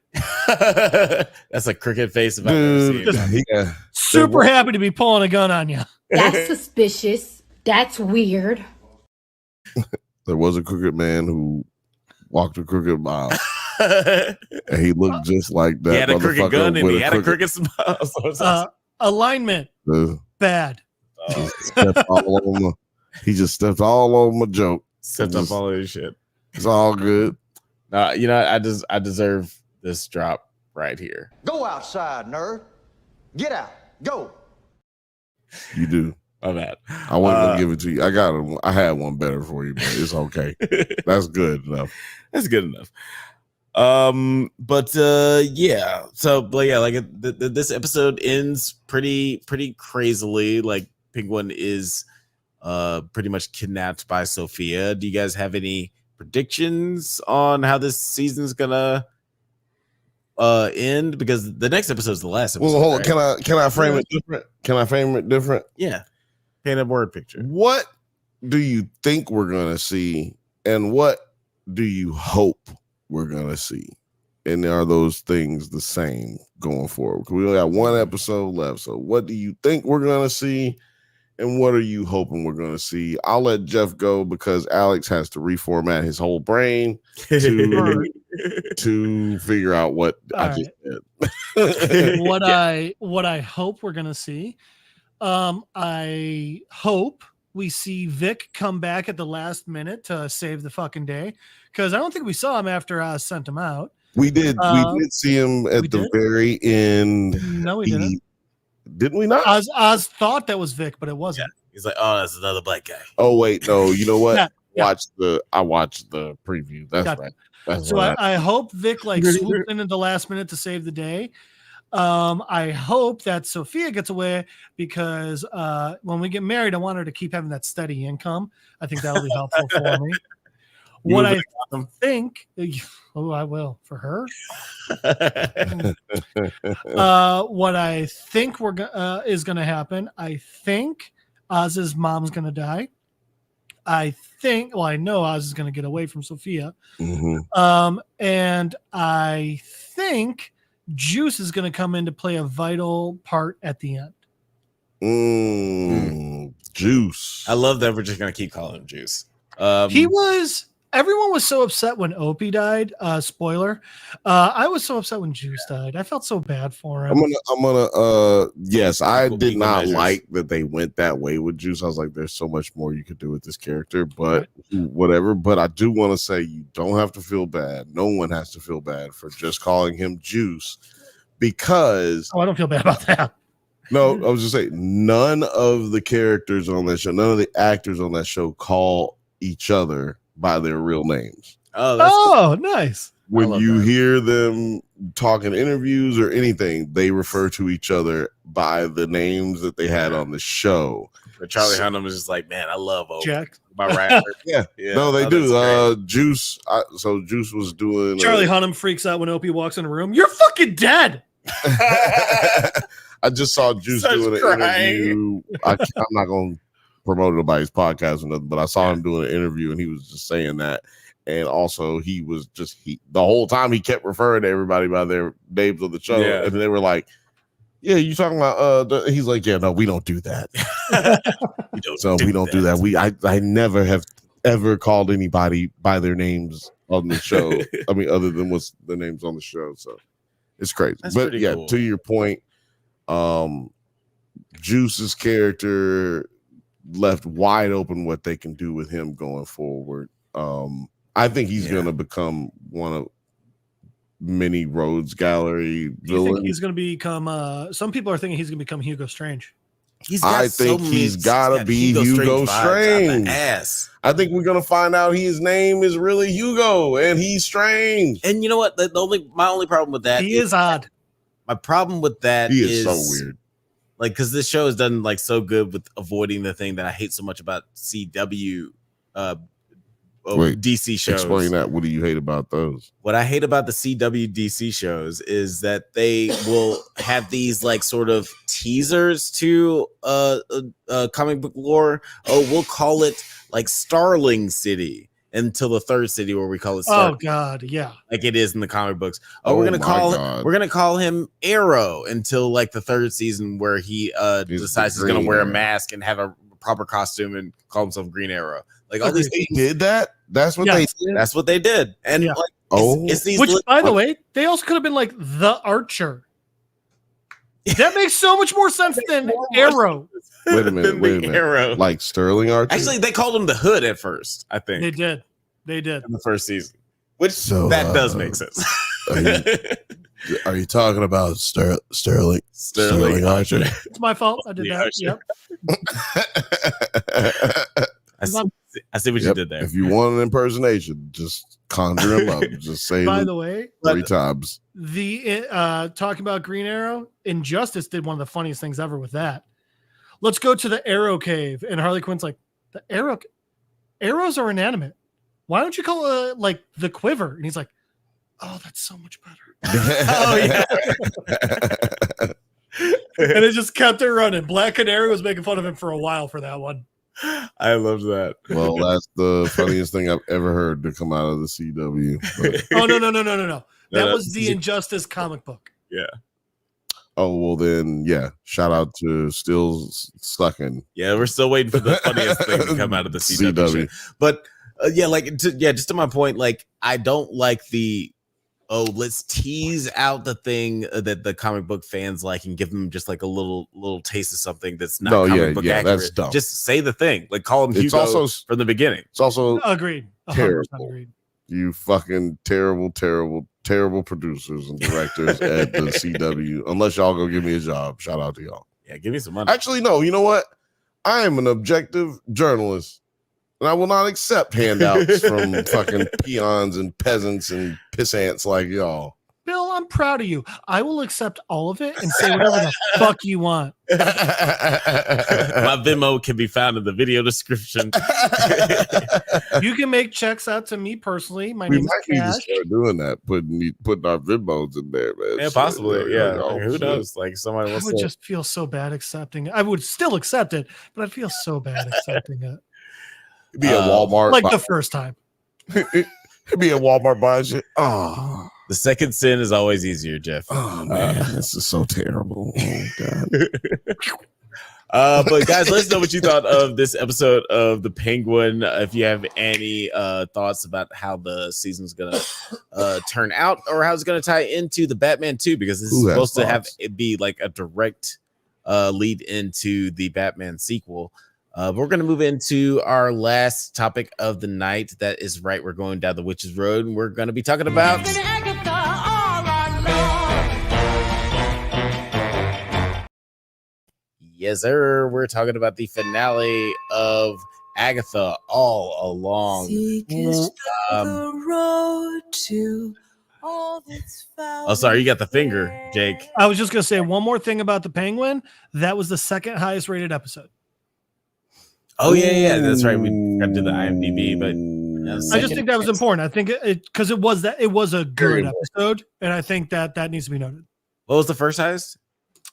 That's a crooked face if I've ever seen. Yeah. Super happy to be pulling a gun on you. That's suspicious. That's weird. There was a crooked man who walked a crooked mile. And he looked just like that. He had a crooked gun and he had a crooked smile. Alignment. Bad. He just stepped all over my joke. Stepped up all of his shit. It's all good. You know, I deserve this drop right here. Go outside, nerd. Get out. Go. You do. My bad. I wasn't gonna give it to you. I had one better for you, but it's okay. That's good enough. That's good enough. Yeah. So, but yeah, like this episode ends pretty crazily. Like Penguin is pretty much kidnapped by Sophia. Do you guys have any predictions on how this season's gonna end? Because the next episode is the last episode. Well, hold on. Right? Can I frame it different? Can I frame it different? Yeah. Paint a word picture. What do you think we're gonna see, and what do you hope we're gonna see? And are those things the same going forward? We only got one episode left. So what do you think we're gonna see? And what are you hoping we're going to see? I'll let Jeff go because Alex has to reformat his whole brain to figure out what I just said. What I hope we're going to see. I hope we see Vic come back at the last minute to save the fucking day, because I don't think we saw him after Oz sent him out. We did. We did see him at the very end. No, we didn't. Didn't we not? Oz thought that was Vic, but it wasn't. Yeah. He's like, oh, that's another black guy. Oh wait, no. You know what? Yeah. I watched the preview. That's right. That's so right. I hope Vic swoops in at the last minute to save the day. I hope that Sophia gets away because when we get married, I want her to keep having that steady income. I think that'll be helpful for me. What I think, I will for her. What I think is going to happen, I think Oz's mom's going to die. I know Oz is going to get away from Sophia. Mm-hmm. And I think Juice is going to come in to play a vital part at the end. Juice. I love that we're just going to keep calling him Juice. Everyone was so upset when Opie died. Spoiler. I was so upset when Juice died. I felt so bad for him. Yes, I did not like that they went that way with Juice. I was like, there's so much more you could do with this character, but whatever. But I do want to say you don't have to feel bad. No one has to feel bad for just calling him Juice, because I don't feel bad about that. No, I was just saying none of the characters on that show, none of the actors on that show call each other by their real names. Oh, nice. When you hear them talk in interviews or anything, they refer to each other by the names that they had on the show. But Charlie Hunnam is just like, man, I love Opie. Jack. My rapper. Yeah. Yeah. No, they Oh, do. that's great. Juice. So Juice was doing. Charlie Hunnam freaks out when Opie walks in the room. You're fucking dead. I just saw Juice Starts doing an crying. interview. I'm not going to promote nobody's podcast or nothing, but I saw him doing an interview and he was just saying that. And also, he was just the whole time he kept referring to everybody by their names of the show, Yeah. and they were like, "Yeah, you talking about?" He's like, "Yeah, no, we don't do that. We don't do that. I never have ever called anybody by their names on the show. I mean, other than what's the names on the show. So it's crazy. That's but pretty yeah, cool. to your point, Juice's character left wide open what they can do with him going forward. I think he's going to become one of many Rhodes Gallery Do you think villains. he's going to become? Some people are thinking he's going to become Hugo Strange. I think he's got to be Hugo Strange. Ass. I think we're gonna find out his name is really Hugo and he's strange. And you know what? My only problem with that He is odd. My problem with that He is so weird. Like, because this show has done like so good with avoiding the thing that I hate so much about CW DC shows. Explain that. What do you hate about those? What I hate about the CW DC shows is that they will have these like sort of teasers to comic book lore. Oh, we'll call it like Starling City until the third city where we call it Starling. Oh God, yeah. Like it is in the comic books. We're gonna call him Arrow until like the third season where he decides he's gonna wear a mask and have a proper costume and call himself Green Arrow. Like all these things. Did that? That's what they did. That's what they did. And like, it's these Which, by the way, they also could have been like the Archer. That makes so much more sense than Arrow. Wait a minute. Arrow. Like Sterling Archer? Actually, they called him the Hood at first, I think. They did. In the first season. Which So, that does make sense. Are you talking about Sterling Archer? It's my fault. I did that. Yep. I see what you did there. If you want an impersonation, just conjure him up. Just say By it the way, 3 times. the talking about Green Arrow, Injustice did one of the funniest things ever with that. Let's go to the Arrow Cave, and Harley Quinn's like, the arrows are inanimate. Why don't you call it like the Quiver? And he's like, oh, that's so much better. Oh yeah. And it just kept it running. Black Canary was making fun of him for a while for that one. I love that. Well, that's the funniest thing I've ever heard to come out of the CW. But, Oh no. That No, was the Injustice comic book. Yeah. oh, well then, yeah. Shout out to Still Sucking. Yeah, we're still waiting for the funniest thing to come out of the CW. Show. But just to my point, like I don't like the let's tease out the thing that the comic book fans like and give them just like a little taste of something that's not comic book accurate. That's dumb. Just say the thing, like call him Hugo also from the beginning. It's also Agreed. 100% terrible. agreed. You fucking terrible producers and directors at the CW. Unless y'all go give me a job. Shout out to y'all. Yeah, give me some money. Actually, no. You know what? I am an objective journalist. And I will not accept handouts from fucking peons and peasants and pissants like y'all. Bill, I'm proud of you. I will accept all of it and say whatever the fuck you want. My Venmo can be found in the video description. You can make checks out to me personally. My We name might is need to Cash. start doing that, putting our Venmos in there, man. Yeah, Shit, possibly. Yeah. oh, Like, who shit. knows? Like somebody I wants would to just feel so bad accepting it. I would still accept it, but I'd feel so bad accepting it. Be at Walmart. Like the first time. Be at Walmart buying shit. Oh, the second sin is always easier, Jeff. oh man, this is so terrible. Oh god. But guys, let us know what you thought of this episode of The Penguin. If you have any thoughts about how the season's gonna turn out or how it's gonna tie into the Batman 2, because this is Who has supposed to have thoughts? it be like a direct lead into the Batman sequel. We're going to move into our last topic of the night. That is right. We're going down the Witch's Road, and we're going to be talking about yes, sir. We're talking about the finale of Agatha All Along. Oh, sorry, you got the finger, Jake. I was just going to say one more thing about the Penguin. That was the second highest rated episode. Oh yeah, that's right. We got to do the IMDb, but I just think that was important. I think it because it was a good episode, and I think that needs to be noted. What was the first highest?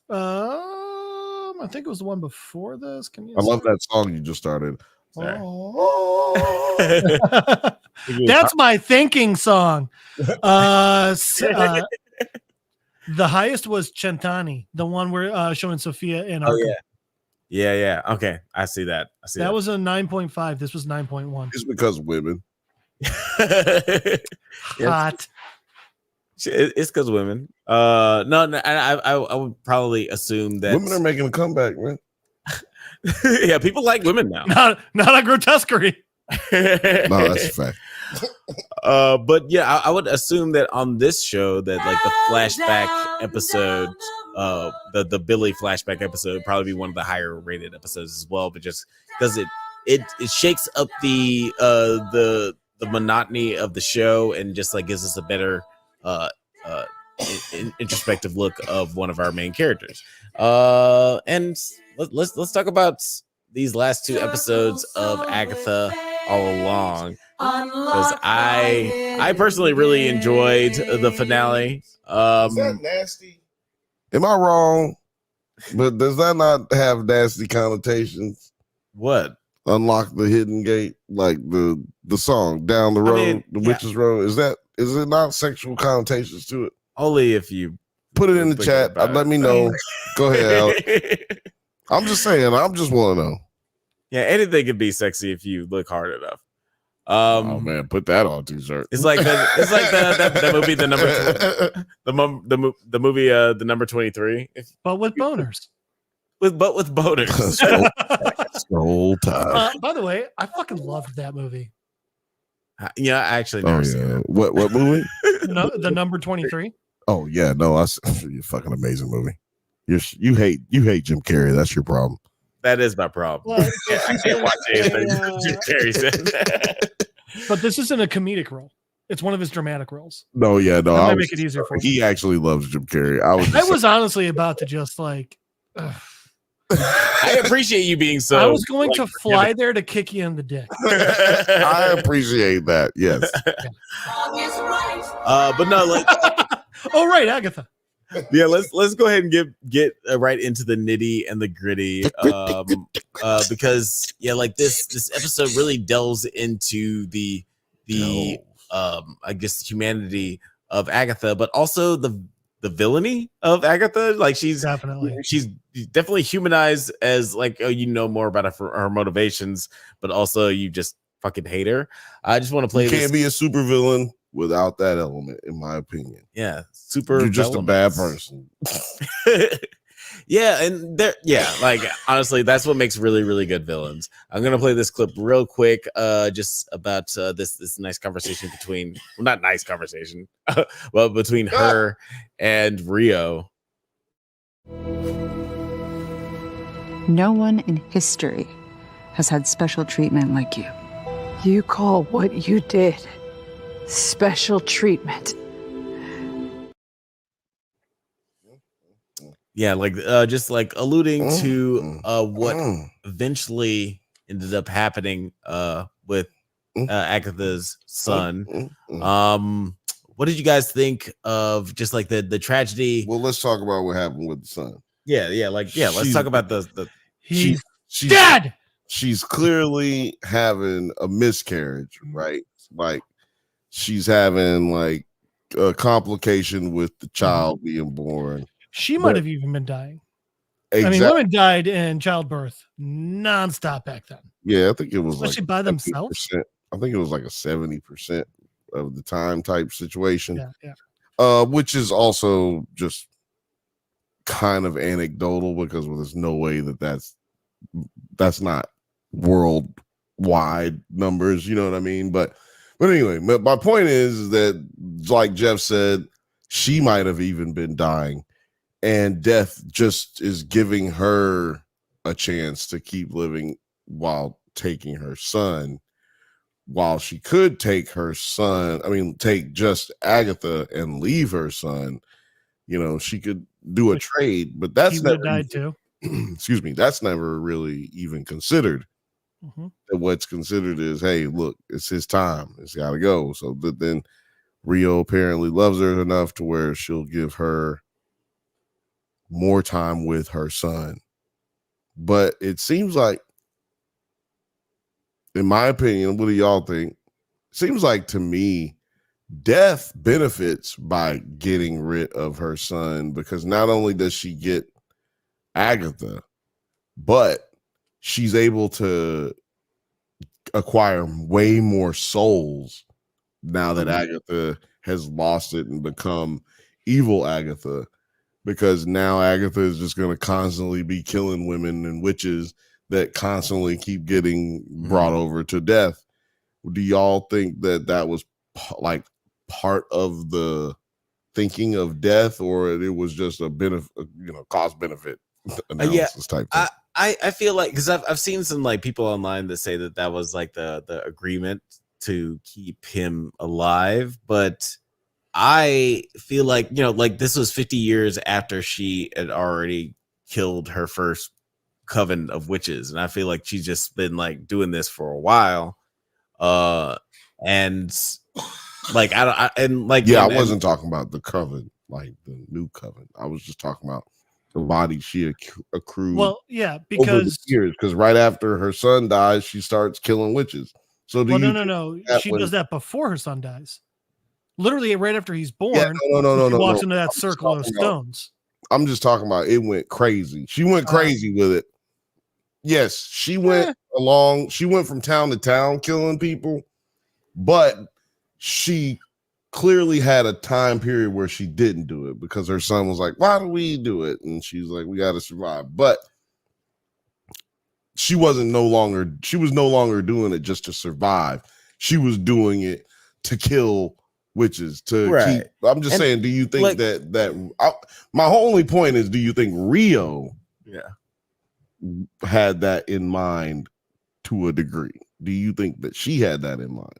I think it was the one before this. I love that song you just started. That's my thinking song. The highest was Centani, the one we're showing Sophia in. Oh yeah. Okay, I see that. That was a 9.5. This was 9.1. It's because women. Hot. It's because women. No, I would probably assume that women are making a comeback, man. Yeah, people like women now. Not a grotesquerie. No, that's a fact. But yeah, I would assume that on this show that like the flashback episode, the Billy flashback episode would probably be one of the higher rated episodes as well. But just because it shakes up the monotony of the show and just like gives us a better introspective look of one of our main characters. And let's talk about these last two episodes of Agatha All Along, because I personally really enjoyed the finale. Is that nasty? Am I wrong? But does that not have nasty connotations? What? Unlock the hidden gate, like the song Down the Road, the Witch's Road. Is it not sexual connotations to it? Only if you put it in the chat. Let me know. Go ahead, Alex. I'm just saying. I just want to know. Yeah, anything can be sexy if you look hard enough. Oh man, put that on t-shirt. It's like that movie, the movie, the number 23, but with boners. With boners. That's the whole time. By the way, I fucking loved that movie. Yeah, I actually never seen it. What movie? The number 23. Oh yeah, no, that's a fucking amazing movie. You hate Jim Carrey. That's your problem. That is my problem. Well, I can't watch anything Jim Carrey said. But this isn't a comedic role. It's one of his dramatic roles. No, yeah, no. That might make it easier for he actually loves Jim Carrey. I was honestly about to just like. I appreciate you being so. I was going to fly there to kick you in the dick. I appreciate that. Yes. But no, like. Oh right, Agatha. Yeah, let's go ahead and get right into the nitty and the gritty, because yeah, like this episode really delves into the I guess humanity of Agatha, but also the villainy of Agatha. Like she's definitely humanized as like, oh, you know more about her motivations, but also you just fucking hate her. I just want to play. You can't be a supervillain without that element, in my opinion. Yeah, super. You're just a bad person. Yeah, and like honestly, that's what makes really, really good villains. I'm gonna play this clip real quick, just about this nice conversation between, well, not nice conversation, well, between her and Rio. No one in history has had special treatment like you. You call what you did special treatment? Yeah, like just like alluding to what eventually ended up happening with Agatha's son. What did you guys think of just like the tragedy? Well, let's talk about what happened with the son. Let's talk about she's dead. She's clearly having a miscarriage, right? Like she's having like a complication with the child being born. She might have even been dying. Exactly. I mean, women died in childbirth nonstop back then. Yeah, I think it was especially like by themselves. I think it was like a 70% of the time type situation. Yeah. Which is also just kind of anecdotal because there's no way that's not worldwide numbers. You know what I mean? But anyway, my point is that, like Jeff said, she might have even been dying. And death just is giving her a chance to keep living while taking her son. While she could take take just Agatha and leave her son, she could do a trade, but that's never died too. Excuse me, that's never really even considered. that what's considered is, hey, look, it's his time. It's got to go. So but then Rio apparently loves her enough to where she'll give her more time with her son. But it seems like, in my opinion, what do y'all think? Seems like to me, Death benefits by getting rid of her son, because not only does she get Agatha, but she's able to acquire way more souls now that Agatha has lost it and become evil Agatha, because now Agatha is just going to constantly be killing women and witches that constantly keep getting brought over to death. Do y'all think that that was like part of the thinking of Death, or it was just a benefit, cost benefit analysis type thing? I feel like, because I've seen some like people online that say that was like the agreement to keep him alive, but I feel like, like this was 50 years after she had already killed her first coven of witches, and I feel like she's just been like doing this for a while, and like I wasn't talking about the coven, like the new coven. I was just talking about the body she accrued. Well, yeah, over the because years, because right after her son dies, she starts killing witches. So no. She does that before her son dies. Literally, right after he's born, she walks into that circle of stones. I'm just talking about it went crazy. She went crazy with it. Yes, she went along. She went from town to town killing people, but she clearly had a time period where she didn't do it because her son was like, why do we do it? And she's like, we got to survive. But she was no longer doing it just to survive. She was doing it to kill witches, to keep. I'm just saying, do you think my only point is, do you think Rio had that in mind to a degree? Do you think that she had that in mind?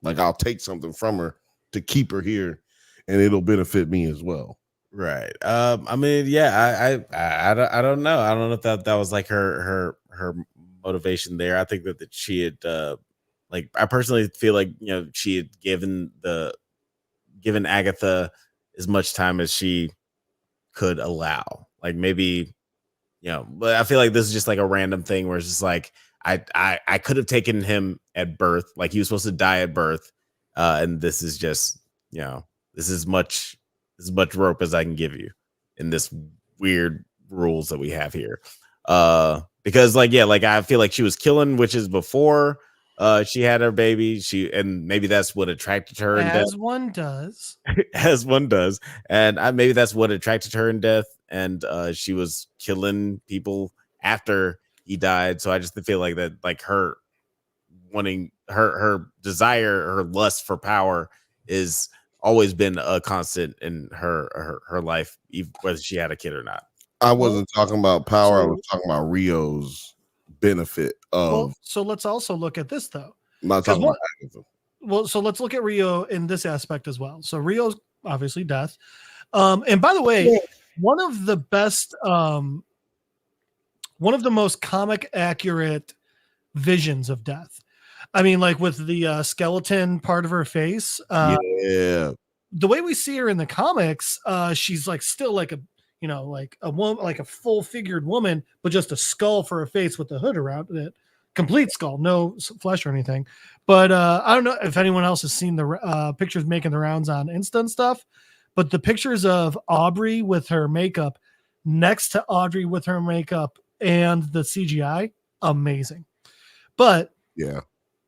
Like, I'll take something from her to keep her here, and it'll benefit me as well. Right. I mean, yeah, I don't know. I don't know if that was like her motivation there. I think that she had like, I personally feel like, she had given Agatha as much time as she could allow. Like, maybe, but I feel like this is just like a random thing where it's just like, I could have taken him at birth, like he was supposed to die at birth, and this is just, this is much rope as I can give you in this weird rules that we have here, because I feel like she was killing witches before she had her baby, and maybe that's what attracted her as one does. As one does, and maybe that's what attracted her in Death, and she was killing people after he died. So I just feel like that, like her wanting her desire, her lust for power is always been a constant in her life, even whether she had a kid or not. I wasn't talking about power. I was talking about Rio's benefit of. So let's also look at this though. I'm not talking about Agatha. Well, so let's look at Rio in this aspect as well. So Rio's obviously Death. And by the way, one of the best, one of the most comic accurate visions of Death. I mean, like with the skeleton part of her face. The way we see her in the comics, she's like still like a, like a woman, like a full figured woman, but just a skull for a face with the hood around it. Complete skull, no flesh or anything. But I don't know if anyone else has seen the pictures making the rounds on Insta and stuff, but the pictures of Aubrey with her makeup next to Audrey with her makeup and the CGI, amazing. But yeah.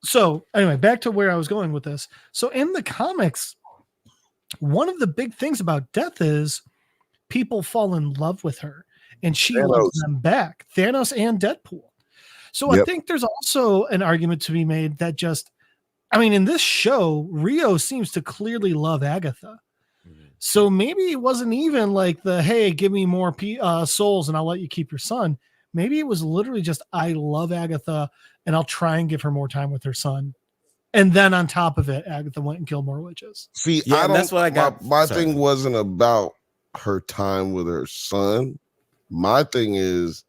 So anyway, back to where I was going with this. So in the comics, one of the big things about Death is people fall in love with her and she loves them back. Thanos and Deadpool. So I think there's also an argument to be made that in this show, Rio seems to clearly love Agatha. So maybe it wasn't even like hey, give me more souls and I'll let you keep your son. Maybe it was literally just, I love Agatha and I'll try and give her more time with her son. And then on top of it, Agatha went and killed more witches. See, that's what I got. My thing wasn't about her time with her son. My thing is,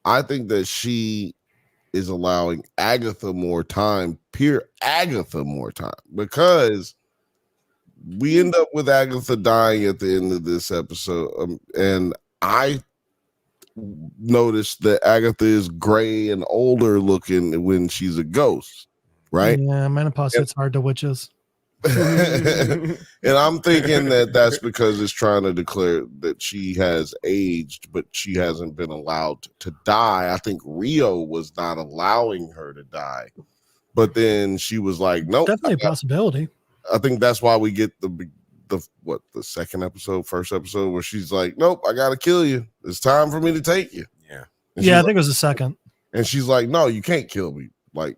I think that she is allowing Agatha more time, because we end up with Agatha dying at the end of this episode. And I noticed that Agatha is gray and older looking when she's a ghost, right? Yeah, menopause hits hard to witches. And I'm thinking that that's because it's trying to declare that she has aged, but she hasn't been allowed to die. I think Rio was not allowing her to die, but then she was like, nope. Definitely a possibility. I think that's why we get the first episode where she's like, nope, I gotta kill you. It's time for me to take you. Yeah. Yeah, I think it was the second. And she's like, no, you can't kill me. Like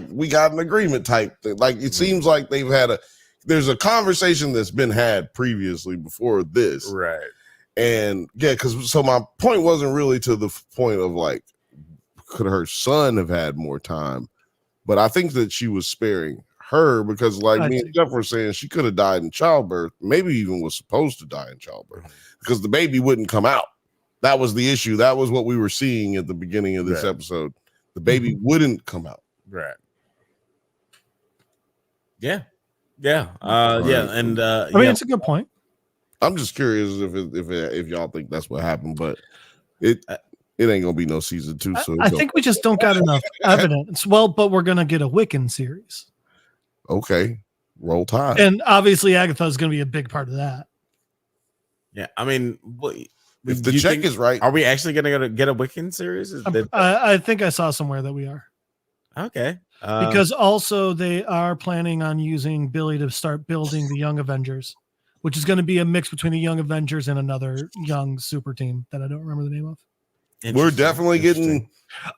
we got an agreement type thing. Like it seems like there's a conversation that's been had previously before this. Right. And yeah, so my point wasn't really to the point of like, could her son have had more time? But I think that she was sparing her because like me and Jeff were saying, she could have died in childbirth, maybe even was supposed to die in childbirth because the baby wouldn't come out. That was the issue. That was what we were seeing at the beginning of this episode. The baby wouldn't come out. Right. Yeah. Yeah. Yeah. And I mean, it's a good point. I'm just curious if y'all think that's what happened, but it ain't gonna be no season 2. So I think we just don't got enough evidence. Well, but we're gonna get a Wiccan series. Okay, roll Tide. And obviously Agatha is gonna be a big part of that. Yeah, I mean, if the check is right, are we actually gonna get a Wiccan series? I think I saw somewhere that we are. Okay. Because also they are planning on using Billy to start building the Young Avengers, which is going to be a mix between the Young Avengers and another young super team that I don't remember the name of. We're definitely getting.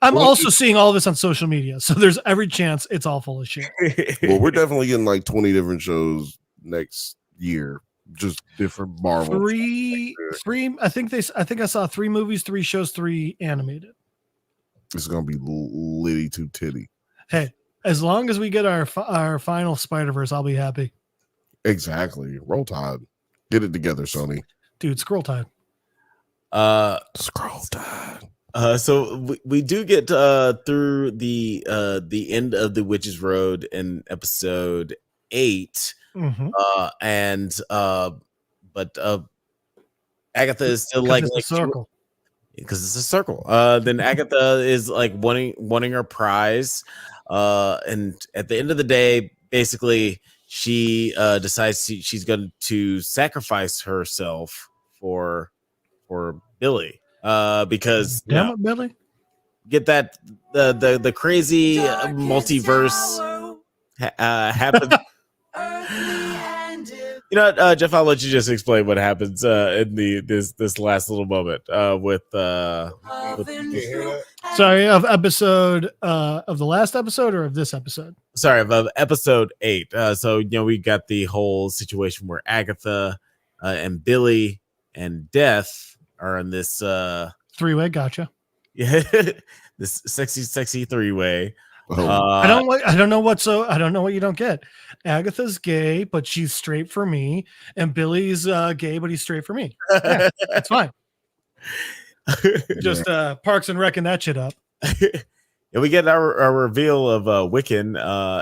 I'm also seeing all this on social media, so there's every chance it's all full of shit. Well, we're definitely getting like 20 different shows next year, just different Marvel. Three. I think I saw 3 movies, 3 shows, 3 animated. It's gonna be litty to titty. Hey, as long as we get our final Spider-Verse, I'll be happy. Exactly. Roll Tide. Get it together, Sony. Dude, Scroll Tide. Scroll Tide. So we do get through the end of the Witch's Road in episode 8. Mm-hmm. But Agatha is still like a circle. Because it's a circle. Then Agatha is like wanting her prize. And at the end of the day, basically, she decides she's going to sacrifice herself for Billy. Because damn it, Billy, get that the crazy multiverse happen. You know what, Jeff, I'll let you just explain what happens in this last little moment with sorry, of episode of the last episode or of this episode? Sorry, of episode 8. So we got the whole situation where Agatha and Billy and Death are in this 3-way. Gotcha. Yeah, this sexy 3-way. I don't know what you don't get. Agatha's gay, but she's straight for me, and Billy's gay, but he's straight for me. Yeah, that's fine. Just Parks and Recking that shit up. And we get our reveal of Wiccan,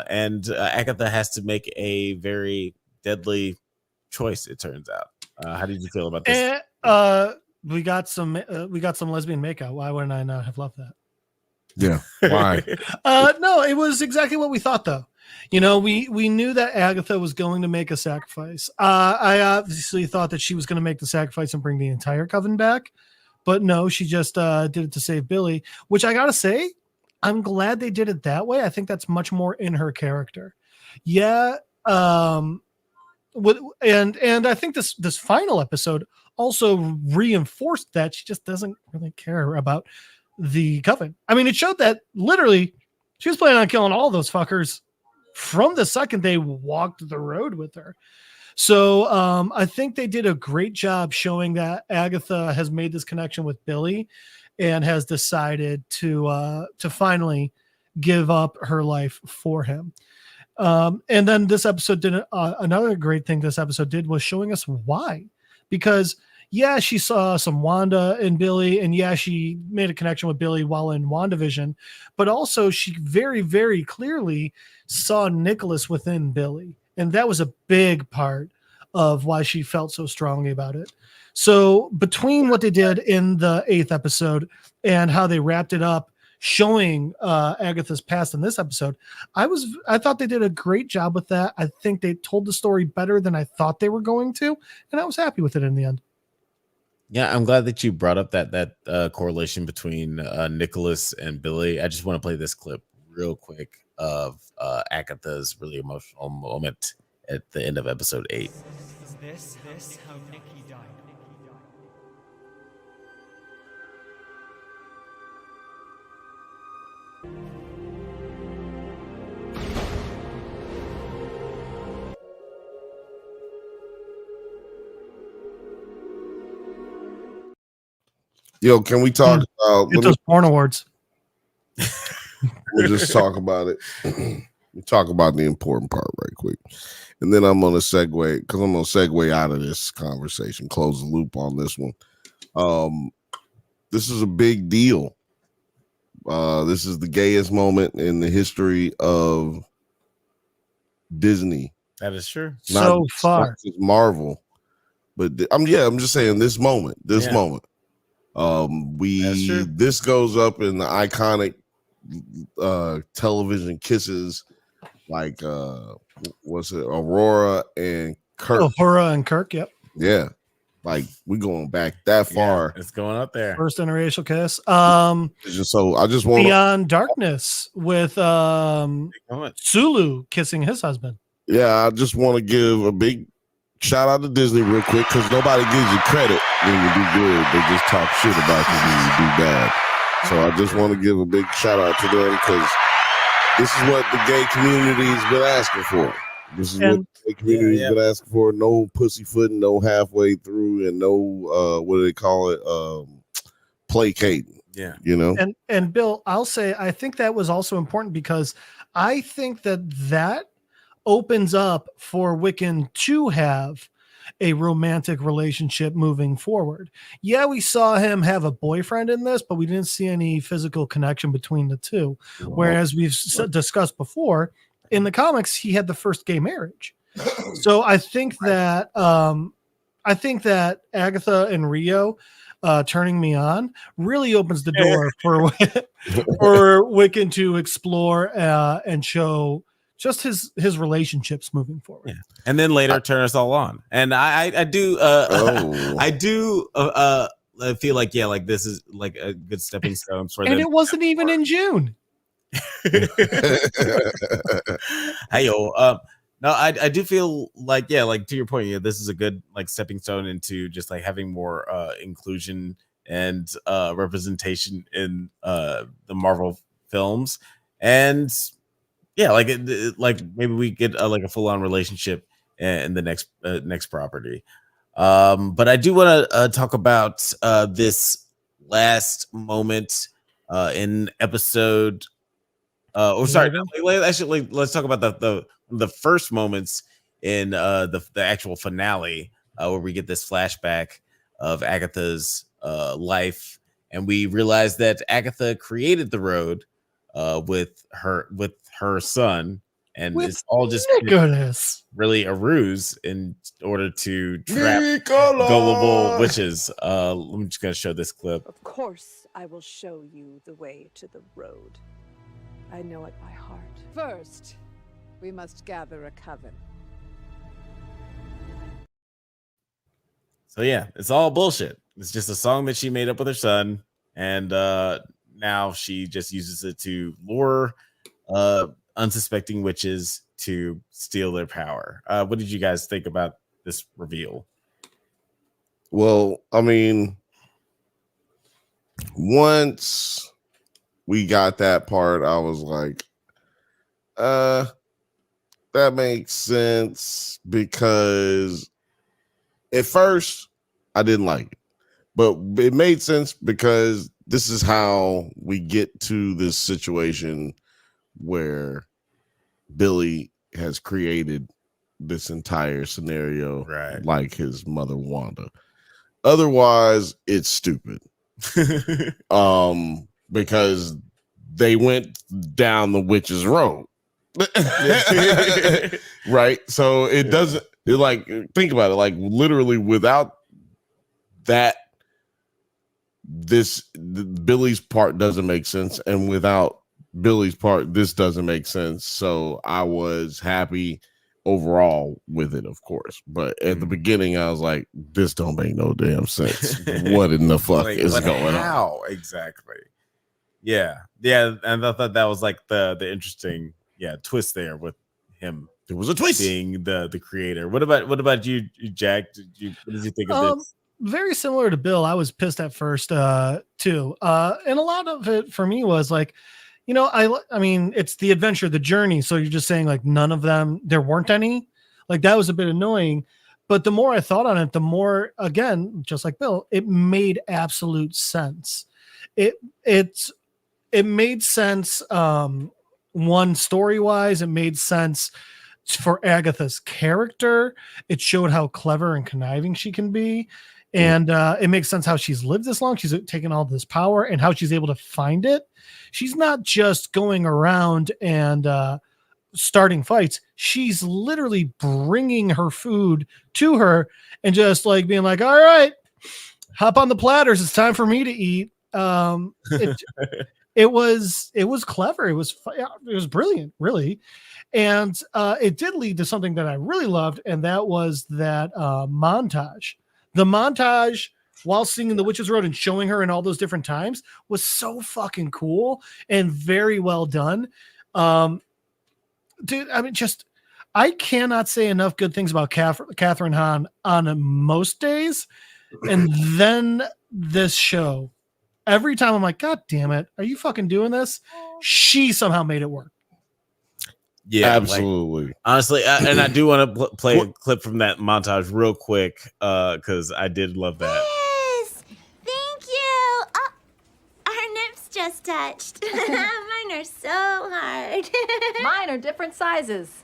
and Agatha has to make a very deadly choice. It turns out. How did you feel about this? We got some lesbian makeout. Why wouldn't I not have loved that? Yeah. Why? No, it was exactly what we thought, though. We knew that Agatha was going to make a sacrifice. I obviously thought that she was going to make the sacrifice and bring the entire coven back, but no, she just did it to save Billy, which I gotta say, I'm glad they did it that way. I think that's much more in her character. Yeah. And I think this final episode also reinforced that she just doesn't really care about the coven. I mean, it showed that literally she was planning on killing all those fuckers from the second they walked the road with her. So I think they did a great job showing that Agatha has made this connection with Billy and has decided to finally give up her life for him. And then this episode did another great thing this episode did was showing us why. Because yeah, she saw some Wanda and Billy, and yeah, she made a connection with Billy while in WandaVision, but also she very, very clearly saw Nicholas within Billy. And that was a big part of why she felt so strongly about it. So between what they did in the 8th episode and how they wrapped it up, showing Agatha's past in this episode, I thought they did a great job with that. I think they told the story better than I thought they were going to, and I was happy with it in the end. Yeah, I'm glad that you brought up that correlation between Nicholas and Billy. I just want to play this clip real quick of Agatha's really emotional moment at the end of episode 8. Is this how Nikki died? Yo, can we talk about Get those porn awards? We'll just talk about it. We'll talk about the important part right quick. And then I'm gonna segue because I'm gonna segue out of this conversation, close the loop on this one. This is a big deal. This is the gayest moment in the history of Disney. That is true. So far. Not just Marvel, but I'm just saying this moment. This goes up in the iconic television kisses, like what's it, Aurora and Kirk. Aurora and Kirk, yep. Yeah, like we going back that far. It's going up there. First interracial kiss. I just want Beyond Darkness with Sulu kissing his husband. Yeah, I just want to give a big shout out to Disney real quick because nobody gives you credit when you do good. They just talk shit about you when you do bad. So I just want to give a big shout out to them because this is what the gay community's been asking for. This is what the gay community's been asking for. No pussyfooting, no halfway through, and no what do they call it? Placating. Yeah. You know? And Bill, I'll say I think that was also important because I think that opens up for Wiccan to have a romantic relationship moving forward. Yeah, we saw him have a boyfriend in this, but we didn't see any physical connection between the two. Whereas we've discussed before, in the comics, he had the first gay marriage. So I think that Agatha and Rio turning me on really opens the door for Wiccan to explore and show just his relationships moving forward. Yeah. And then later turn us all on. And I do I do feel like like this is like a good stepping stone for them. And it wasn't even in June. Hey yo, no, I do feel like like to your point, this is a good like stepping stone into just like having more inclusion and representation in the Marvel films. And like like maybe we get like a full-on relationship in the next property. But I do want to talk about this last moment in episode. Let's talk about the first moments in the actual finale where we get this flashback of Agatha's life, and we realize that Agatha created the road with her son, and it's all just really a ruse in order to trap gullible witches. I'm just gonna show this clip. Of course, I will show you the way to the road. I know it by heart. First, we must gather a coven. So yeah, it's all bullshit. It's just a song that she made up with her son, and now she just uses it to lure unsuspecting witches to steal their power. What did you guys think about this reveal? Well, I mean, once we got that part, I was like, that makes sense, because at first I didn't like it, but it made sense because this is how we get to this situation where Billy has created this entire scenario, like his mother Wanda. Otherwise, it's stupid. Because they went down the witch's road. Right? So it doesn't like think about it, like literally without that Billy's part doesn't make sense, and without Billy's part this doesn't make sense. So I was happy overall with it, of course, but at the beginning I was like, this don't make no damn sense. What in the fuck is going on? How exactly? Yeah, and I thought that was like the interesting twist there with him. There was a twist being the creator. What about you, Jack? What did you think of this? Very similar to Bill. I was pissed at first too, and a lot of it for me was like, I mean, it's the adventure, the journey. So you're just saying like none of them, there weren't any. Like that was a bit annoying. But the more I thought on it, the more, again, just like Bill, it made absolute sense. It made sense. One, story wise, it made sense for Agatha's character. It showed how clever and conniving she can be. And it makes sense how she's lived this long. She's taken all this power and how she's able to find it. She's not just going around and starting fights. She's literally bringing her food to her and just like being like, all right, hop on the platters. It's time for me to eat. It was clever. It was brilliant, really. And it did lead to something that I really loved. And that was that montage. The montage while singing the Witch's Road and showing her in all those different times was so fucking cool and very well done. Dude, I mean, I cannot say enough good things about Catherine Hahn on most days. And then this show, every time I'm like, God damn it, are you fucking doing this? She somehow made it work. Yeah, absolutely. Like, honestly, and I do want to play a clip from that montage real quick because I did love that. Yes, thank you. Oh, our nips just touched. Mine are so hard. Mine are different sizes.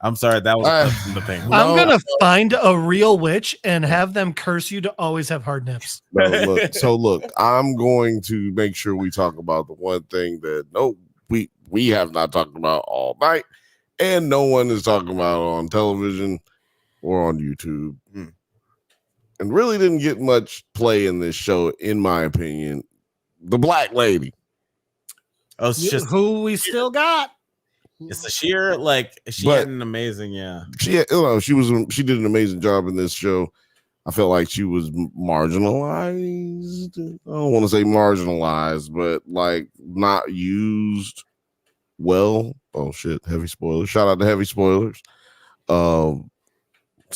I'm sorry, that was the thing. I'm gonna find a real witch and have them curse you to always have hard nips. No, look, I'm going to make sure we talk about the one thing that we have not talked about all night, and no one is talking about on television or on YouTube, and really didn't get much play in this show, in my opinion. The black lady. Oh, it's just who we still got. It's a sheer she had an amazing she did an amazing job in this show. I felt like she was marginalized. I don't want to say marginalized, but like not used well. Oh shit, heavy spoilers. Shout out to heavy spoilers. Sorry,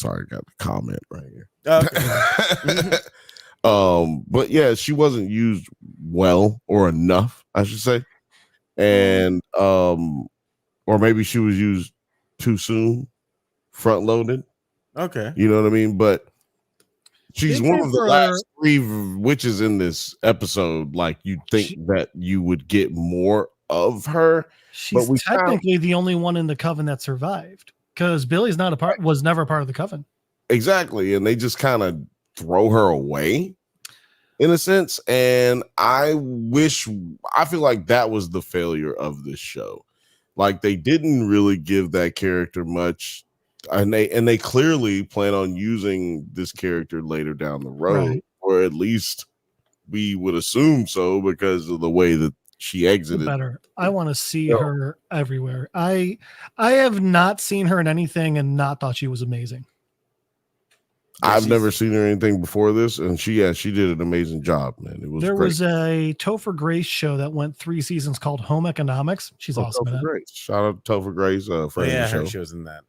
I got the comment right here. Okay. But yeah, she wasn't used well or enough, I should say. And or maybe she was used too soon, front loaded. Okay. You know what I mean? But she's one of the last 3 witches in this episode. Like you'd think that you would get more of her. She's technically the only one in the coven that survived because Billy's was never part of the coven. Exactly. And they just kind of throw her away in a sense. And I feel like that was the failure of this show. Like they didn't really give that character much, and they clearly plan on using this character later down the road, right. Or at least we would assume so because of the way that she exited. Better. I want to see her everywhere. I have not seen her in anything and not thought she was amazing. I've never seen her anything before this, and she did an amazing job, man. It was there great. was a Topher Grace show that went 3 seasons called Home Economics. She's awesome. Topher Grace. Shout out to Topher Grace, friend of the show. She was in that.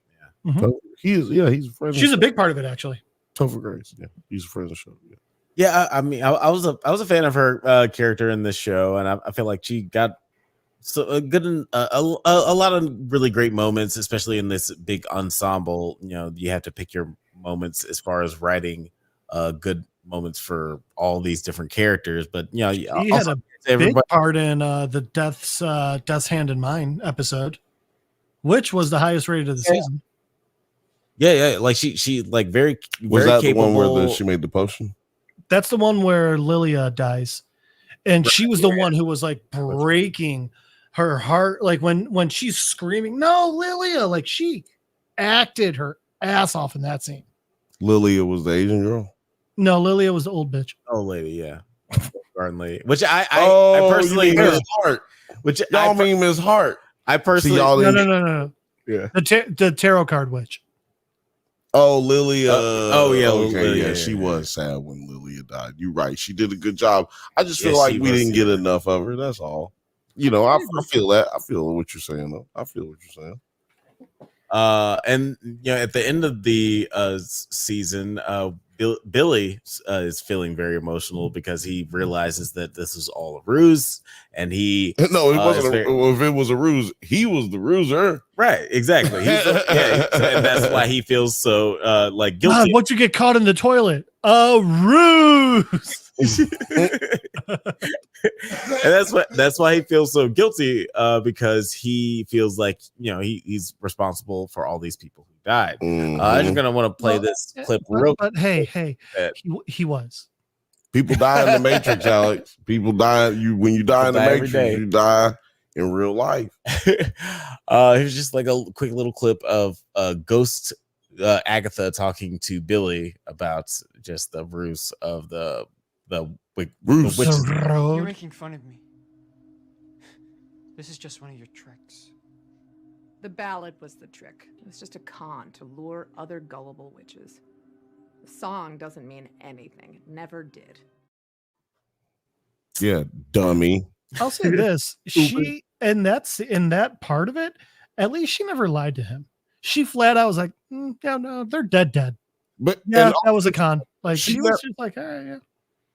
Yeah, mm-hmm. He's a friend. She's a big part of it, actually. Topher Grace, yeah, he's a friend of the show. Yeah, I mean, I was a fan of her character in this show, and I feel like she got a lot of really great moments, especially in this big ensemble. You know, you have to pick your moments as far as writing good moments for all these different characters, but you know, he had a big part in the Death's Hand in Mine episode, which was the highest rated of the season. Yeah. Like she like very Was very that capable. the one where she made the potion? That's the one where Lilia dies, and she was the one who was like breaking her heart, like when she's screaming, "No, Lilia!" Like she acted her ass off in that scene. Lilia was the Asian girl. No, Lilia was the old bitch. Old lady, yeah, garden lady. Which I Oh, personally you mean Miss Hart. Which Y'all mean Miss Hart. I personally No. Yeah. The tarot card witch. Oh, Lilia. yeah, Okay, Lilia, yeah, she was sad when Lilia died. You're right. She did a good job. I just feel Yeah, like she we was, didn't get enough of her. That's all. You know, I feel that. I feel what you're saying, though. I feel what you're saying. And you know, at the end of the season, Billy is feeling very emotional because he realizes that this is all a ruse, and he No, it wasn't. If it was a ruse, he was the ruser. Right, exactly. And that's why he feels so like guilty. God, once you get caught in the toilet, a ruse. And that's why he feels so guilty, because he feels like, you know, he's responsible for all these people who died. I'm just gonna want to play this clip real quick. But hey, he was. People die in the Matrix, Alex. People die. When you die in the Matrix, you die in real life. Here's just like a quick little clip of Ghost Agatha talking to Billy about just the ruse of the Ruse. witches. You're making fun of me. This is just one of your tricks. The ballad was the trick. It was just a con to lure other gullible witches. The song doesn't mean anything. It never did. Yeah, dummy. I'll say this: she in that part of it, at least she never lied to him. She flat out was like, "Yeah, no, they're dead." But yeah, that was a con. Like she she was just like, "All right, yeah."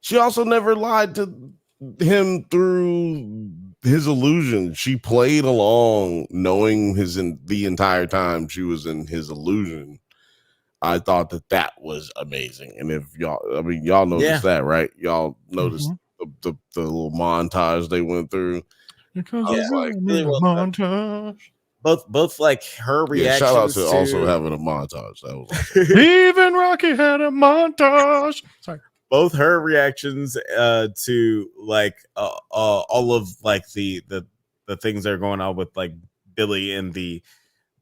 She also never lied to him through his illusion. She played along, knowing the entire time she was in his illusion. I thought that was amazing. And if y'all noticed that, right? Y'all noticed the little montage they went through. Because montage. Both like her reactions. Shout out to also having a montage. That was awesome. Even Rocky had a montage. Sorry. Both her reactions to like all of like the things that are going on with like Billy and the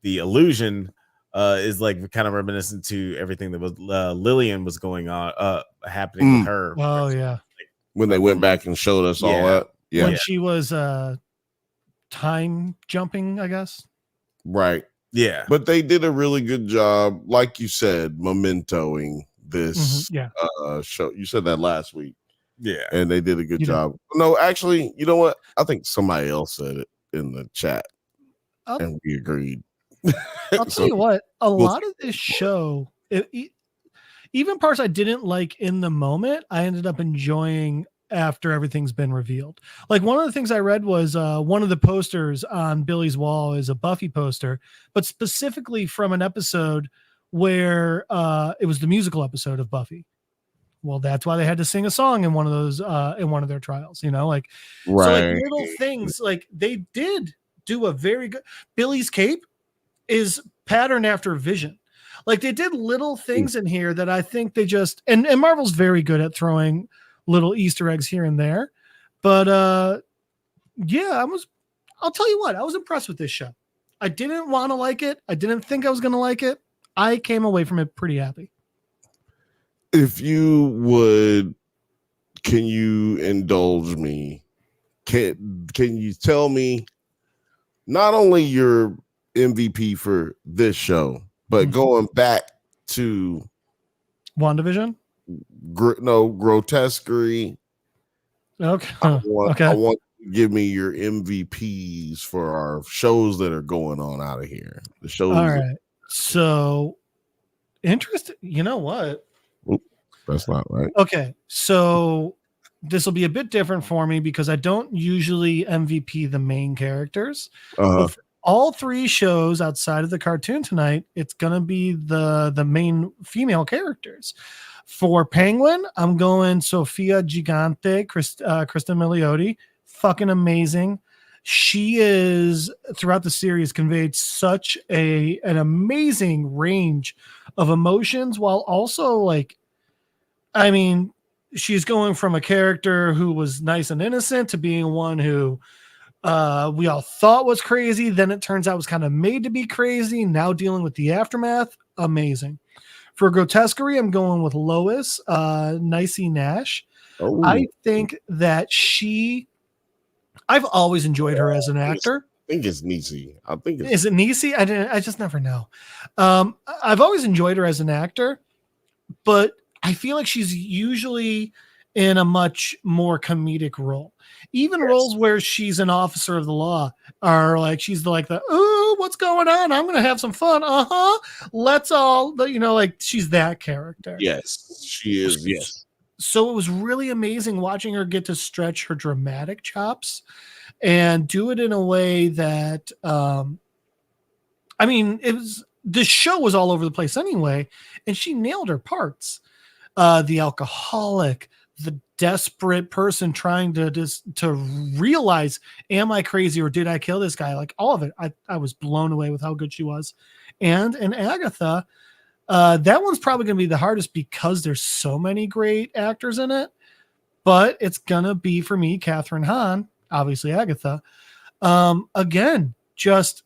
illusion is like kind of reminiscent to everything that was Lillian was going on happening with her. Oh yeah. When they went back and showed us all that. Yeah. When she was time jumping, I guess. Right. Yeah. But they did a really good job, like you said, mementoing this show. You said that last week. Yeah. And they did a good job. No, actually, you know what? I think somebody else said it in the chat. And we agreed. I'll tell you what, a lot of this show, even parts I didn't like in the moment, I ended up enjoying after everything's been revealed. Like one of the things I read was one of the posters on Billy's wall is a Buffy poster, but specifically from an episode where it was the musical episode of Buffy. Well, that's why they had to sing a song in one of those in one of their trials, you know, like right. So like little things, like they did do a very good. Billy's cape is patterned after Vision. Like they did little things in here that I think they just and Marvel's very good at throwing little Easter eggs here and there. But yeah, I'll tell you what, I was impressed with this show. I didn't want to like it. I didn't think I was going to like it. I came away from it pretty happy. If you would, can you indulge me? Can you tell me not only your MVP for this show, but going back to WandaVision? Grotesquerie. Okay. I want you to give me your MVPs for our shows that are going on out of here. The shows. All right. So interesting. You know what? That's not right. Okay. So this will be a bit different for me because I don't usually MVP the main characters. But for all three shows outside of the cartoon tonight, it's going to be the main female characters. For Penguin, I'm going Sofia Gigante, Kristen Milioti. Fucking amazing. she is throughout the series conveyed such an amazing range of emotions, while also like, I mean, she's going from a character who was nice and innocent to being one who we all thought was crazy. Then it turns out was kind of made to be crazy. Now dealing with the aftermath. Amazing. For Grotesquerie, I'm going with Lois, Nicey Nash. Oh. I think that I've always enjoyed her as an actor. I think it's Niecy. I think it's Is it Niecy? I just never know. I've always enjoyed her as an actor, but I feel like she's usually in a much more comedic role. Even roles where she's an officer of the law are like, she's the oh, what's going on? I'm going to have some fun. Let's all, like she's that character. Yes, she is. Yes. So it was really amazing watching her get to stretch her dramatic chops and do it in a way that, the show was all over the place anyway, and she nailed her parts. The alcoholic, the desperate person trying to realize, am I crazy or did I kill this guy? Like all of it. I was blown away with how good she was. And in Agatha, that one's probably going to be the hardest because there's so many great actors in it, but it's going to be for me, Catherine Hahn, obviously Agatha. Again, just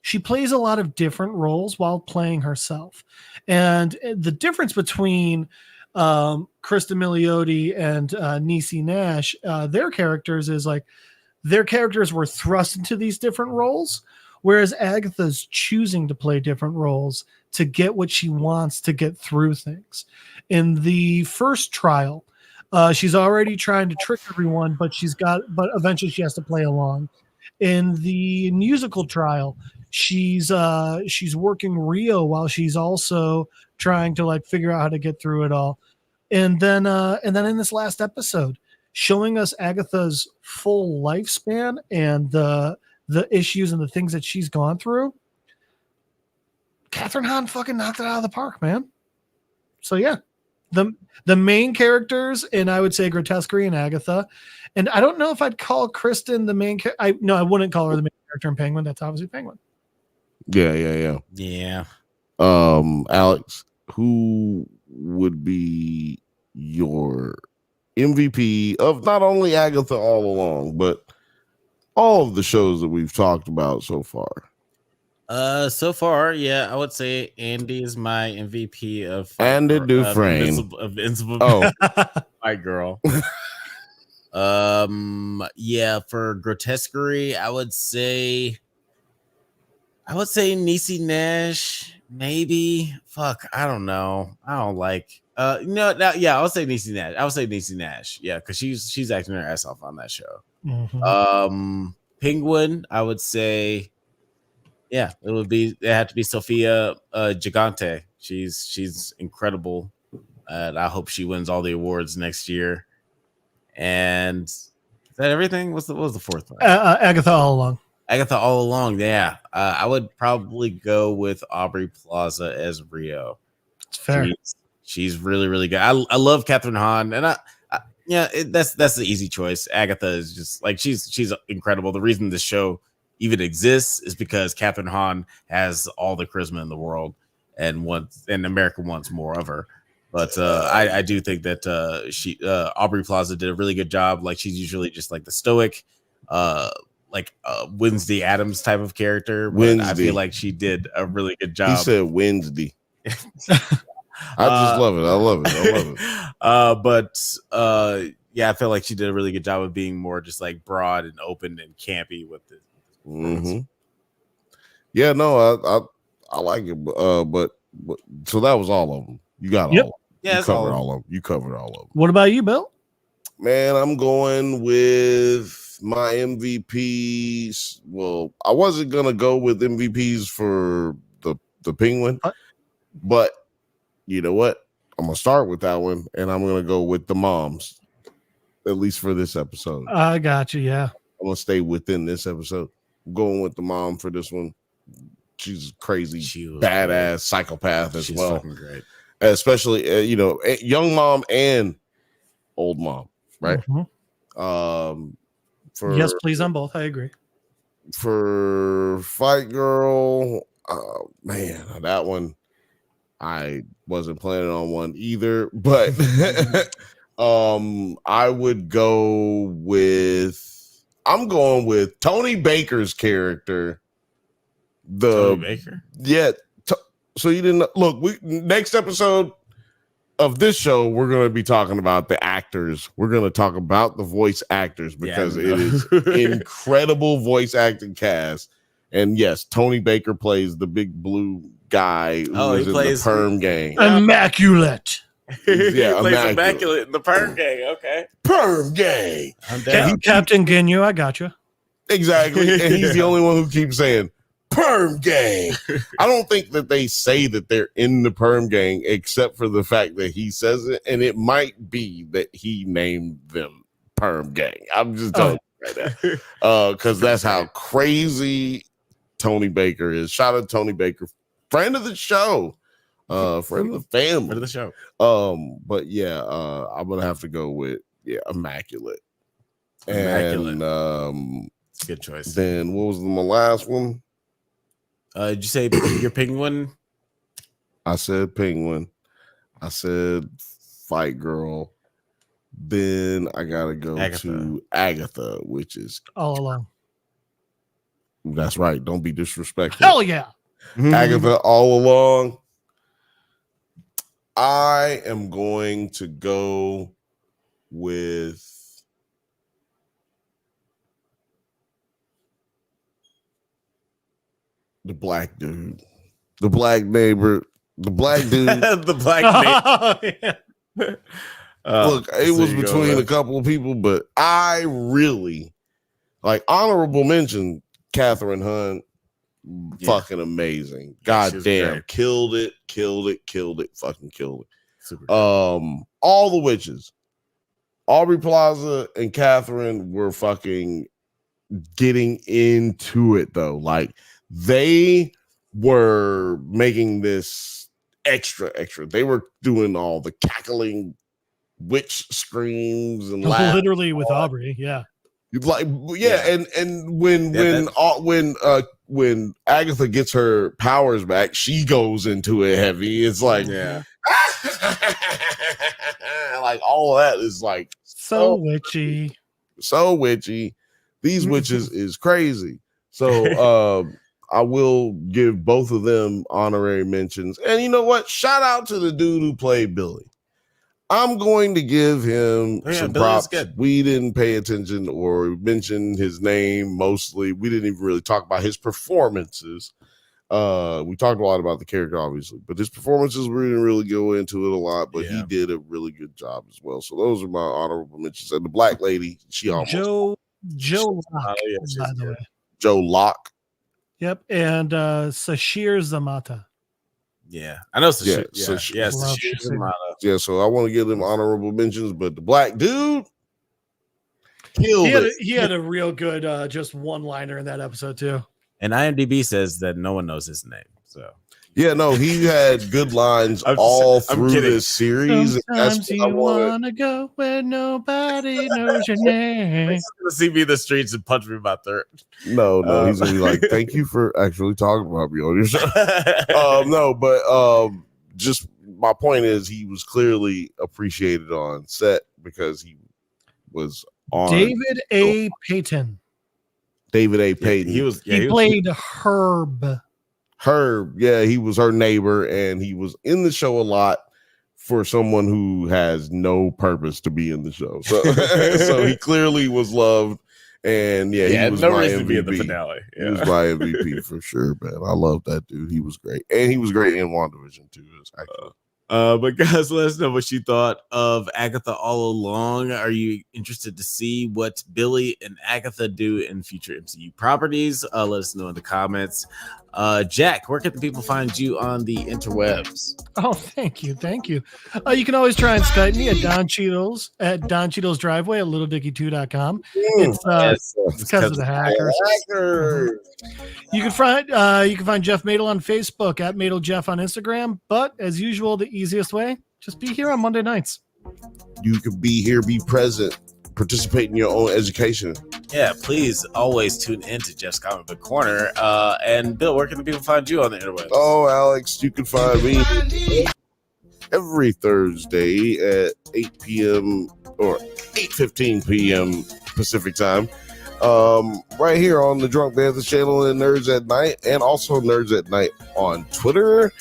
she plays a lot of different roles while playing herself. And the difference between Krista Milioti and Niecy Nash, their characters is like their characters were thrust into these different roles, whereas Agatha's choosing to play different roles to get what she wants to get through things. In the first trial, she's already trying to trick everyone, but eventually she has to play along. In the musical trial, she's working Rio while she's also trying to like figure out how to get through it all. And then in this last episode, showing us Agatha's full lifespan and the issues and the things that she's gone through. Catherine Hahn fucking knocked it out of the park, man. So yeah, the main characters, and I would say Grotesquerie and Agatha. And I don't know if I'd call Kirstyn the main character. I wouldn't call her the main character in Penguin. That's obviously Penguin. Yeah. Alex, who would be your MVP of not only Agatha All Along, but all of the shows that we've talked about so far? So far, yeah, I would say Andy is my MVP of Andy Dufresne. Of Invincible. Oh, my girl. Yeah, for Grotesquerie, I would say Niecy Nash, maybe. Fuck, I don't know. I don't like. I would say Niecy Nash. I would say Niecy Nash. Yeah, because she's acting her ass off on that show. Mm-hmm. Penguin, I would say. Yeah, it had to be Sophia Gigante. She's incredible. And I hope she wins all the awards next year. And is that everything? What was the fourth one? Agatha All Along. Agatha All Along, yeah. I would probably go with Aubrey Plaza as Rio. It's fair. She's really, really good. I love Catherine Hahn, and that's the easy choice. Agatha is just like she's incredible. The reason this show even exists is because Catherine Hahn has all the charisma in the world, and America wants more of her. But I do think that Aubrey Plaza did a really good job. Like she's usually just like the stoic, Wednesday Addams type of character. But I feel like she did a really good job. He said Wednesday. I just love it. I love it. Yeah, I feel like she did a really good job of being more just like broad and open and campy with it. Mm-hmm. Yeah, no, I like it. But so that was all of them. You got all of them. Yeah, you covered all of them. You covered all of them. What about you, Bill? Man, I'm going with my MVPs. Well, I wasn't gonna go with MVPs for the Penguin, but you know what? I'm gonna start with that one, and I'm gonna go with the moms, at least for this episode. I got you. Yeah, I'm gonna stay within this episode. I'm going with the mom for this one. She's crazy, badass psychopath as well. Fucking great. Especially young mom and old mom, right? Mm-hmm. Yes, please on both. I agree. For Fight Girl, man, that one I wasn't planning on one either, but I would go with Tony Baker's character. Tony Baker? Yeah. So you didn't look, next episode of this show, we're going to be talking about the actors. We're going to talk about the voice actors because it is incredible voice acting cast. And yes, Tony Baker plays the big blue guy who is in the Perm Gang. Immaculate. Yeah, He plays Immaculate in the Perm Gang. Okay. Perm Gang. I'm down. Captain Ginyu, I got you. Exactly. And he's the only one who keeps saying Perm Gang. I don't think that they say that they're in the Perm Gang except for the fact that he says it, and it might be that he named them Perm Gang. I'm just telling you right now. Because that's how crazy Tony Baker is. Shout out to Tony Baker, friend of the show. Friend of the family. Friend of the show. But yeah, I'm gonna have to go with Immaculate. Immaculate. And good choice. Then what was my last one? Did you say your penguin? I said Penguin. I said Fight Girl. Then I gotta go to Agatha, which is All Along. That's right. Don't be disrespectful. Hell yeah. Agatha All Along. I am going to go with the black dude, the black neighbor, the black dude, the black neighbor. Look, it was between a couple of people, but I really like honorable mention Catherine Hunt. Fucking amazing. God damn. Great. Killed it. Fucking killed it. Super all the witches. Aubrey Plaza and Catherine were fucking getting into it though. Like they were making this extra. They were doing all the cackling witch screams and laughs. Literally with Aubrey, yeah. Like and when Agatha gets her powers back, she goes into it heavy. It's like like all of that is like so witchy. These witches is crazy. So I will give both of them honorary mentions. And you know what? Shout out to the dude who played Billy. I'm going to give him some props. We didn't pay attention or mention his name mostly. We didn't even really talk about his performances. We talked a lot about the character, obviously, but his performances, we didn't really go into it a lot, but he did a really good job as well. So those are my honorable mentions. And the black lady, she almost Joe Locke, by the way. Joe Locke. Yep. And Sashir Zamata. Yeah, I know. So I want to give them honorable mentions, but the black dude killed it. He had a real good just one-liner in that episode too. And IMDb says that no one knows his name. So yeah, no, he had good lines all through this series. Sometimes you want to go where nobody knows your name. He's gonna see me in the streets and punch me in my throat. No, he's gonna be like, "Thank you for actually talking about me on your show." Just my point is, he was clearly appreciated on set because he was on. David A. Payton. He played Herb. Yeah, he was her neighbor, and he was in the show a lot for someone who has no purpose to be in the show. So, so he clearly was loved, and he was no my reason MVP. to be in the finale. Yeah. He was my MVP for sure, man. I love that dude. He was great, and he was great in WandaVision too. But guys, let us know what you thought of Agatha All Along. Are you interested to see what Billy and Agatha do in future MCU properties? Let us know in the comments. Jack, where can the people find you on the interwebs? Oh, thank you. You can always try and Skype me at Don Cheadles at Don Cheadles Driveway at littleDicky2.com. It's because of the hackers. You can find Jeff Madel on Facebook at MadelJeff on Instagram. But as usual, the easiest way, just be here on Monday nights. You can be here, be present, participate in your own education. Yeah, please always tune in to Jeff's Comic Book Corner. And Bill, where can the people find you on the interwebs? Oh, Alex, you can find me every Thursday at 8 p.m. or 8:15 p.m. Pacific time. Right here on the Drunk Bantha channel and Nerds at Night, and also Nerds at Night on Twitter.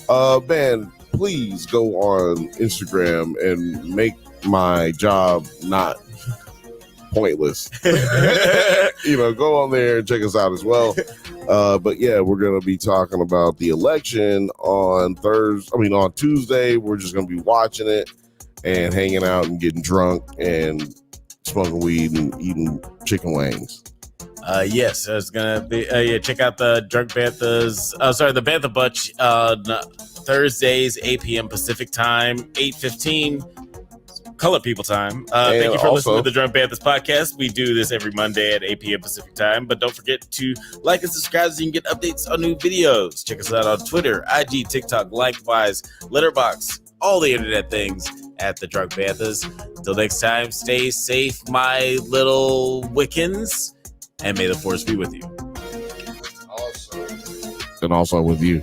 Man, please go on Instagram and make my job not pointless. Go on there and check us out as well. But yeah, we're gonna be talking about the election on Tuesday. We're just gonna be watching it and hanging out and getting drunk and smoking weed and eating chicken wings. Yes, it's gonna be. Check out the Drunk Banthas. The Bantha Butch on Thursdays, 8 p.m. Pacific time, 8:15 Color People time. Thank you for listening to the Drunk Banthas podcast. We do this every Monday at 8 p.m. Pacific time. But don't forget to like and subscribe so you can get updates on new videos. Check us out on Twitter, IG, TikTok, likewise, Letterboxd, all the internet things at the Drunk Banthas. Until next time, stay safe, my little Wiccans, and may the force be with you. And also with you.